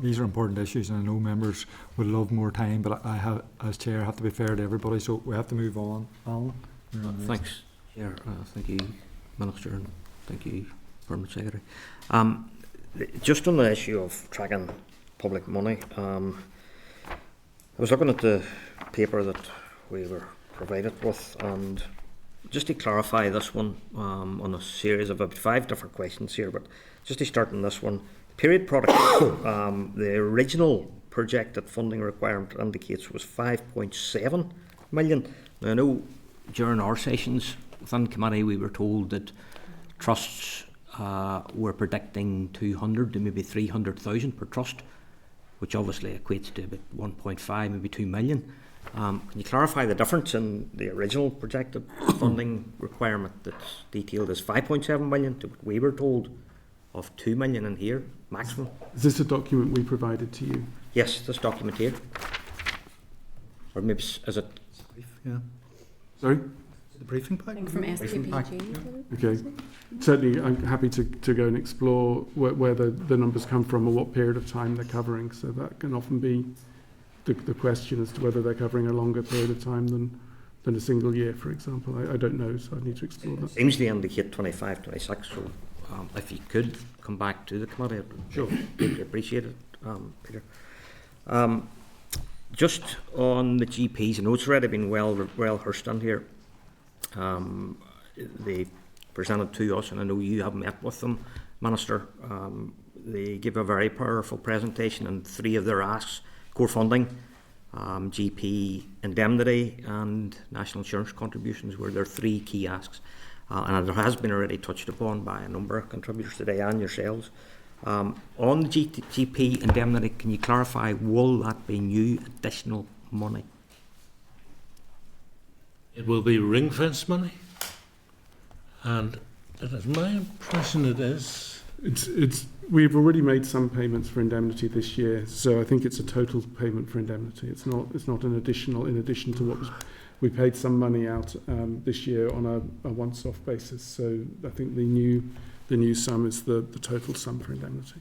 These are important issues, and I know members would love more time, but I have, as chair, have to be fair to everybody, so we have to move on. Alan? Thanks, Chair. Thank you, Minister, and thank you, Permanent Secretary. Just on the issue of tracking public money, I was looking at the paper that we were provided with, and just to clarify this one on a series of about 5 different questions here, but just to start on this one, period product, the original projected funding requirement indicates was 5.7 million. Now, I know during our sessions within committee we were told that trusts were predicting 200 to maybe 300,000 per trust, which obviously equates to about 1.5, maybe 2 million. Can you clarify the difference in the original projected funding requirement that's detailed as 5.7 million to what we were told of 2 million in here, maximum? Is this a document we provided to you? Yes, this document here. Or maybe is it? Yeah. Sorry? The briefing pack? I think from SPPG. Okay. Certainly, I'm happy to go and explore where the numbers come from or what period of time they're covering. So that can often be the question as to whether they're covering a longer period of time than a single year, for example. I don't know, so I need to explore that. Seems to indicate 25, 26. So if you could come back to the committee, sure, I'd appreciate it, Peter. Just on the GPs, I know it's already been well rehearsed on here. They presented to us, and I know you have met with them, Minister. They give a very powerful presentation, and 3 of their asks: core funding, GP indemnity, and national insurance contributions were their 3 key asks. And it has been already touched upon by a number of contributors today and yourselves. On the GP indemnity, can you clarify, will that be new additional money? It will be ring-fence money, and it is my impression it is. We've already made some payments for indemnity this year, so I think it's a total payment for indemnity. It's not an additional in addition to what we paid some money out this year on a once-off basis. So I think the new sum is the total sum for indemnity.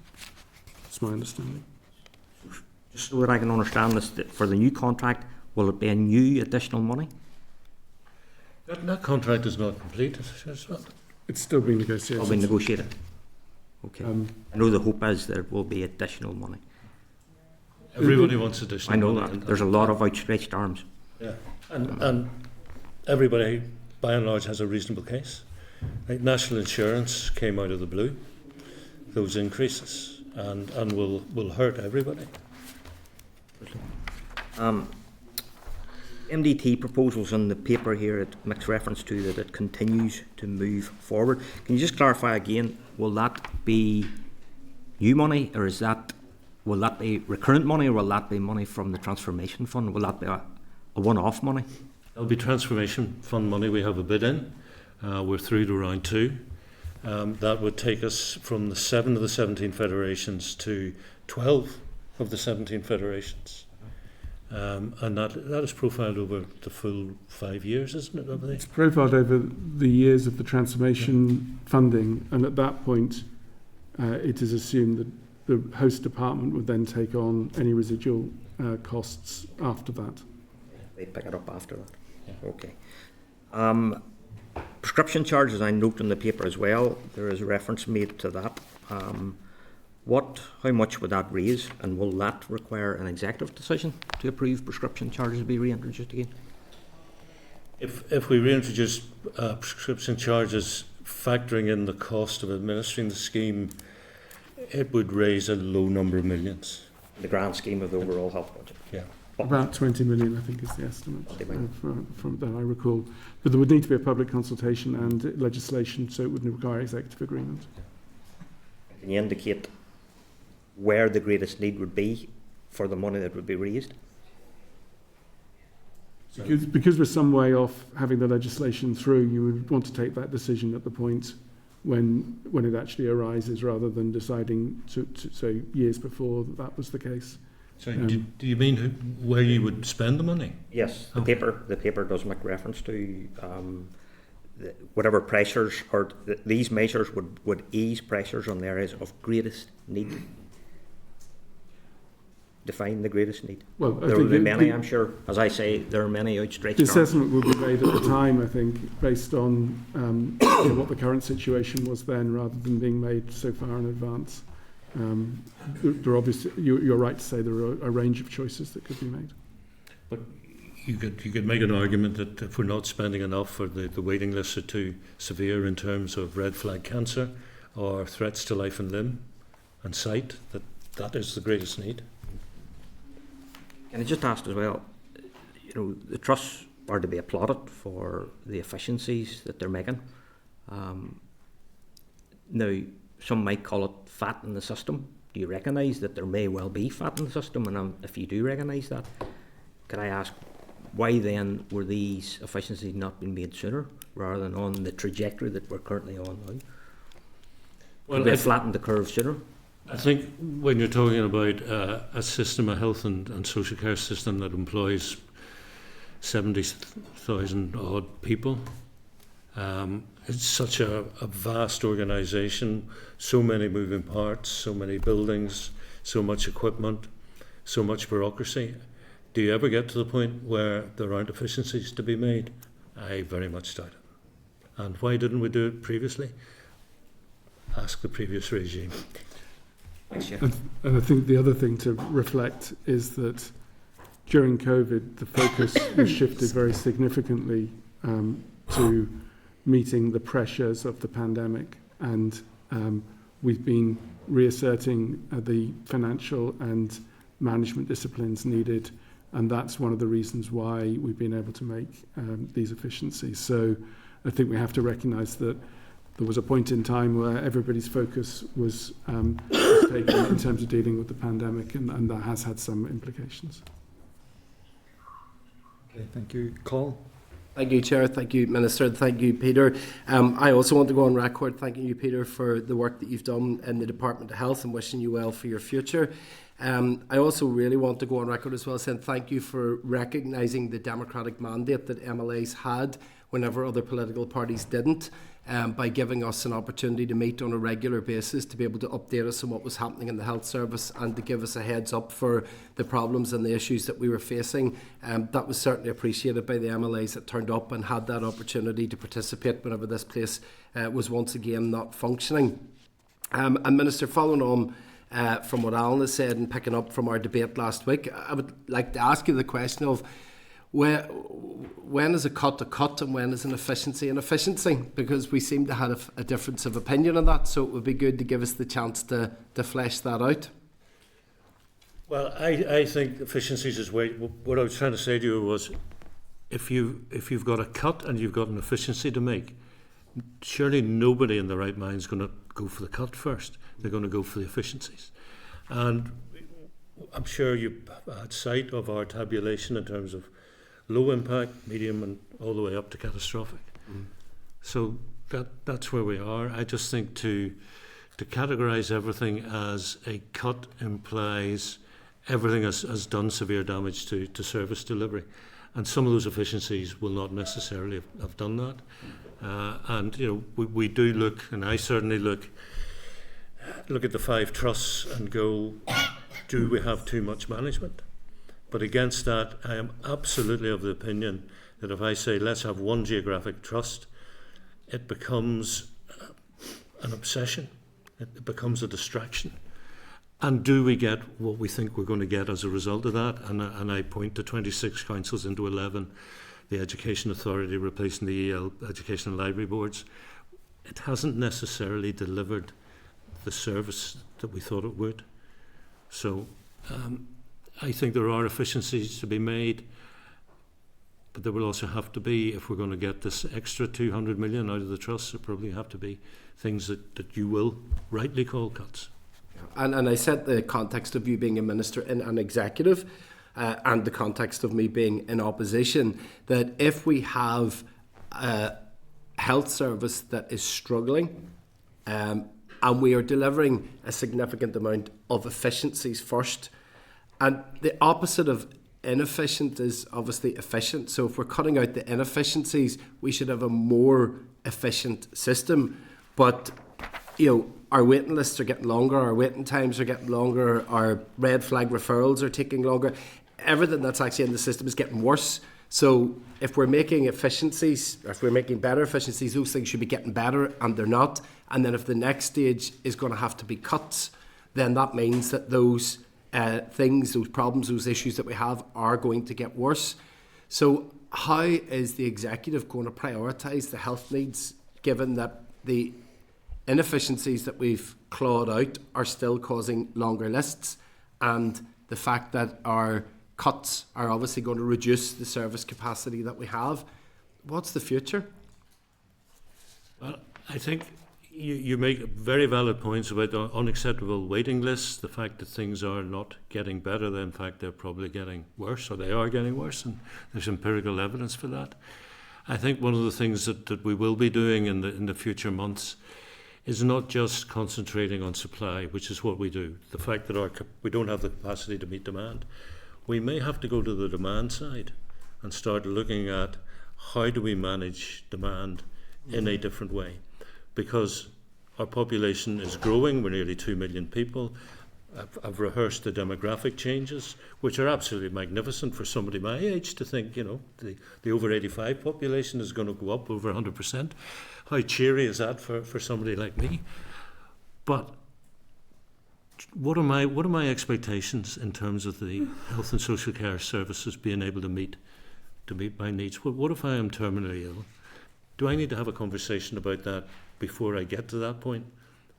That's my understanding. Just so that I can understand this, for the new contract, will it be a new additional money? That contract is not complete, is it? It's still being negotiated. Will be negotiated. Okay. I know the hope is there will be additional money. Everybody wants additional money. I know that. There's a lot of outstretched arms. Yeah, and everybody, by and large, has a reasonable case. Like National Insurance came out of the blue. those increases, and will hurt everybody. MDT proposals in the paper here, it makes reference to that it continues to move forward. Can you just clarify again, will that be new money, or will that be recurrent money, or will that be money from the Transformation Fund? Will that be a one-off money? There'll be Transformation Fund money we have a bid in. We're through to round 2. That would take us from the 7 of the 17 federations to 12 of the 17 federations. And that is profiled over the full 5 years, isn't it? It's profiled over the years of the transformation funding, and at that point it is assumed that the host department would then take on any residual costs after that. They pick it up after that. Yeah. Okay. Prescription charges, I note in the paper as well, there is a reference made to that. How much would that raise, and will that require an executive decision to approve prescription charges to be reintroduced again? If we reintroduce prescription charges factoring in the cost of administering the scheme, it would raise a low number of millions. The grand scheme of the overall health budget. Yeah. About 20 million, I think, is the estimate from that I recall. But there would need to be a public consultation and legislation, so it would require executive agreement. Can you indicate where the greatest need would be for the money that would be raised? Because we're some way off having the legislation through, you would want to take that decision at the point when it actually arises, rather than deciding to say years before that was the case. So do you mean where you would spend the money? Yes, the paper does make reference to whatever pressures, or these measures would ease pressures on the areas of greatest need. Define the greatest need. Well, there will be many, I'm sure. As I say, there are many outstretched arms. The assessment will be made at the time, I think, based on what the current situation was then, rather than being made so far in advance. There obviously, you're right to say there are a range of choices that could be made. But you could make an argument that if we're not spending enough, or the waiting lists are too severe in terms of red flag cancer or threats to life and limb and sight, that is the greatest need. Can I just ask as well, the trusts are to be applauded for the efficiencies that they're making. Now, some might call it fat in the system. Do you recognise that there may well be fat in the system? And if you do recognise that, could I ask, why then were these efficiencies not being made sooner, rather than on the trajectory that we're currently on now? Well, they flattened the curve sooner. I think when you're talking about a system, a health and social care system that employs 70,000 odd people, it's such a vast organisation, so many moving parts, so many buildings, so much equipment, so much bureaucracy. Do you ever get to the point where there aren't efficiencies to be made? I very much doubt it. And why didn't we do it previously? Ask the previous regime. And I think the other thing to reflect is that during COVID, the focus was shifted very significantly to meeting the pressures of the pandemic, and we've been reasserting the financial and management disciplines needed, and that's one of the reasons why we've been able to make these efficiencies. So I think we have to recognise that there was a point in time where everybody's focus was taken in terms of dealing with the pandemic, and that has had some implications. Okay, thank you. Call. Thank you, Chair. Thank you, Minister. Thank you, Peter. I also want to go on record thanking you, Peter, for the work that you've done in the Department of Health, and wishing you well for your future. I also really want to go on record as well saying thank you for recognising the democratic mandate that MLAs had whenever other political parties didn't, by giving us an opportunity to meet on a regular basis, to be able to update us on what was happening in the health service, and to give us a heads up for the problems and the issues that we were facing. That was certainly appreciated by the MLAs that turned up and had that opportunity to participate whenever this place was once again not functioning. And Minister, following on from what Alan has said and picking up from our debate last week, I would like to ask you the question of when is a cut and when is an efficiency an efficiency? Because we seem to have a difference of opinion on that, so it would be good to give us the chance to flesh that out. Well, I think efficiencies is where, what I was trying to say to you was, if you've got a cut and you've got an efficiency to make, surely nobody in their right mind is going to go for the cut first. They're going to go for the efficiencies. And I'm sure you've had sight of our tabulation in terms of low impact, medium, and all the way up to catastrophic. So that's where we are. I just think to categorise everything as a cut implies everything has done severe damage to service delivery. And some of those efficiencies will not necessarily have done that. And we do look, and I certainly look at the 5 trusts and go, do we have too much management? But against that, I am absolutely of the opinion that if I say let's have one geographic trust, it becomes an obsession. It becomes a distraction. And do we get what we think we're going to get as a result of that? And I point to 26 councils into 11, the Education Authority replacing the EL Education and Library Boards. It hasn't necessarily delivered the service that we thought it would. So I think there are efficiencies to be made, but there will also have to be, if we're going to get this extra 200 million out of the trust, there probably have to be things that you will rightly call cuts. And I set the context of you being a minister in an executive and the context of me being in opposition, that if we have a health service that is struggling and we are delivering a significant amount of efficiencies first, and the opposite of inefficient is obviously efficient. So if we're cutting out the inefficiencies, we should have a more efficient system. But our waiting lists are getting longer, our waiting times are getting longer, our red flag referrals are taking longer. Everything that's actually in the system is getting worse. So if we're making efficiencies, if we're making better efficiencies, those things should be getting better, and they're not. And then if the next stage is going to have to be cuts, then that means that those things, those problems, those issues that we have are going to get worse. So how is the executive going to prioritise the health needs, given that the inefficiencies that we've clawed out are still causing longer lists, and the fact that our cuts are obviously going to reduce the service capacity that we have? What's the future? Well, I think you make very valid points about the unacceptable waiting lists, the fact that things are not getting better, in fact they're probably getting worse, or they are getting worse, and there's empirical evidence for that. I think one of the things that we will be doing in the future months is not just concentrating on supply, which is what we do. The fact that we don't have the capacity to meet demand. We may have to go to the demand side and start looking at how do we manage demand in a different way. Because our population is growing, we're nearly 2 million people. I've rehearsed the demographic changes, which are absolutely magnificent for somebody my age to think, the over 85 population is going to go up over 100%. How cheery is that for somebody like me? But what are my expectations in terms of the health and social care services being able to meet my needs? What if I am terminally ill? Do I need to have a conversation about that before I get to that point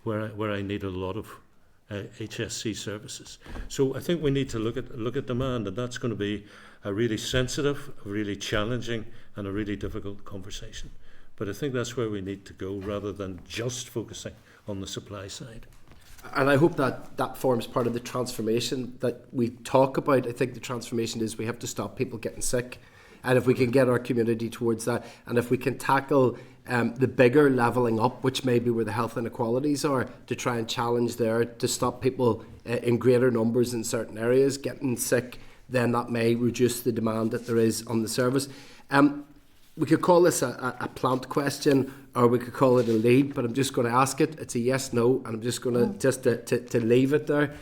where I need a lot of HSC services? So I think we need to look at demand, and that's going to be a really sensitive, a really challenging, and a really difficult conversation. But I think that's where we need to go, rather than just focusing on the supply side. And I hope that forms part of the transformation that we talk about. I think the transformation is we have to stop people getting sick. And if we can get our community towards that, and if we can tackle the bigger levelling up, which may be where the health inequalities are, to try and challenge there, to stop people in greater numbers in certain areas getting sick, then that may reduce the demand that there is on the service. We could call this a plant question, or we could call it a lead, but I'm just going to ask it. It's a yes, no, and I'm just going to leave it there.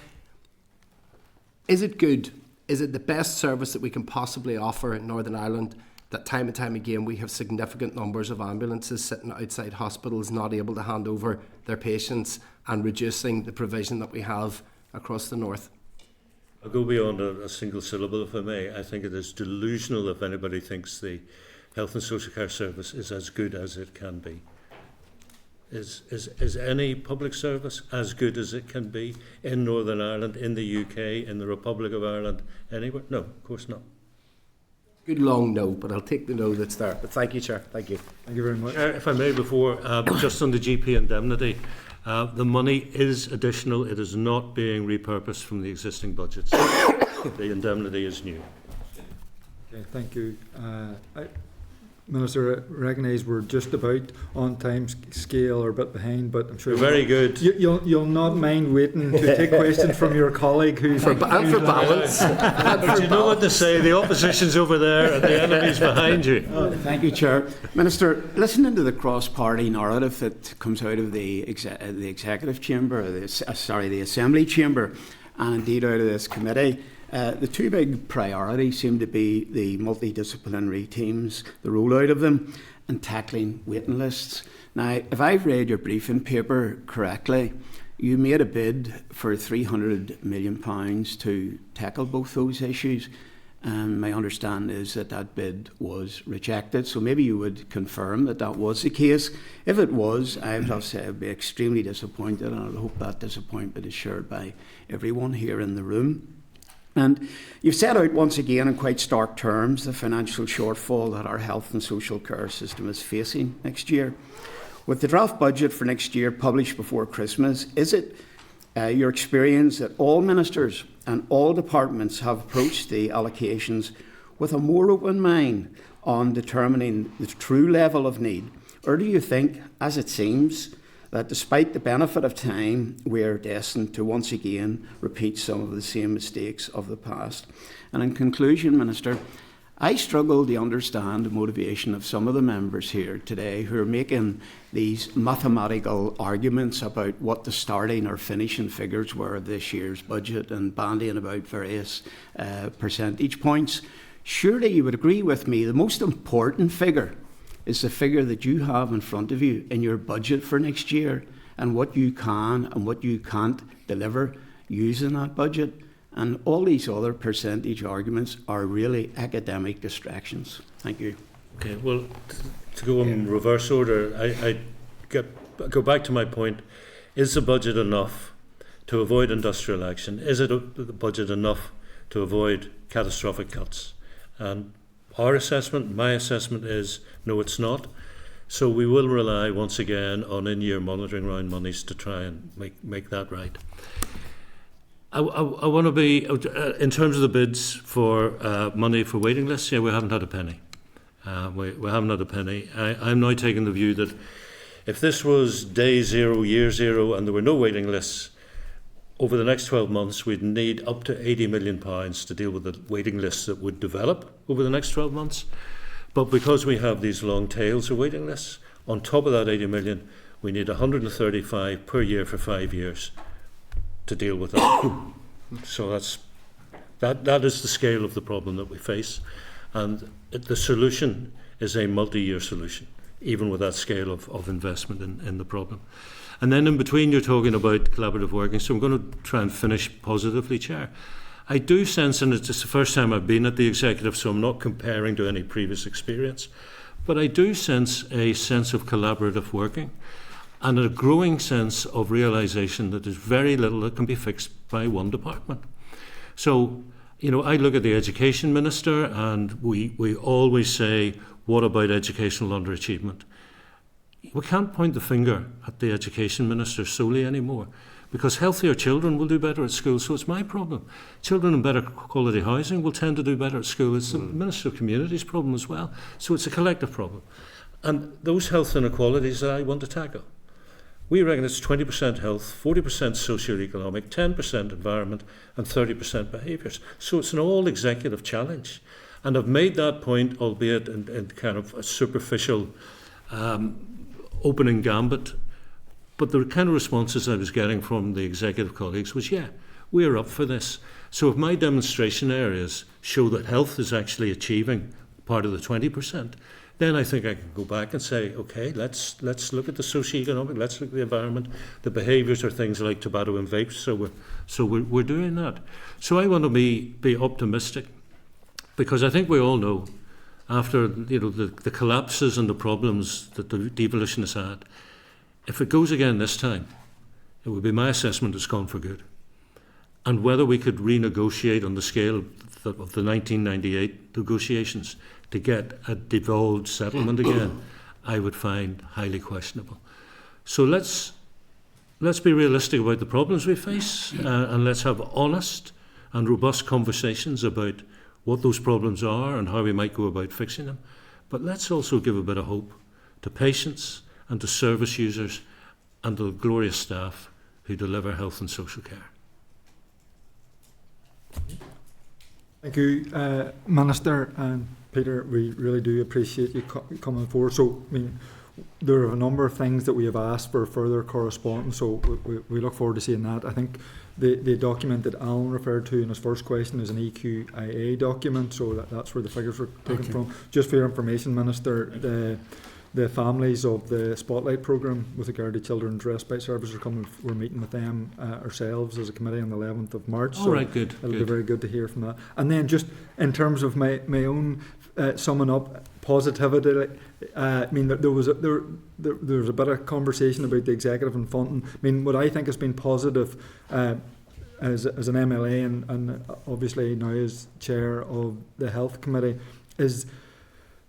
Is it good? Is it the best service that we can possibly offer in Northern Ireland, that time and time again we have significant numbers of ambulances sitting outside hospitals not able to hand over their patients, and reducing the provision that we have across the north? I'll go beyond a single syllable, if I may. I think it is delusional if anybody thinks the health and social care service is as good as it can be. Is any public service as good as it can be in Northern Ireland, in the UK, in the Republic of Ireland, anywhere? No, of course not. Good long no, but I'll take the no that's there. But thank you, Chair. Thank you. Thank you very much. If I may, before, just on the GP indemnity, the money is additional. It is not being repurposed from the existing budgets. The indemnity is new. Okay, thank you. Minister, I recognise we're just about on time scale or a bit behind, but I'm sure Very good. You'll not mind waiting to take questions from your colleague who's For balance. But you know what to say, the opposition's over there and the enemy's behind you. Thank you, Chair. Minister, listening to the cross-party narrative that comes out of the Executive Chamber, the Assembly Chamber, and indeed out of this committee, the two big priorities seem to be the multidisciplinary teams, the rollout of them, and tackling waiting lists. Now, if I've read your briefing paper correctly, you made a bid for £300 million to tackle both those issues. And my understanding is that that bid was rejected. So maybe you would confirm that that was the case. If it was, I would have to say I'd be extremely disappointed, and I hope that disappointment is shared by everyone here in the room. And you've set out once again in quite stark terms the financial shortfall that our health and social care system is facing next year. With the draft budget for next year published before Christmas, is it your experience that all ministers and all departments have approached the allocations with a more open mind on determining the true level of need? Or do you think, as it seems, that despite the benefit of time, we are destined to once again repeat some of the same mistakes of the past? And in conclusion, Minister, I struggle to understand the motivation of some of the members here today who are making these mathematical arguments about what the starting or finishing figures were of this year's budget and bandying about various percentage points. Surely you would agree with me the most important figure is the figure that you have in front of you in your budget for next year, and what you can and what you can't deliver using that budget. And all these other percentage arguments are really academic distractions. Thank you. Okay, well, to go in reverse order, I go back to my point. Is the budget enough to avoid industrial action? Is it the budget enough to avoid catastrophic cuts? And our assessment, my assessment is no, it's not. So we will rely once again on in-year monitoring round monies to try and make that right. I want to be, in terms of the bids for money for waiting lists, yeah, we haven't had a penny. We haven't had a penny. I'm now taking the view that if this was day zero, year zero, and there were no waiting lists, over the next 12 months, we'd need up to £80 million to deal with the waiting lists that would develop over the next 12 months. But because we have these long tails of waiting lists, on top of that 80 million, we need 135 per year for 5 years to deal with that. So that is the scale of the problem that we face. And the solution is a multi-year solution, even with that scale of investment in the problem. And then in between, you're talking about collaborative working. So I'm going to try and finish positively, Chair. I do sense, and it's the first time I've been at the Executive, so I'm not comparing to any previous experience, but I do sense a sense of collaborative working and a growing sense of realisation that there's very little that can be fixed by one department. So, you know, I look at the Education Minister and we always say, what about educational underachievement? We can't point the finger at the Education Minister solely anymore, because healthier children will do better at school, so it's my problem. Children in better quality housing will tend to do better at school. It's the Minister of Community's problem as well, so it's a collective problem. And those health inequalities that I want to tackle, we reckon it's 20% health, 40% socio-economic, 10% environment, and 30% behaviours. So it's an all-executive challenge. And I've made that point, albeit in kind of a superficial opening gambit, but the kind of responses I was getting from the executive colleagues was, yeah, we're up for this. So if my demonstration areas show that health is actually achieving part of the 20%, then I think I can go back and say, okay, let's look at the socio-economic, let's look at the environment. The behaviours are things like tobacco and vapes, so we're doing that. So I want to be optimistic, because I think we all know, after the collapses and the problems that the devolution has had, if it goes again this time, it would be my assessment it's gone for good. And whether we could renegotiate on the scale of the 1998 negotiations to get a devolved settlement again, I would find highly questionable. So let's be realistic about the problems we face, and let's have honest and robust conversations about what those problems are and how we might go about fixing them. But let's also give a bit of hope to patients and to service users and the glorious staff who deliver health and social care. Thank you, Minister and Peter. We really do appreciate you coming forward. So, I mean, there are a number of things that we have asked for further correspondence, so we look forward to seeing that. I think the document that Alan referred to in his first question is an EQIA document, so that's where the figures were taken from. Just for your information, Minister, the families of the Spotlight programme with regard to children's respite services are coming. We're meeting with them ourselves as a committee on the 11th of March. All right, good. It'll be very good to hear from that. And then just in terms of my own summing up positivity, I mean, there was a bit of conversation about the executive and funding. I mean, what I think has been positive as an MLA and obviously now as chair of the Health Committee is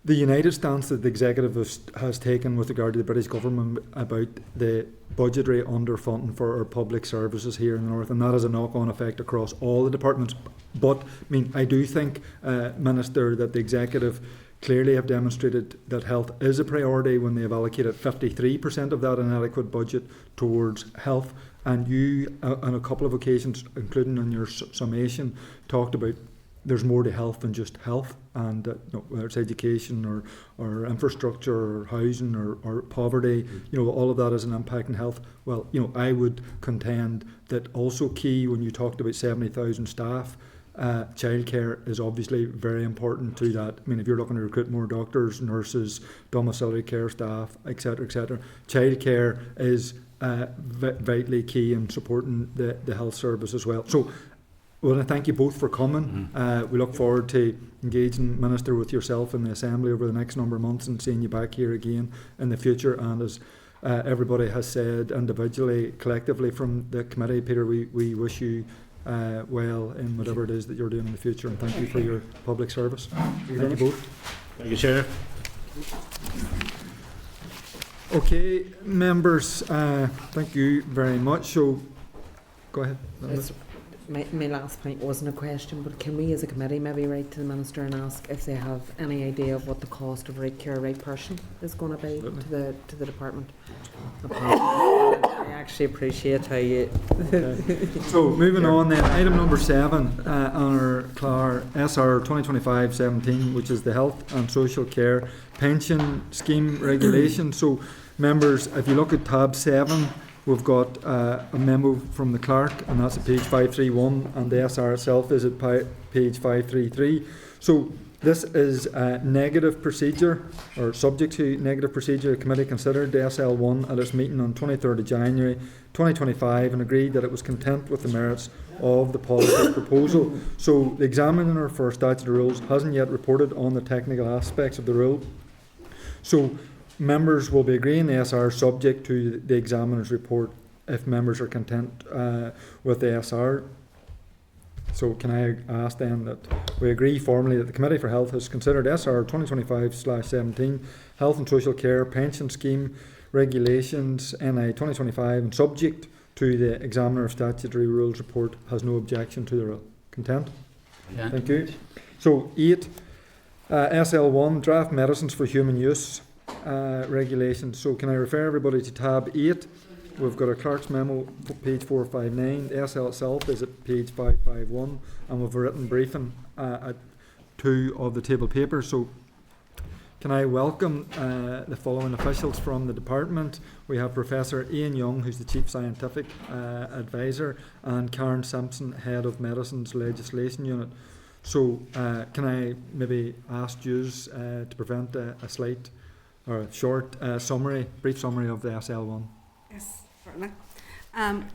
the united stance that the executive has taken with regard to the British government about the budgetary underfunding for our public services here in the North, and that has a knock-on effect across all the departments. But I mean, I do think, Minister, that the executive clearly have demonstrated that health is a priority when they have allocated 53% of that inadequate budget towards health. And you, on a couple of occasions, including in your summation, talked about there's more to health than just health, and whether it's education or infrastructure or housing or poverty, all of that has an impact on health. Well, I would contend that also key when you talked about 70,000 staff, childcare is obviously very important to that. I mean, if you're looking to recruit more doctors, nurses, domiciliary care staff, etc., childcare is vitally key in supporting the health service as well. So, I want to thank you both for coming. We look forward to engaging, Minister, with yourself in the Assembly over the next number of months and seeing you back here again in the future. And as everybody has said individually, collectively from the committee, Peter, we wish you well in whatever it is that you're doing in the future, and thank you for your public service. Thank you both. Thank you, Chair. Okay, members, thank you very much. So, go ahead. My last point wasn't a question, but can we as a committee maybe write to the Minister and ask if they have any idea of what the cost of right care, right person is going to be to the department? I actually appreciate how you... So moving on then, item number 7 on our CLAR SR 2025-17, which is the Health and Social Care Pension Scheme Regulation. So members, if you look at tab 7, we've got a memo from the clerk, and that's at page 531, and the SR itself is at page 533. So this is a negative procedure, or subject to negative procedure. The committee considered the SL1 at its meeting on 23rd of January 2025 and agreed that it was content with the merits of the policy proposal. So the examiner for statutory rules hasn't yet reported on the technical aspects of the rule. So members will be agreeing the SR subject to the examiner's report if members are content with the SR. So can I ask then that we agree formally that the Committee for Health has considered SR 2025/17 Health and Social Care Pension Scheme Regulations NI 2025 and subject to the Examiner of Statutory Rules report has no objection to the rule. Content? Yeah. Thank you. So 8, SL1 Draft Medicines for Human Use Regulations. So can I refer everybody to tab 8? We've got a clerk's memo, page 459. The SL itself is at page 551, and we've a written briefing at 2 of the table paper. So can I welcome the following officials from the department? We have Professor Ian Young, who's the Chief Scientific Advisor, and Karen Simpson, Head of Medicine's Legislation Unit. So can I maybe ask you to prevent a slight or a short brief summary of the SL1? Yes, certainly.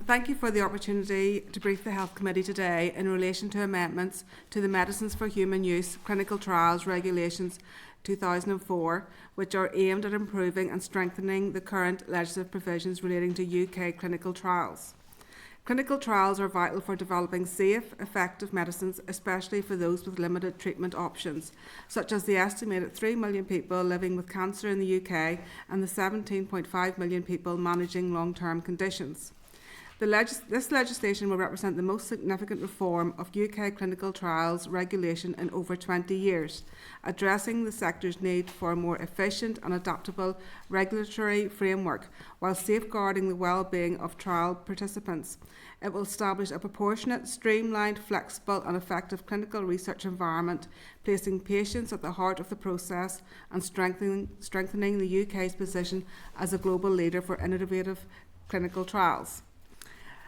Thank you for the opportunity to brief the Health Committee today in relation to amendments to the Medicines for Human Use Clinical Trials Regulations 2004, which are aimed at improving and strengthening the current legislative provisions relating to UK clinical trials. Clinical trials are vital for developing safe, effective medicines, especially for those with limited treatment options, such as the estimated 3 million people living with cancer in the UK and the 17.5 million people managing long-term conditions. This legislation will represent the most significant reform of UK clinical trials regulation in over 20 years, addressing the sector's need for a more efficient and adaptable regulatory framework while safeguarding the well-being of trial participants. It will establish a proportionate, streamlined, flexible and effective clinical research environment, placing patients at the heart of the process and strengthening the UK's position as a global leader for innovative clinical trials.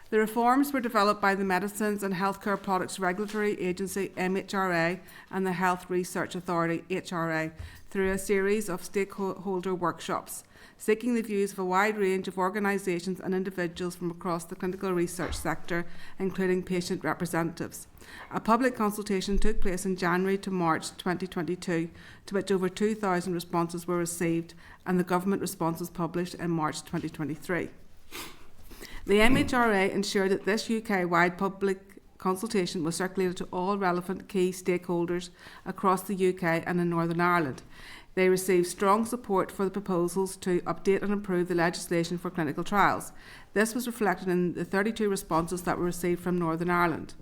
The reforms were developed by the Medicines and Healthcare Products Regulatory Agency, MHRA, and the Health Research Authority, HRA, through a series of stakeholder workshops, seeking the views of a wide range of organisations and individuals from across the clinical research sector, including patient representatives. A public consultation took place in January to March 2022, to which over 2,000 responses were received, and the government response was published in March 2023. The MHRA ensured that this UK-wide public consultation was circulated to all relevant key stakeholders across the UK and in Northern Ireland. They received strong support for the proposals to update and improve the legislation for clinical trials. This was reflected in the 32 responses that were received from Northern Ireland.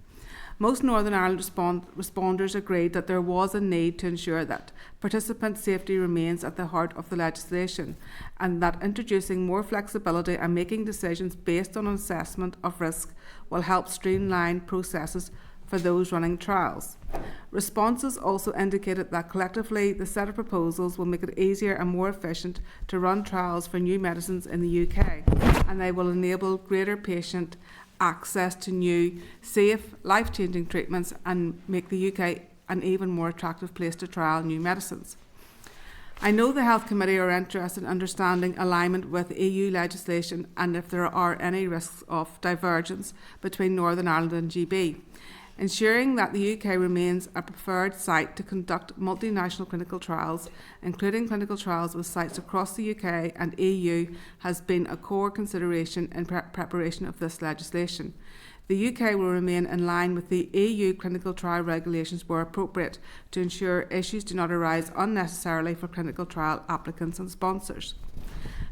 Most Northern Ireland responders agreed that there was a need to ensure that participant safety remains at the heart of the legislation, and that introducing more flexibility and making decisions based on an assessment of risk will help streamline processes for those running trials. Responses also indicated that collectively the set of proposals will make it easier and more efficient to run trials for new medicines in the UK, and they will enable greater patient access to new, safe, life-changing treatments and make the UK an even more attractive place to trial new medicines. I know the Health Committee are interested in understanding alignment with EU legislation and if there are any risks of divergence between Northern Ireland and GB. Ensuring that the UK remains a preferred site to conduct multinational clinical trials, including clinical trials with sites across the UK and EU, has been a core consideration in preparation of this legislation. The UK will remain in line with the EU clinical trial regulations where appropriate to ensure issues do not arise unnecessarily for clinical trial applicants and sponsors.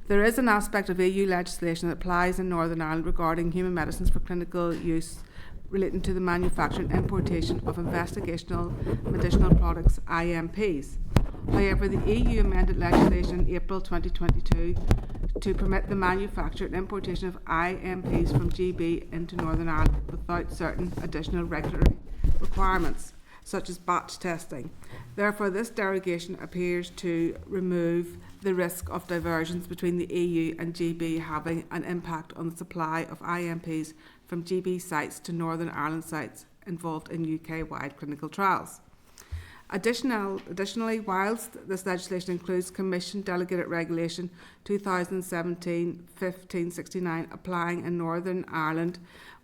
There is an aspect of EU legislation that applies in Northern Ireland regarding human medicines for clinical use relating to the manufacture and importation of investigational medicinal products, IMPs. However, the EU amended legislation in April 2022 to permit the manufacture and importation of IMPs from GB into Northern Ireland without certain additional regulatory requirements, such as batch testing. Therefore, this derogation appears to remove the risk of divergence between the EU and GB having an impact on the supply of IMPs from GB sites to Northern Ireland sites involved in UK-wide clinical trials. Additionally, whilst this legislation includes Commission Delegated Regulation 2017-1569 applying in Northern Ireland,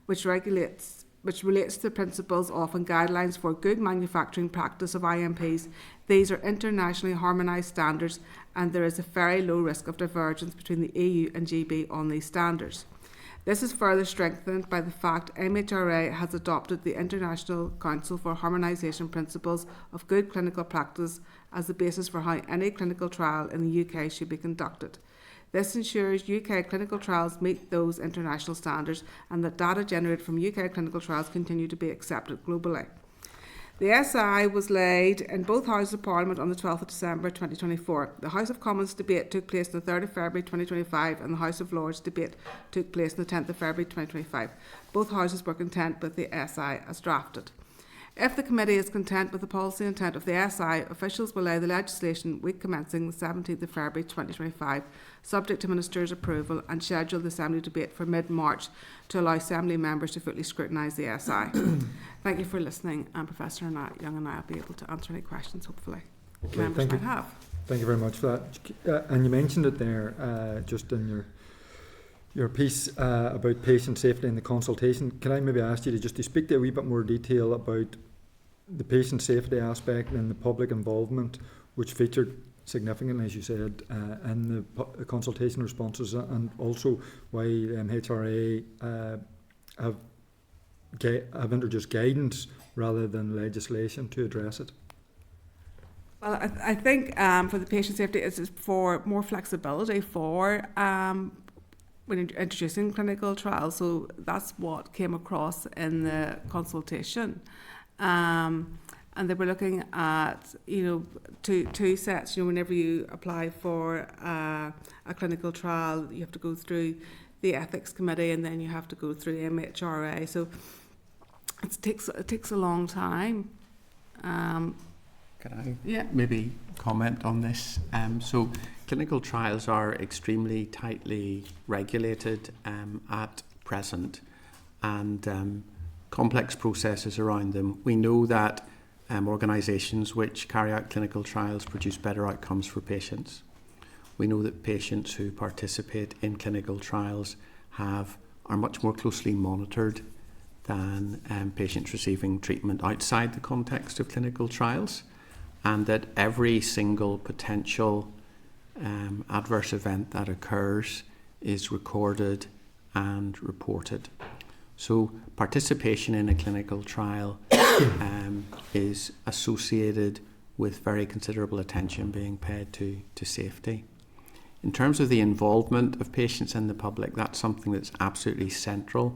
which relates to the principles of and guidelines for good manufacturing practice of IMPs, these are internationally harmonised standards and there is a very low risk of divergence between the EU and GB on these standards. This is further strengthened by the fact MHRA has adopted the International Council for Harmonisation Principles of Good Clinical Practice as the basis for how any clinical trial in the UK should be conducted. This ensures UK clinical trials meet those international standards and that data generated from UK clinical trials continue to be accepted globally. The SI was laid in both Houses of Parliament on the 12th of December 2024. The House of Commons debate took place on the 3rd of February 2025 and the House of Lords debate took place on the 10th of February 2025. Both Houses were content with the SI as drafted. If the committee is content with the policy intent of the SI, officials will allow the legislation week commencing the 17th of February 2025, subject to Minister's approval, and schedule the Assembly debate for mid-March to allow Assembly members to fully scrutinise the SI. Thank you for listening, and Professor Young and I will be able to answer any questions, hopefully, members might have. Thank you very much for that. And you mentioned it there, just in your piece about patient safety and the consultation. Can I maybe ask you to speak to a wee bit more detail about the patient safety aspect and the public involvement, which featured significantly, as you said, in the consultation responses, and also why MHRA have introduced guidance rather than legislation to address it? Well, I think for the patient safety, it's for more flexibility for when introducing clinical trials. So that's what came across in the consultation. And they were looking at, two sets. Whenever you apply for a clinical trial, you have to go through the ethics committee, and then you have to go through MHRA. So it takes a long time. Can I maybe comment on this? So clinical trials are extremely tightly regulated at present, and complex processes around them. We know that organisations which carry out clinical trials produce better outcomes for patients. We know that patients who participate in clinical trials are much more closely monitored than patients receiving treatment outside the context of clinical trials, and that every single potential adverse event that occurs is recorded and reported. So participation in a clinical trial is associated with very considerable attention being paid to safety. In terms of the involvement of patients and the public, that's something that's absolutely central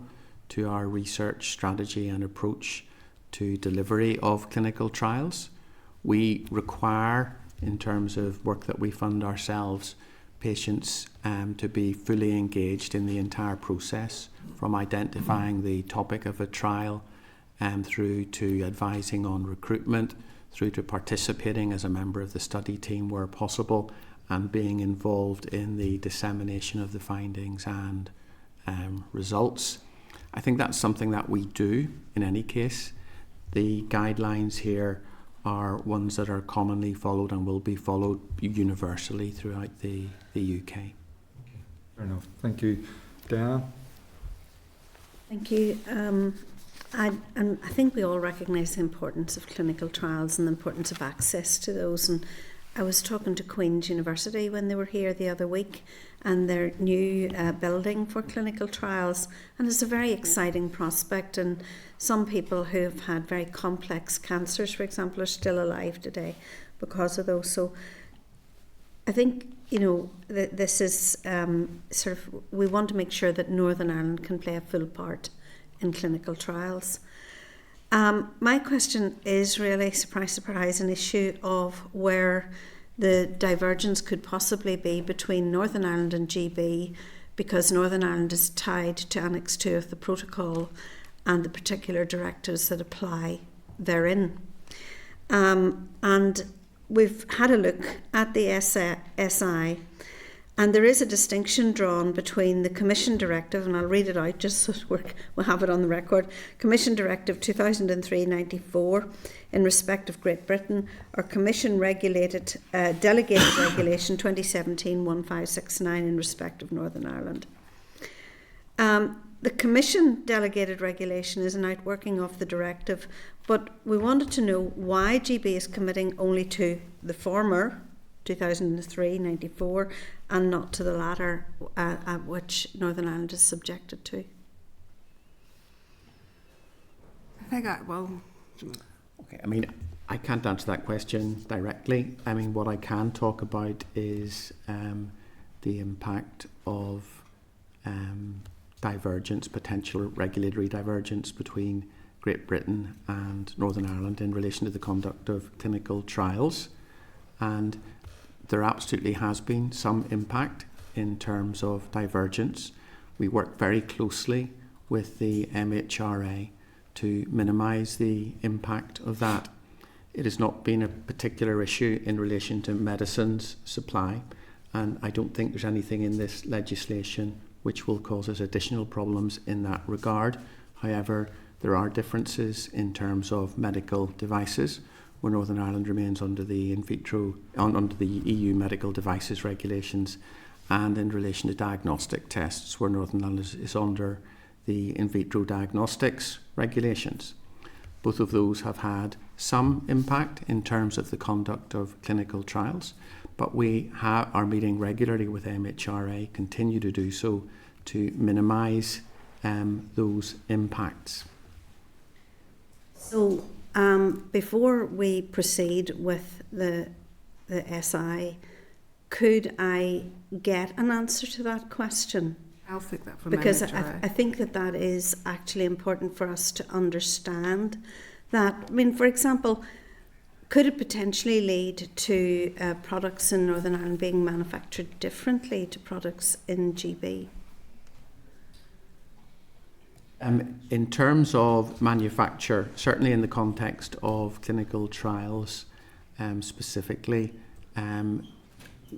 to our research strategy and approach to delivery of clinical trials. We require, in terms of work that we fund ourselves, patients to be fully engaged in the entire process, from identifying the topic of a trial through to advising on recruitment, through to participating as a member of the study team where possible, and being involved in the dissemination of the findings and results. I think that's something that we do in any case. The guidelines here are ones that are commonly followed and will be followed universally throughout the UK. Okay. Fair enough. Thank you. Diana? Thank you. I think we all recognise the importance of clinical trials and the importance of access to those. And I was talking to Queen's University when they were here the other week, and their new building for clinical trials, and it's a very exciting prospect. And some people who have had very complex cancers, for example, are still alive today because of those. So I think, this is we want to make sure that Northern Ireland can play a full part in clinical trials. My question is really, surprise, surprise, an issue of where the divergence could possibly be between Northern Ireland and GB, because Northern Ireland is tied to Annex 2 of the protocol and the particular directives that apply therein. And we've had a look at the SI, and there is a distinction drawn between the Commission Directive, and I'll read it out just so we'll have it on the record. Commission Directive 2003/94 in respect of Great Britain, or Commission Delegated Regulation 2017/1569 in respect of Northern Ireland. The Commission Delegated Regulation is an outworking of the directive, but we wanted to know why GB is committing only to the former 2003/94 and not to the latter, which Northern Ireland is subjected to. Okay, I can't answer that question directly. What I can talk about is the impact of divergence, potential regulatory divergence between Great Britain and Northern Ireland in relation to the conduct of clinical trials. And there absolutely has been some impact in terms of divergence. We work very closely with the MHRA to minimise the impact of that. It has not been a particular issue in relation to medicines supply, and I don't think there's anything in this legislation which will cause us additional problems in that regard. However, there are differences in terms of medical devices, where Northern Ireland remains under the under the EU medical devices regulations, and in relation to diagnostic tests, where Northern Ireland is under the in vitro diagnostics regulations. Both of those have had some impact in terms of the conduct of clinical trials, but we are meeting regularly with MHRA, continue to do so, to minimise those impacts. So before we proceed with the SI, could I get an answer to that question? I'll take that from because MHRA. I think that is actually important for us to understand that. I mean, for example, could it potentially lead to products in Northern Ireland being manufactured differently to products in GB? In terms of manufacture, certainly in the context of clinical trials specifically,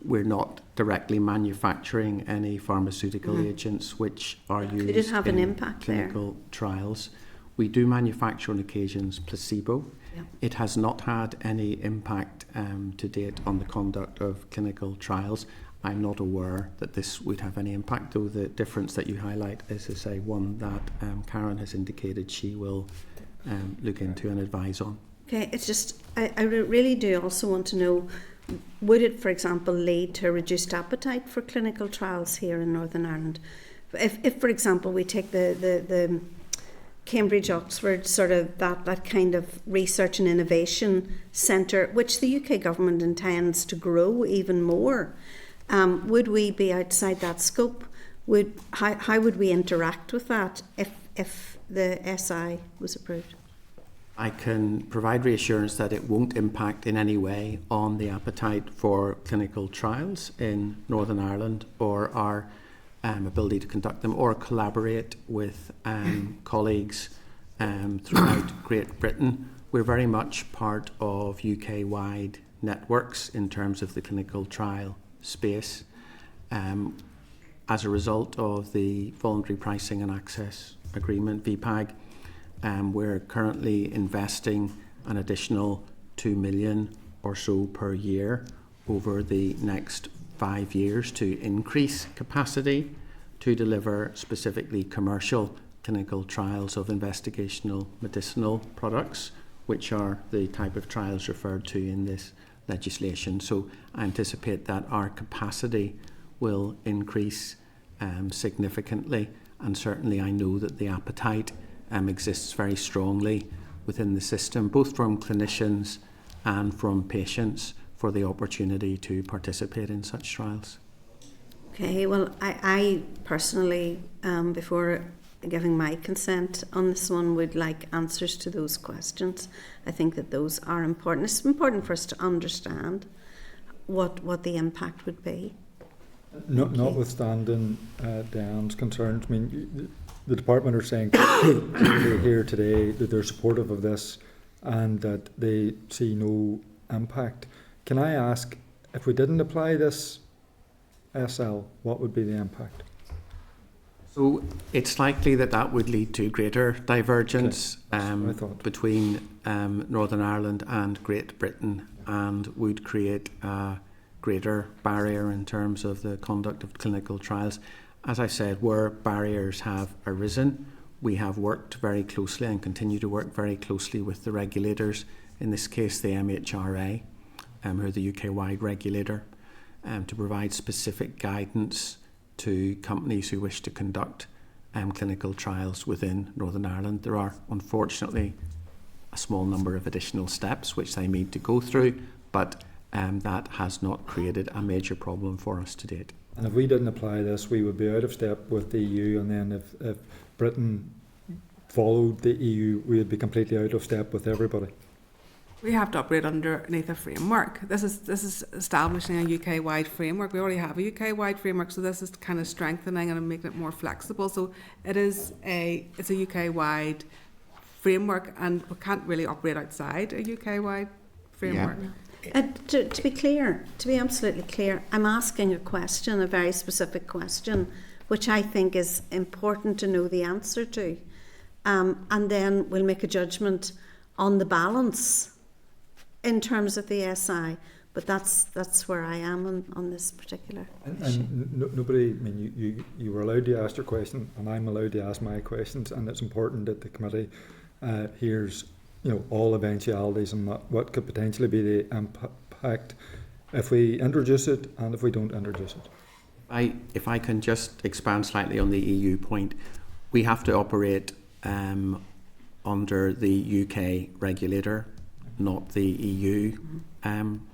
we're not directly manufacturing any pharmaceutical agents which are used Could it have an in impact clinical trials. We do manufacture on occasions placebo. Yeah. It has not had any impact to date on the conduct of clinical trials. I'm not aware that this would have any impact, though the difference that you highlight is, to say, one that Karen has indicated she will look into and advise on. Okay, it's just, I really do also want to know, would it, for example, lead to a reduced appetite for clinical trials here in Northern Ireland? If for example, we take the Cambridge Oxford sort of that kind of research and innovation centre, which the UK government intends to grow even more, would we be outside that scope? How would we interact with that if the SI was approved? I can provide reassurance that it won't impact in any way on the appetite for clinical trials in Northern Ireland or our ability to conduct them or collaborate with colleagues throughout Great Britain. We're very much part of UK-wide networks in terms of the clinical trial space. As a result of the Voluntary Pricing and Access Agreement, VPAG, we're currently investing an additional 2 million or so per year over the next 5 years to increase capacity to deliver specifically commercial clinical trials of investigational medicinal products, which are the type of trials referred to in this legislation. So I anticipate that our capacity will increase significantly, and certainly I know that the appetite exists very strongly within the system, both from clinicians and from patients, for the opportunity to participate in such trials. Okay, well, I personally, before giving my consent on this one, would like answers to those questions. I think that those are important. It's important for us to understand what the impact would be. Notwithstanding Diane's concerns, I mean, the department are saying clearly here today that they're supportive of this and that they see no impact. Can I ask, if we didn't apply this SL, what would be the impact? So it's likely that would lead to greater divergence between Northern Ireland and Great Britain, and would create a greater barrier in terms of the conduct of clinical trials. As I said, where barriers have arisen, we have worked very closely and continue to work very closely with the regulators, in this case the MHRA, who are the UK-wide regulator, to provide specific guidance to companies who wish to conduct clinical trials within Northern Ireland. There are, unfortunately, a small number of additional steps which they need to go through, but that has not created a major problem for us to date. And if we didn't apply this, we would be out of step with the EU, and then if Britain followed the EU, we would be completely out of step with everybody. We have to operate underneath a framework. This is establishing a UK-wide framework. We already have a UK-wide framework, so this is kind of strengthening and making it more flexible. So it's a UK-wide framework, and we can't really operate outside a UK-wide framework. To be clear, to be absolutely clear, I'm asking a question, a very specific question, which I think is important to know the answer to. And then we'll make a judgment on the balance in terms of the SI. But that's where I am on this particular issue. And nobody, I mean, you were allowed to ask your question, and I'm allowed to ask my questions, and it's important that the committee hears, you know, all eventualities and what could potentially be the impact if we introduce it and if we don't introduce it. If I can just expand slightly on the EU point, we have to operate under the UK regulator, not the EU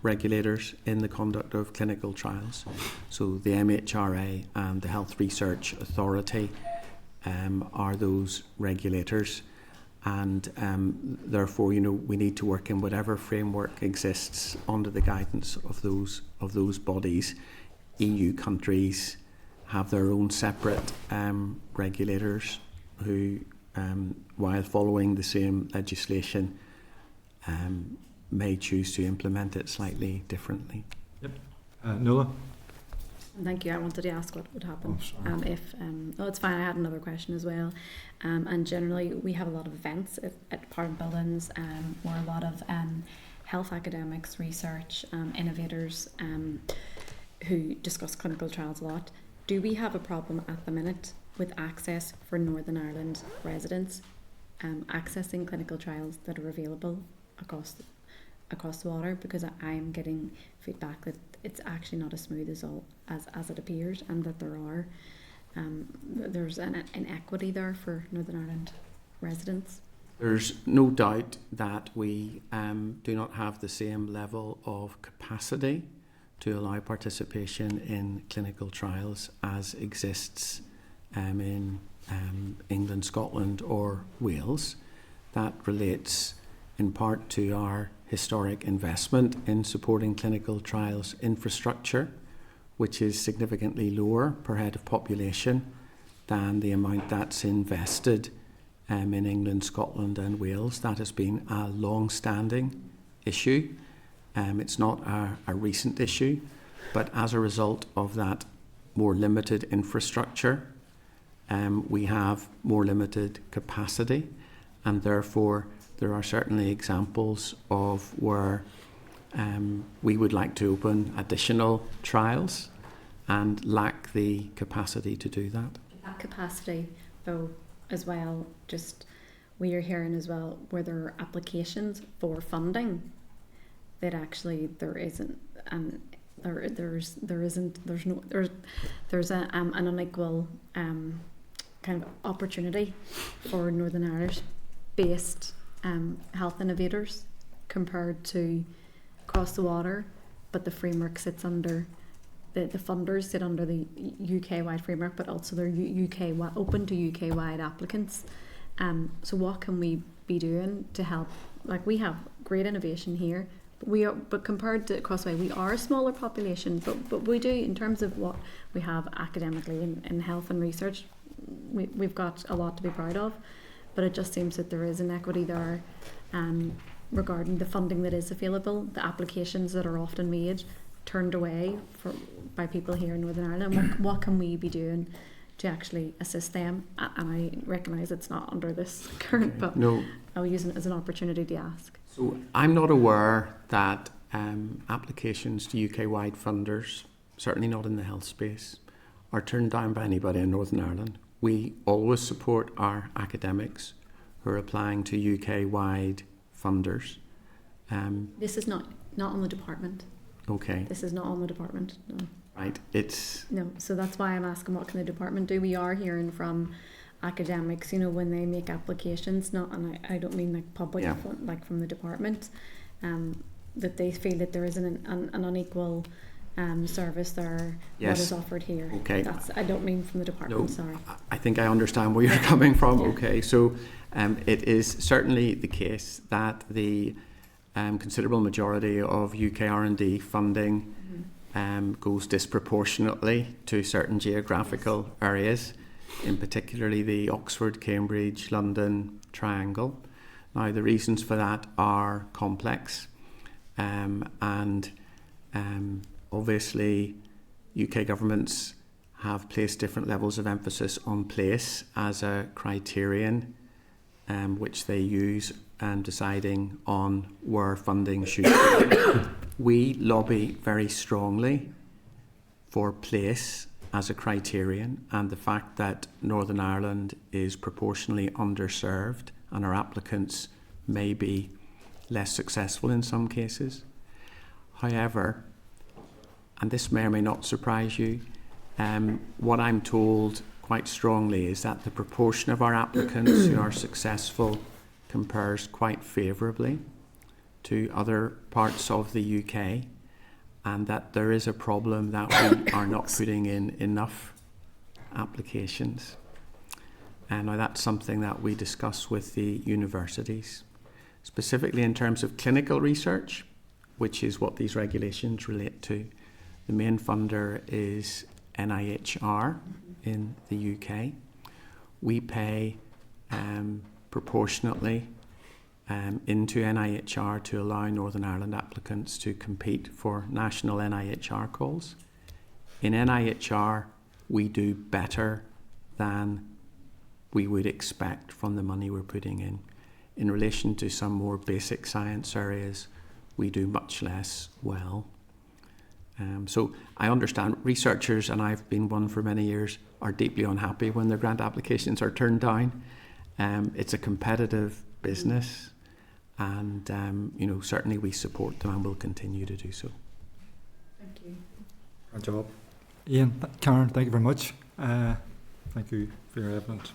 regulators in the conduct of clinical trials. So the MHRA and the Health Research Authority are those regulators, and therefore, you know, we need to work in whatever framework exists under the guidance of those bodies. EU countries have their own separate regulators who, while following the same legislation, may choose to implement it slightly differently. Yep. Nuala? Thank you. I wanted to ask what would happen it's fine. I had another question as well. And generally, we have a lot of events at Parliament Buildings where a lot of health academics, research, innovators who discuss clinical trials a lot. Do we have a problem at the minute with access for Northern Ireland residents accessing clinical trials that are available across the water? Because I am getting feedback that it's actually not as smooth as it appears, and that there's an inequity there for Northern Ireland residents. There's no doubt that we do not have the same level of capacity to allow participation in clinical trials as exists in England, Scotland or Wales. That relates in part to our historic investment in supporting clinical trials infrastructure, which is significantly lower per head of population than the amount that's invested in England, Scotland and Wales. That has been a long-standing issue. It's not a recent issue, but as a result of that more limited infrastructure, we have more limited capacity, and therefore there are certainly examples of where we would like to open additional trials and lack the capacity to do that. That capacity, though, as well, just we are hearing as well where there are applications for funding that actually there isn't, and there's an unequal kind of opportunity for Northern Irish based health innovators compared to across the water, but the framework sits under the funders sit under the UK-wide framework, but also they're open to UK-wide applicants. So what can we be doing to help? Like, we have great innovation here, but compared to Crossway, we are a smaller population, but we do, in terms of what we have academically in health and research, we've got a lot to be proud of. But it just seems that there is inequity there regarding the funding that is available, the applications that are often made, turned away by people here in Northern Ireland. What can we be doing to actually assist them? And I recognise it's not under this current, but no. I'll use it as an opportunity to ask. So I'm not aware that applications to UK-wide funders, certainly not in the health space, are turned down by anybody in Northern Ireland. We always support our academics who are applying to UK-wide funders. This is not on the department. Okay. This is not on the department, no. Right, No, so that's why I'm asking what can the department do. We are hearing from academics, you know, when they make applications, and I don't mean like public, like from the department, that they feel that there is an unequal service there, what is offered here. Okay. I don't mean from the department, sorry. I think I understand where you're coming from. Okay, so it is certainly the case that the considerable majority of UK R&D funding goes disproportionately to certain geographical areas, in particularly the Oxford, Cambridge, London triangle. Now, the reasons for that are complex, and obviously UK governments have placed different levels of emphasis on place as a criterion which they use deciding on where funding should go. We lobby very strongly for place as a criterion, and the fact that Northern Ireland is proportionally underserved and our applicants may be less successful in some cases. However, and this may or may not surprise you, what I'm told quite strongly is that the proportion of our applicants who are successful compares quite favourably to other parts of the UK, and that there is a problem that we are not putting in enough applications. And now that's something that we discuss with the universities, specifically in terms of clinical research, which is what these regulations relate to. The main funder is NIHR in the UK. We pay proportionately into NIHR to allow Northern Ireland applicants to compete for national NIHR calls. In NIHR, we do better than we would expect from the money we're putting in. In relation to some more basic science areas, we do much less well. So I understand researchers, and I've been one for many years, are deeply unhappy when their grant applications are turned down. It's a competitive business, and certainly we support them and will continue to do so. Thank you. Good job. Ian, Karen, thank you very much. Thank you for your evidence.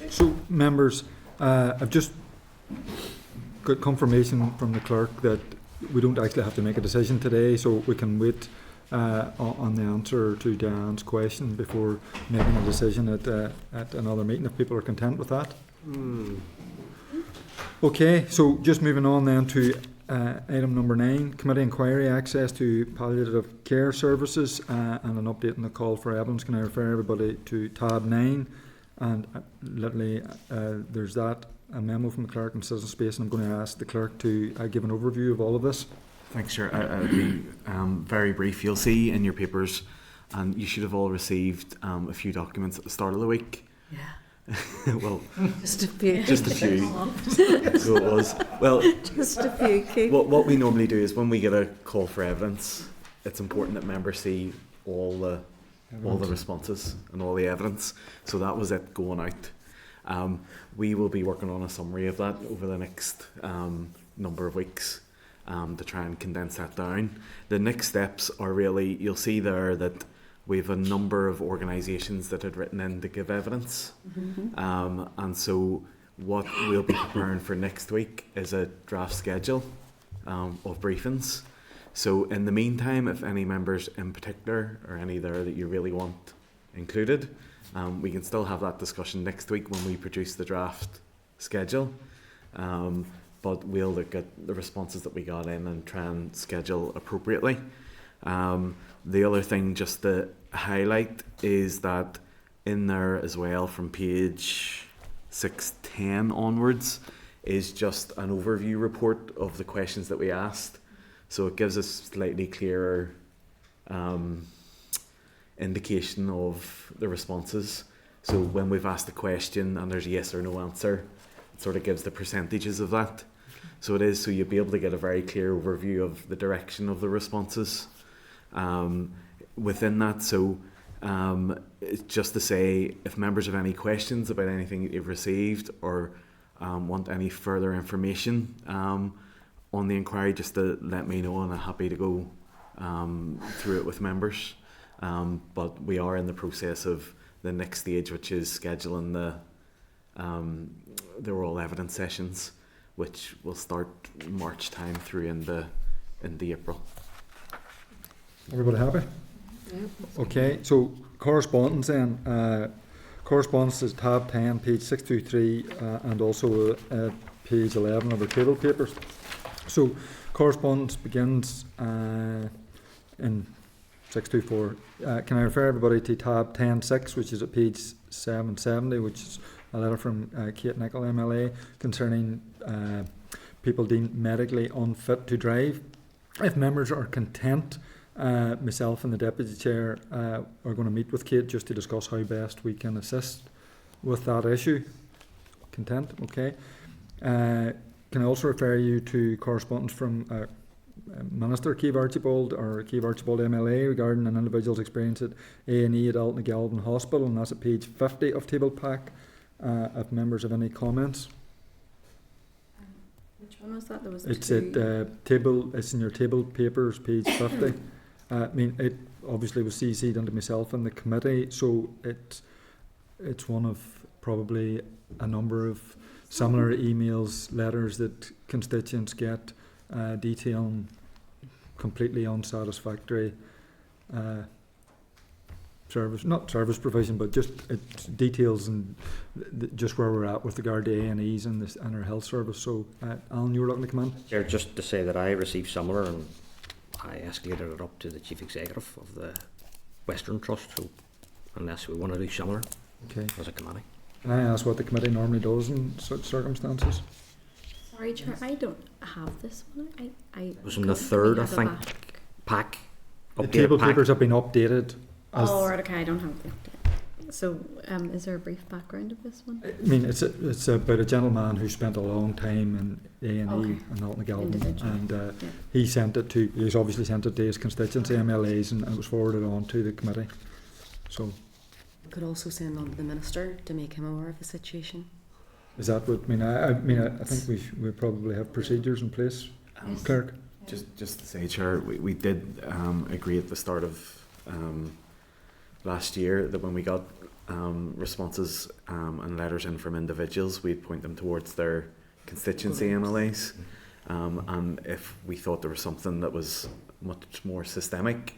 So, members, I've just got confirmation from the clerk that we don't actually have to make a decision today, so we can wait on the answer to Diane's question before making a decision at another meeting, if people are content with that. Okay, so just moving on then to item number 9, committee inquiry, access to palliative care services, and an update on the call for evidence. Can I refer everybody to tab 9? And literally there's that, a memo from the clerk in Citizen Space, and I'm going to ask the clerk to give an overview of all of this. Thanks, Chair. I'll be very brief. You'll see in your papers, and you should have all received a few documents at the start of the week. Yeah. Well, just a few. Just a few. So it was. Well, just a few. Keith. What we normally do is when we get a call for evidence, it's important that members see all the responses and all the evidence. So that was it going out. We will be working on a summary of that over the next number of weeks to try and condense that down. The next steps are really, you'll see there that we have a number of organisations that had written in to give evidence. And so what we'll be preparing for next week is a draft schedule of briefings. So in the meantime, if any members in particular or any there that you really want included, we can still have that discussion next week when we produce the draft schedule. But we'll look at the responses that we got in and try and schedule appropriately. The other thing just to highlight is that in there as well from page 610 onwards is just an overview report of the questions that we asked. So it gives us slightly clearer indication of the responses. So when we've asked a question and there's a yes or no answer, it sort of gives the percentages of that. So it is, so you'll be able to get a very clear overview of the direction of the responses within that. So just to say, if members have any questions about anything that you've received or want any further information on the inquiry, just to let me know, and I'm happy to go through it with members. But we are in the process of the next stage, which is scheduling the oral evidence sessions, which will start March time through into April. Everybody happy? Yeah. Okay, so correspondence then. Correspondence is tab 10, page 623, and also page 11 of our table papers. So correspondence begins in 624. Can I refer everybody to tab 10.6, which is at page 770, which is a letter from Kate Nicholl, MLA, concerning people deemed medically unfit to drive. If members are content, myself and the Deputy Chair are going to meet with Kate just to discuss how best we can assist with that issue. Content? Okay. Can I also refer you to correspondence from Minister Keith Archibald, or Keith Archibald MLA, regarding an individual's experience at A&E at Alton Galvin Hospital, and that's at page 50 of table pack. If members have any comments. Which one was that? There was It's two. at table. It's in your table papers, page 50. I mean, it obviously was CC'd into myself and the committee, so it's one of probably a number of similar emails, letters that constituents get detailing completely unsatisfactory service, not service provision, but just details and just where we're at with regard to A&Es and our health service. So, Alan, you were looking to come in? Chair, just to say that I received similar, and I escalated it up to the Chief Executive of the Western Trust, so unless we want to do similar as a committee. Can I ask what the committee normally does in such circumstances? Sorry, Chair, I don't have this one. It was in the third, I think, pack. The table papers have been updated. Oh, right, okay, I don't have the. So, is there a brief background of this one? I mean, it's about a gentleman who spent a long time in A&E and Alton Galvin, and he sent it to. He's obviously sent it to his constituency MLAs, and it was forwarded on to the committee. So, We could also send on to the Minister to make him aware of the situation. is that what? I mean, I think we probably have procedures in place, Clerk. Just to say, Chair, we did agree at the start of last year that when we got responses and letters in from individuals, we'd point them towards their constituency MLAs, and if we thought there was something that was much more systemic,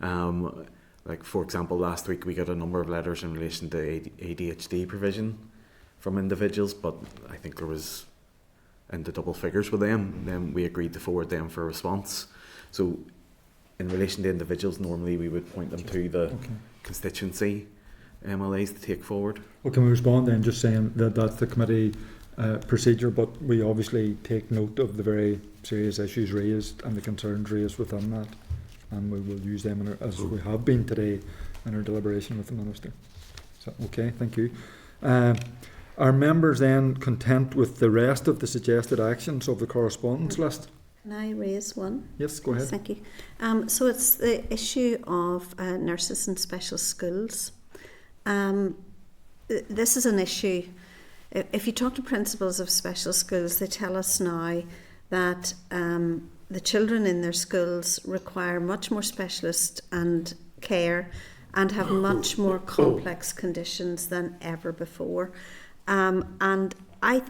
like for example last week we got a number of letters in relation to ADHD provision from individuals, but I think there was into double figures with them, then we agreed to forward them for a response. So in relation to individuals, normally we would point them to the constituency MLAs to take forward. Well, can we respond then just saying that that's the committee procedure, but we obviously take note of the very serious issues raised and the concerns raised within that, and we will use them as we have been today in our deliberation with the Minister. So, okay, thank you. Are members then content with the rest of the suggested actions of the correspondence list? Can I raise one? Yes, go ahead. Thank you. So it's the issue of nurses in special schools. This is an issue. If you talk to principals of special schools, they tell us now that the children in their schools require much more specialist and care and have much more complex conditions than ever before. And I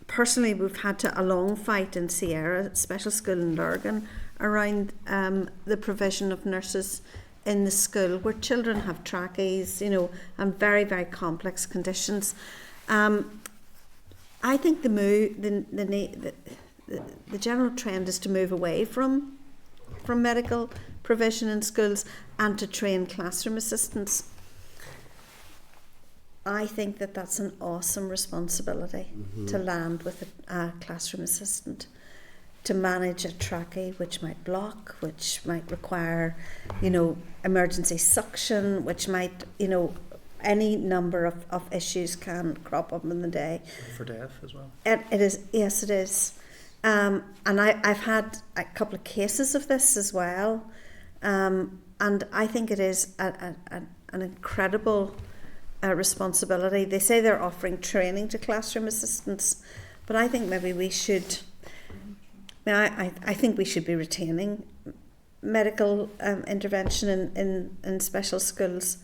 personally, we've had a long fight in Sierra, special school in Lurgan, around the provision of nurses in the school, where children have trachees, and very, very complex conditions. I think the general trend is to move away from medical provision in schools and to train classroom assistants. I think that's an awesome responsibility to land with a classroom assistant, to manage a trachea which might block, which might require, emergency suction, which might, any number of issues can crop up in the day. For deaf as well. It is, yes, it is. And I've had a couple of cases of this as well, and I think it is an incredible responsibility. They say they're offering training to classroom assistants, but I think maybe we should. I think we should be retaining medical intervention in special schools,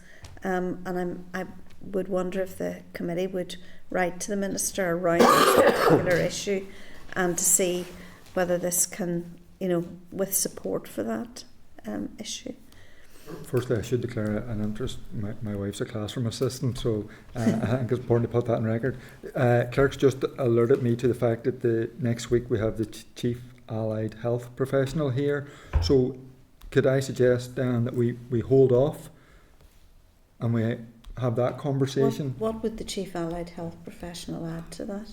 and I would wonder if the committee would write to the Minister around this particular issue, and to see whether this can, with support for that issue. Firstly, I should declare an interest. My wife's a classroom assistant, so I think it's important to put that on record. Clerk's just alerted me to the fact that the next week we have the Chief Allied Health Professional here. So could I suggest, Dan, that we hold off and we have that conversation. What would the Chief Allied Health Professional add to that?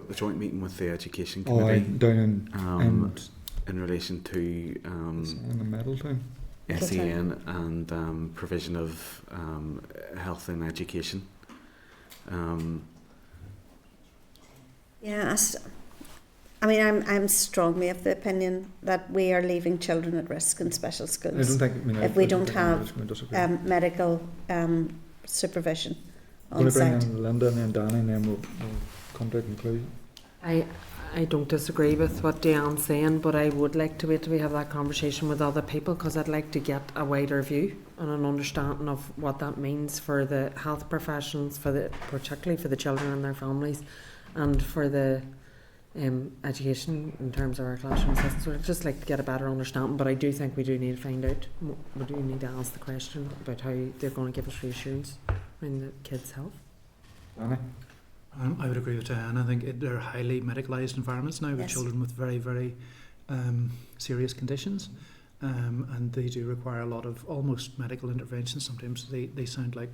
The joint meeting with the Education Oh, aye, Committee down in relation to in the Middletown. SEN and provision of health and education. I'm strongly of the opinion that we are leaving children at risk in special schools. If we don't have medical supervision on We'll bring site. in Linda and then Danny, and then we'll come to a conclusion. I don't disagree with what Diane's saying, but I would like to wait till we have that conversation with other people, because I'd like to get a wider view and an understanding of what that means for the health professionals, particularly for the children and their families, and for the education in terms of our classroom systems. So I'd just like to get a better understanding, but I do think we do need to find out. We do need to ask the question about how they're going to give us reassurance in the kids' health. Danny? I would agree with Diana. I think they're highly medicalised environments now with children with very, very serious conditions, and they do require a lot of almost medical intervention. Sometimes they sound like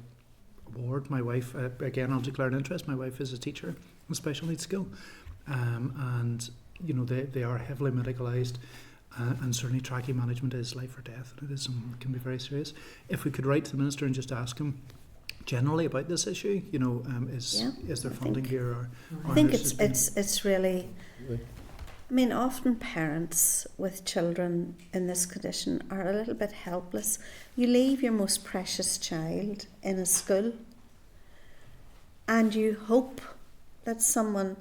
a ward. My wife, again, I'll declare an interest. My wife is a teacher in special needs school, and you know they are heavily medicalised, and certainly trachea management is life or death, and it can be very serious. If we could write to the Minister and just ask him generally about this issue, you know, is there funding here or I think it's really. I mean, often parents with children in this condition are a little bit helpless. You leave your most precious child in a school, and you hope that someone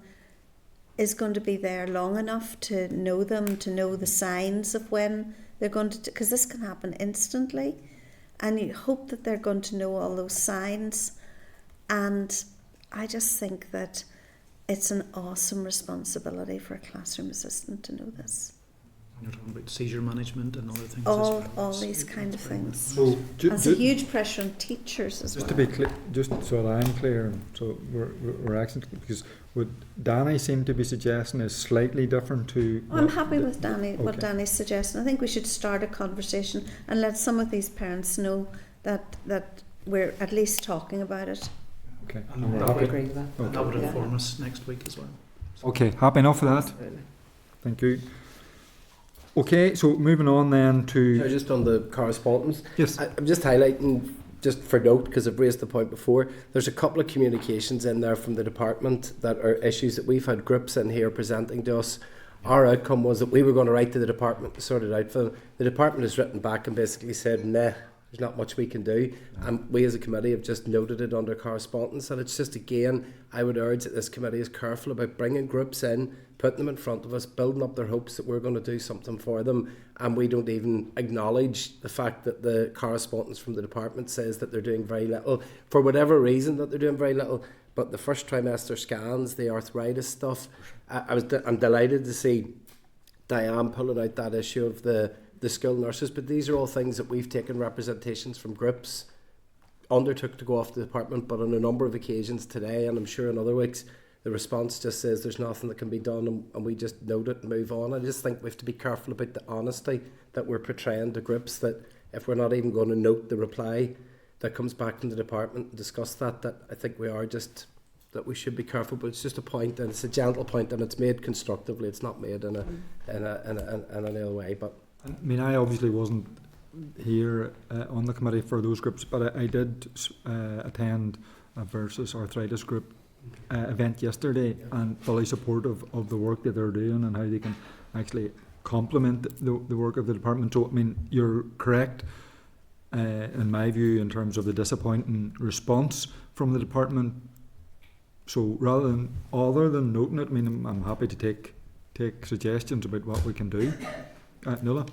is going to be there long enough to know them, to know the signs of when they're going to, because this can happen instantly. And you hope that they're going to know all those signs. And I just think that it's an awesome responsibility for a classroom assistant to know this. You're talking about seizure management and other things. All these kind of things. So That's a huge pressure on teachers as just well. to be clear, just so that I'm clear, so we're accent, because what Danny seemed to be suggesting is slightly different to. I'm happy with Danny, what Okay. Danny's suggesting. I think we should start a conversation and let some of these parents know that we're at least talking about it. Okay. And I would agree with that. And that would inform us next week as well. Okay, happy enough for that. Absolutely. Thank you. Okay, so moving on then to. Just on the correspondence. Yes. I'm just highlighting, just for note, because I've raised the point before, there's a couple of communications in there from the department that are issues that we've had groups in here presenting to us. Our outcome was that we were going to write to the department to sort it out for them. The department has written back and basically said, nah, there's not much we can do. And we as a committee have just noted it under correspondence. And it's just, again, I would urge that this committee is careful about bringing groups in, putting them in front of us, building up their hopes that we're going to do something for them, and we don't even acknowledge the fact that the correspondence from the department says that they're doing very little, for whatever reason that they're doing very little. But the first trimester scans, the arthritis stuff, I'm delighted to see Diane pulling out that issue of the skilled nurses, but these are all things that we've taken representations from groups, undertook to go off to the department, but on a number of occasions today, and I'm sure in other weeks, the response just says there's nothing that can be done, and we just note it and move on. I just think we have to be careful about the honesty that we're portraying to groups, that if we're not even going to note the reply that comes back from the department and discuss that I think we are just, that we should be careful. But it's just a point, and it's a gentle point, and it's made constructively. It's not made in an ill way. But I mean, I obviously wasn't here on the committee for those groups, but I did attend a Versus Arthritis group event yesterday, and fully supportive of the work that they're doing and how they can actually complement the work of the department. So, I mean, you're correct in my view in terms of the disappointing response from the department. So rather than noting it, I mean, I'm happy to take suggestions about what we can do. Nuala?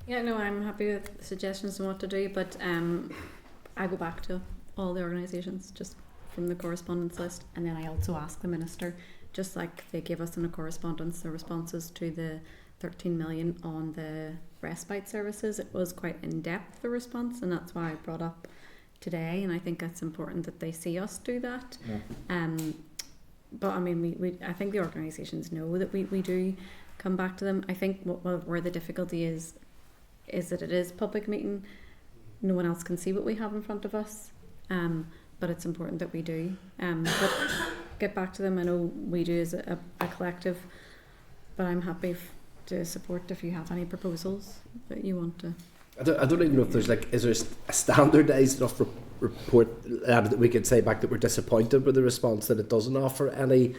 Yeah, no, I'm happy with suggestions on what to do, but I go back to all the organisations just from the correspondence list, and then I also ask the Minister, just like they gave us in a correspondence the responses to the 13 million on the respite services. It was quite in-depth, the response, and that's why I brought up today, and I think it's important that they see us do that. Yeah. But I mean, we I think the organisations know that we do come back to them. I think where the difficulty is that it is public meeting. No one else can see what we have in front of us. but it's important that we do. But get back to them. I know we do as a collective, but I'm happy to support if you have any proposals that you want to. I don't even know if there's is there a standardised enough report that we could say back that we're disappointed with the response, that it doesn't offer any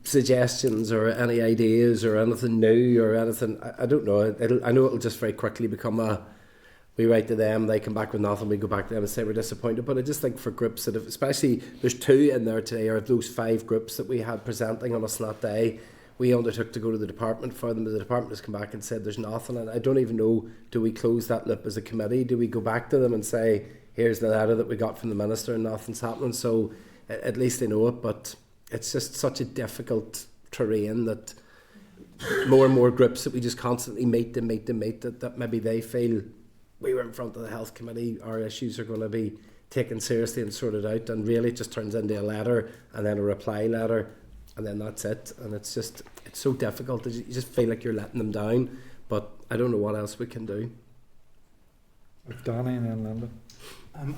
suggestions or any ideas or anything new or anything. I don't know. I know it'll just very quickly become we write to them, they come back with nothing, we go back to them and say we're disappointed. But I just think for groups that have, especially there's 2 in there today, or those 5 groups that we had presenting on us that day, we undertook to go to the department for them. The department has come back and said there's nothing, and I don't even know, do we close that loop as a committee? Do we go back to them and say, here's the letter that we got from the minister and nothing's happening? So at least they know it, but it's just such a difficult terrain that more and more groups that we just constantly meet, that maybe they feel we were in front of the health committee, our issues are going to be taken seriously and sorted out, and really it just turns into a letter and then a reply letter, and then that's it. And it's so difficult. You just feel like you're letting them down, but I don't know what else we can do. Danny and then Linda.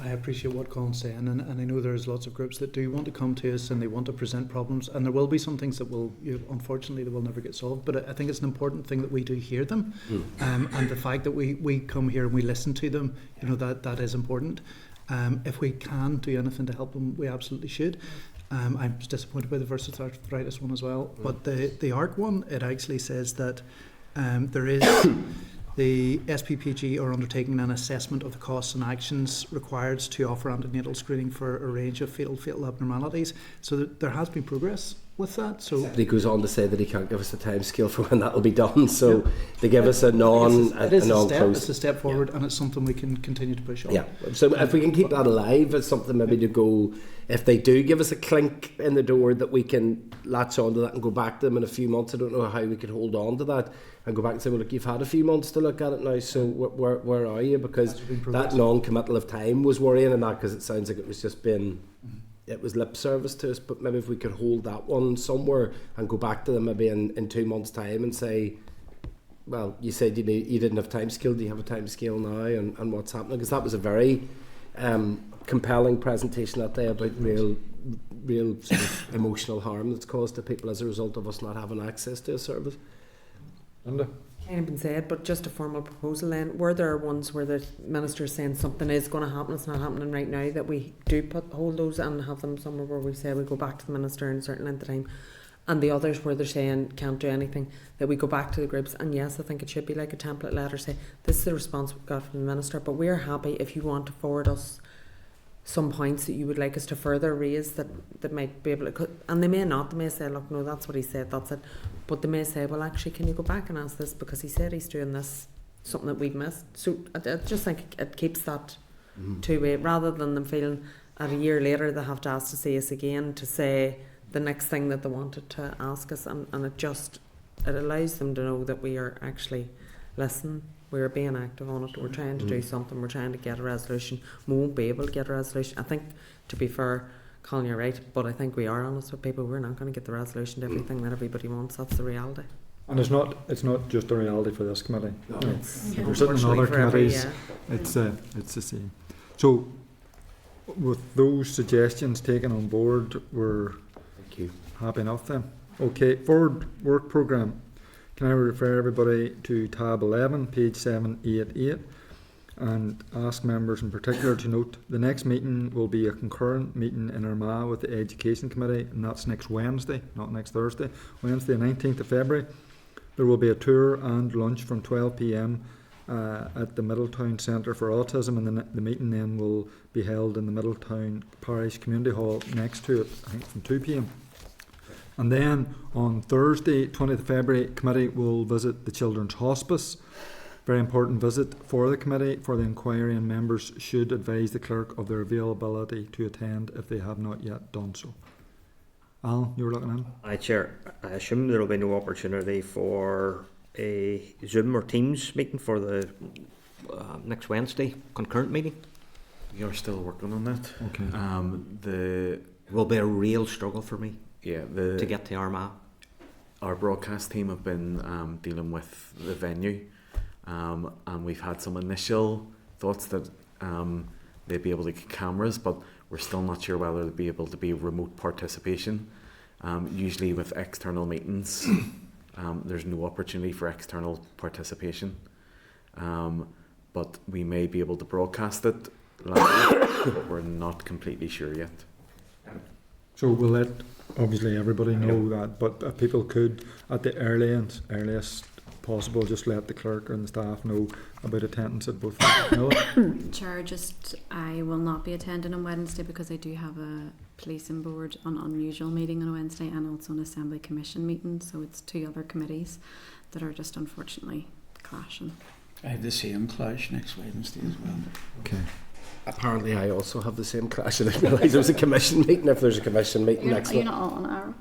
I appreciate what Colin's saying, and I know there's lots of groups that do want to come to us and they want to present problems, and there will be some things that will, unfortunately, they will never get solved. But I think it's an important thing that we do hear them, and the fact that we come here and we listen to them, that is important. If we can do anything to help them, we absolutely should. I'm disappointed by the versus arthritis one as well, but the ARC one, it actually says that there is. The SPPG are undertaking an assessment of the costs and actions required to offer antenatal screening for a range of fatal abnormalities. So there has been progress with that. So he goes on to say that he can't give us a time scale for when that will be done. So they give us a non-close. It's a step forward, and it's something we can continue to push on. Yeah. So if we can keep that alive, it's something maybe to go. If they do give us a clink in the door, that we can latch onto that and go back to them in a few months. I don't know how we could hold on to that and go back and say, well, look, you've had a few months to look at it now, so where are you? Because that non-committal of time was worrying, and that because it sounds like it was just been, it was lip service to us. But maybe if we could hold that one somewhere and go back to them maybe in 2 months' time and say, well, you said you didn't have time scale. Do you have a time scale now, and what's happening? Because that was a very compelling presentation that day about real sort of emotional harm that's caused to people as a result of us not having access to a service. Linda? Kind of been said, but just a formal proposal then. Were there ones where the minister is saying something is going to happen, it's not happening right now, that we do hold those and have them somewhere where we say we go back to the minister in a certain length of time, and the others where they're saying can't do anything, that we go back to the groups? And yes, I think it should be like a template letter, say this is the response we've got from the minister, but we're happy if you want to forward us some points that you would like us to further raise that might be able to, and they may not, they may say, look, no, that's what he said, that's it, but they may say, well, actually, can you go back and ask this because he said he's doing this, something that we've missed. So I just think it keeps that two-way, rather than them feeling at a year later they have to ask to see us again to say the next thing that they wanted to ask us, and it allows them to know that we are actually listening. We're being active on it. We're trying to do something. We're trying to get a resolution. We won't be able to get a resolution. I think, to be fair, Colin, you're right, but I think we are honest with people. We're not going to get the resolution to everything that everybody wants. That's the reality. And it's not just a reality for this committee. No. We're sitting in other committees. It's the same. So, with those suggestions taken on board, we're happy enough then. Okay, forward work programme. Can I refer everybody to tab 11, page 788, and ask members in particular to note the next meeting will be a concurrent meeting in Armagh with the Education Committee, and that's next Wednesday, not next Thursday. Wednesday, 19th of February. There will be a tour and lunch from 12 p.m. At the Middletown Centre for Autism, and the meeting then will be held in the Middletown Parish Community Hall next to it, I think from 2 p.m. And then on Thursday, 20th of February, committee will visit the Children's Hospice. Very important visit for the committee for the inquiry, and members should advise the clerk of their availability to attend if they have not yet done so. Alan, you were looking in? Aye, Chair. I assume there will be no opportunity for a Zoom or Teams meeting for the next Wednesday concurrent meeting. We are still working on that. Okay. It will be a real struggle for me. Yeah, to get to Armagh. Our broadcast team have been dealing with the venue, and we've had some initial thoughts that they'd be able to get cameras, but we're still not sure whether they'd be able to be remote participation. Usually with external meetings, there's no opportunity for external participation. But we may be able to broadcast it live, but we're not completely sure yet. So we'll let obviously everybody know that, but people could at the earliest possible just let the clerk and the staff know about attendance at both. Chair, I will not be attending on Wednesday because I do have a policing board on unusual meeting on Wednesday and also an Assembly Commission meeting, so it's 2 other committees that are just unfortunately clashing. I have the same clash next Wednesday as well. Okay. Apparently I also have the same clash. I didn't realise there was a commission meeting. If there's a commission meeting next Are you week. not on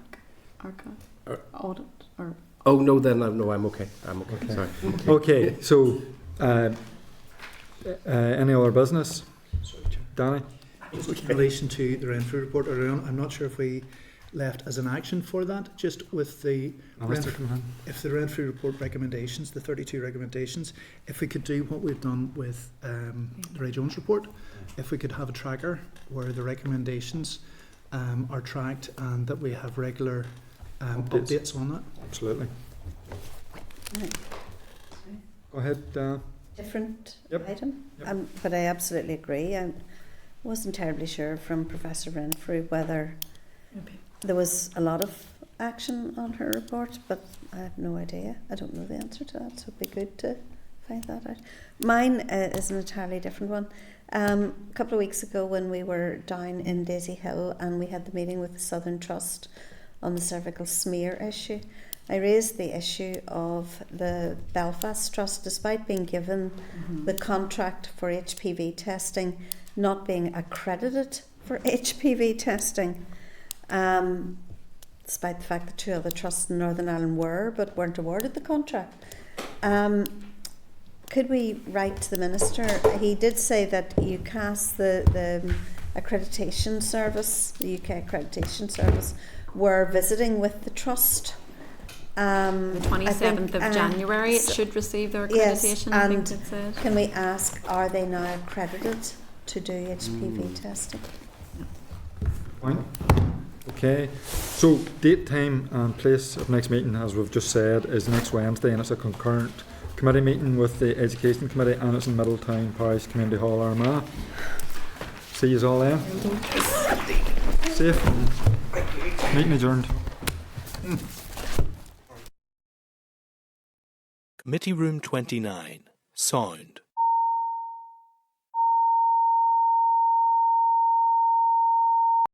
ARCA? Audit? Or? Oh no, then no, I'm okay. I'm okay. Sorry. Okay, so any other business? Danny? In relation to the Renfrew report earlier on, I'm not sure if we left as an action for that, just with the if the Renfrew report recommendations, the 32 recommendations, if we could do what we've done with the Ray Jones report, if we could have a tracker where the recommendations are tracked and that we have regular updates on that. Absolutely. Go ahead. Different Yep. item, Yep. but I absolutely agree. I wasn't terribly sure from Professor Renfrew whether there was a lot of action on her report, but I have no idea. I don't know the answer to that, so it'd be good to find that out. Mine is an entirely different one. A couple of weeks ago when we were down in Daisy Hill and we had the meeting with the Southern Trust on the cervical smear issue, I raised the issue of the Belfast Trust, despite being given the contract for HPV testing, not being accredited for HPV testing, despite the fact that 2 other trusts in Northern Ireland were, but weren't awarded the contract. Could we write to the Minister? He did say that UCAS, the accreditation service, the UK accreditation service, were visiting with the trust. The 27th of January, it should receive their accreditation, yes, I think it said. Can we ask, are they now accredited to do HPV testing? Fine. Okay, so date, time and place of next meeting, as we've just said, is next Wednesday, and it's a concurrent committee meeting with the Education Committee, and it's in Middletown Parish Community Hall, Armagh. See you all then. Safe. Meeting adjourned. Committee Room 29, Sound.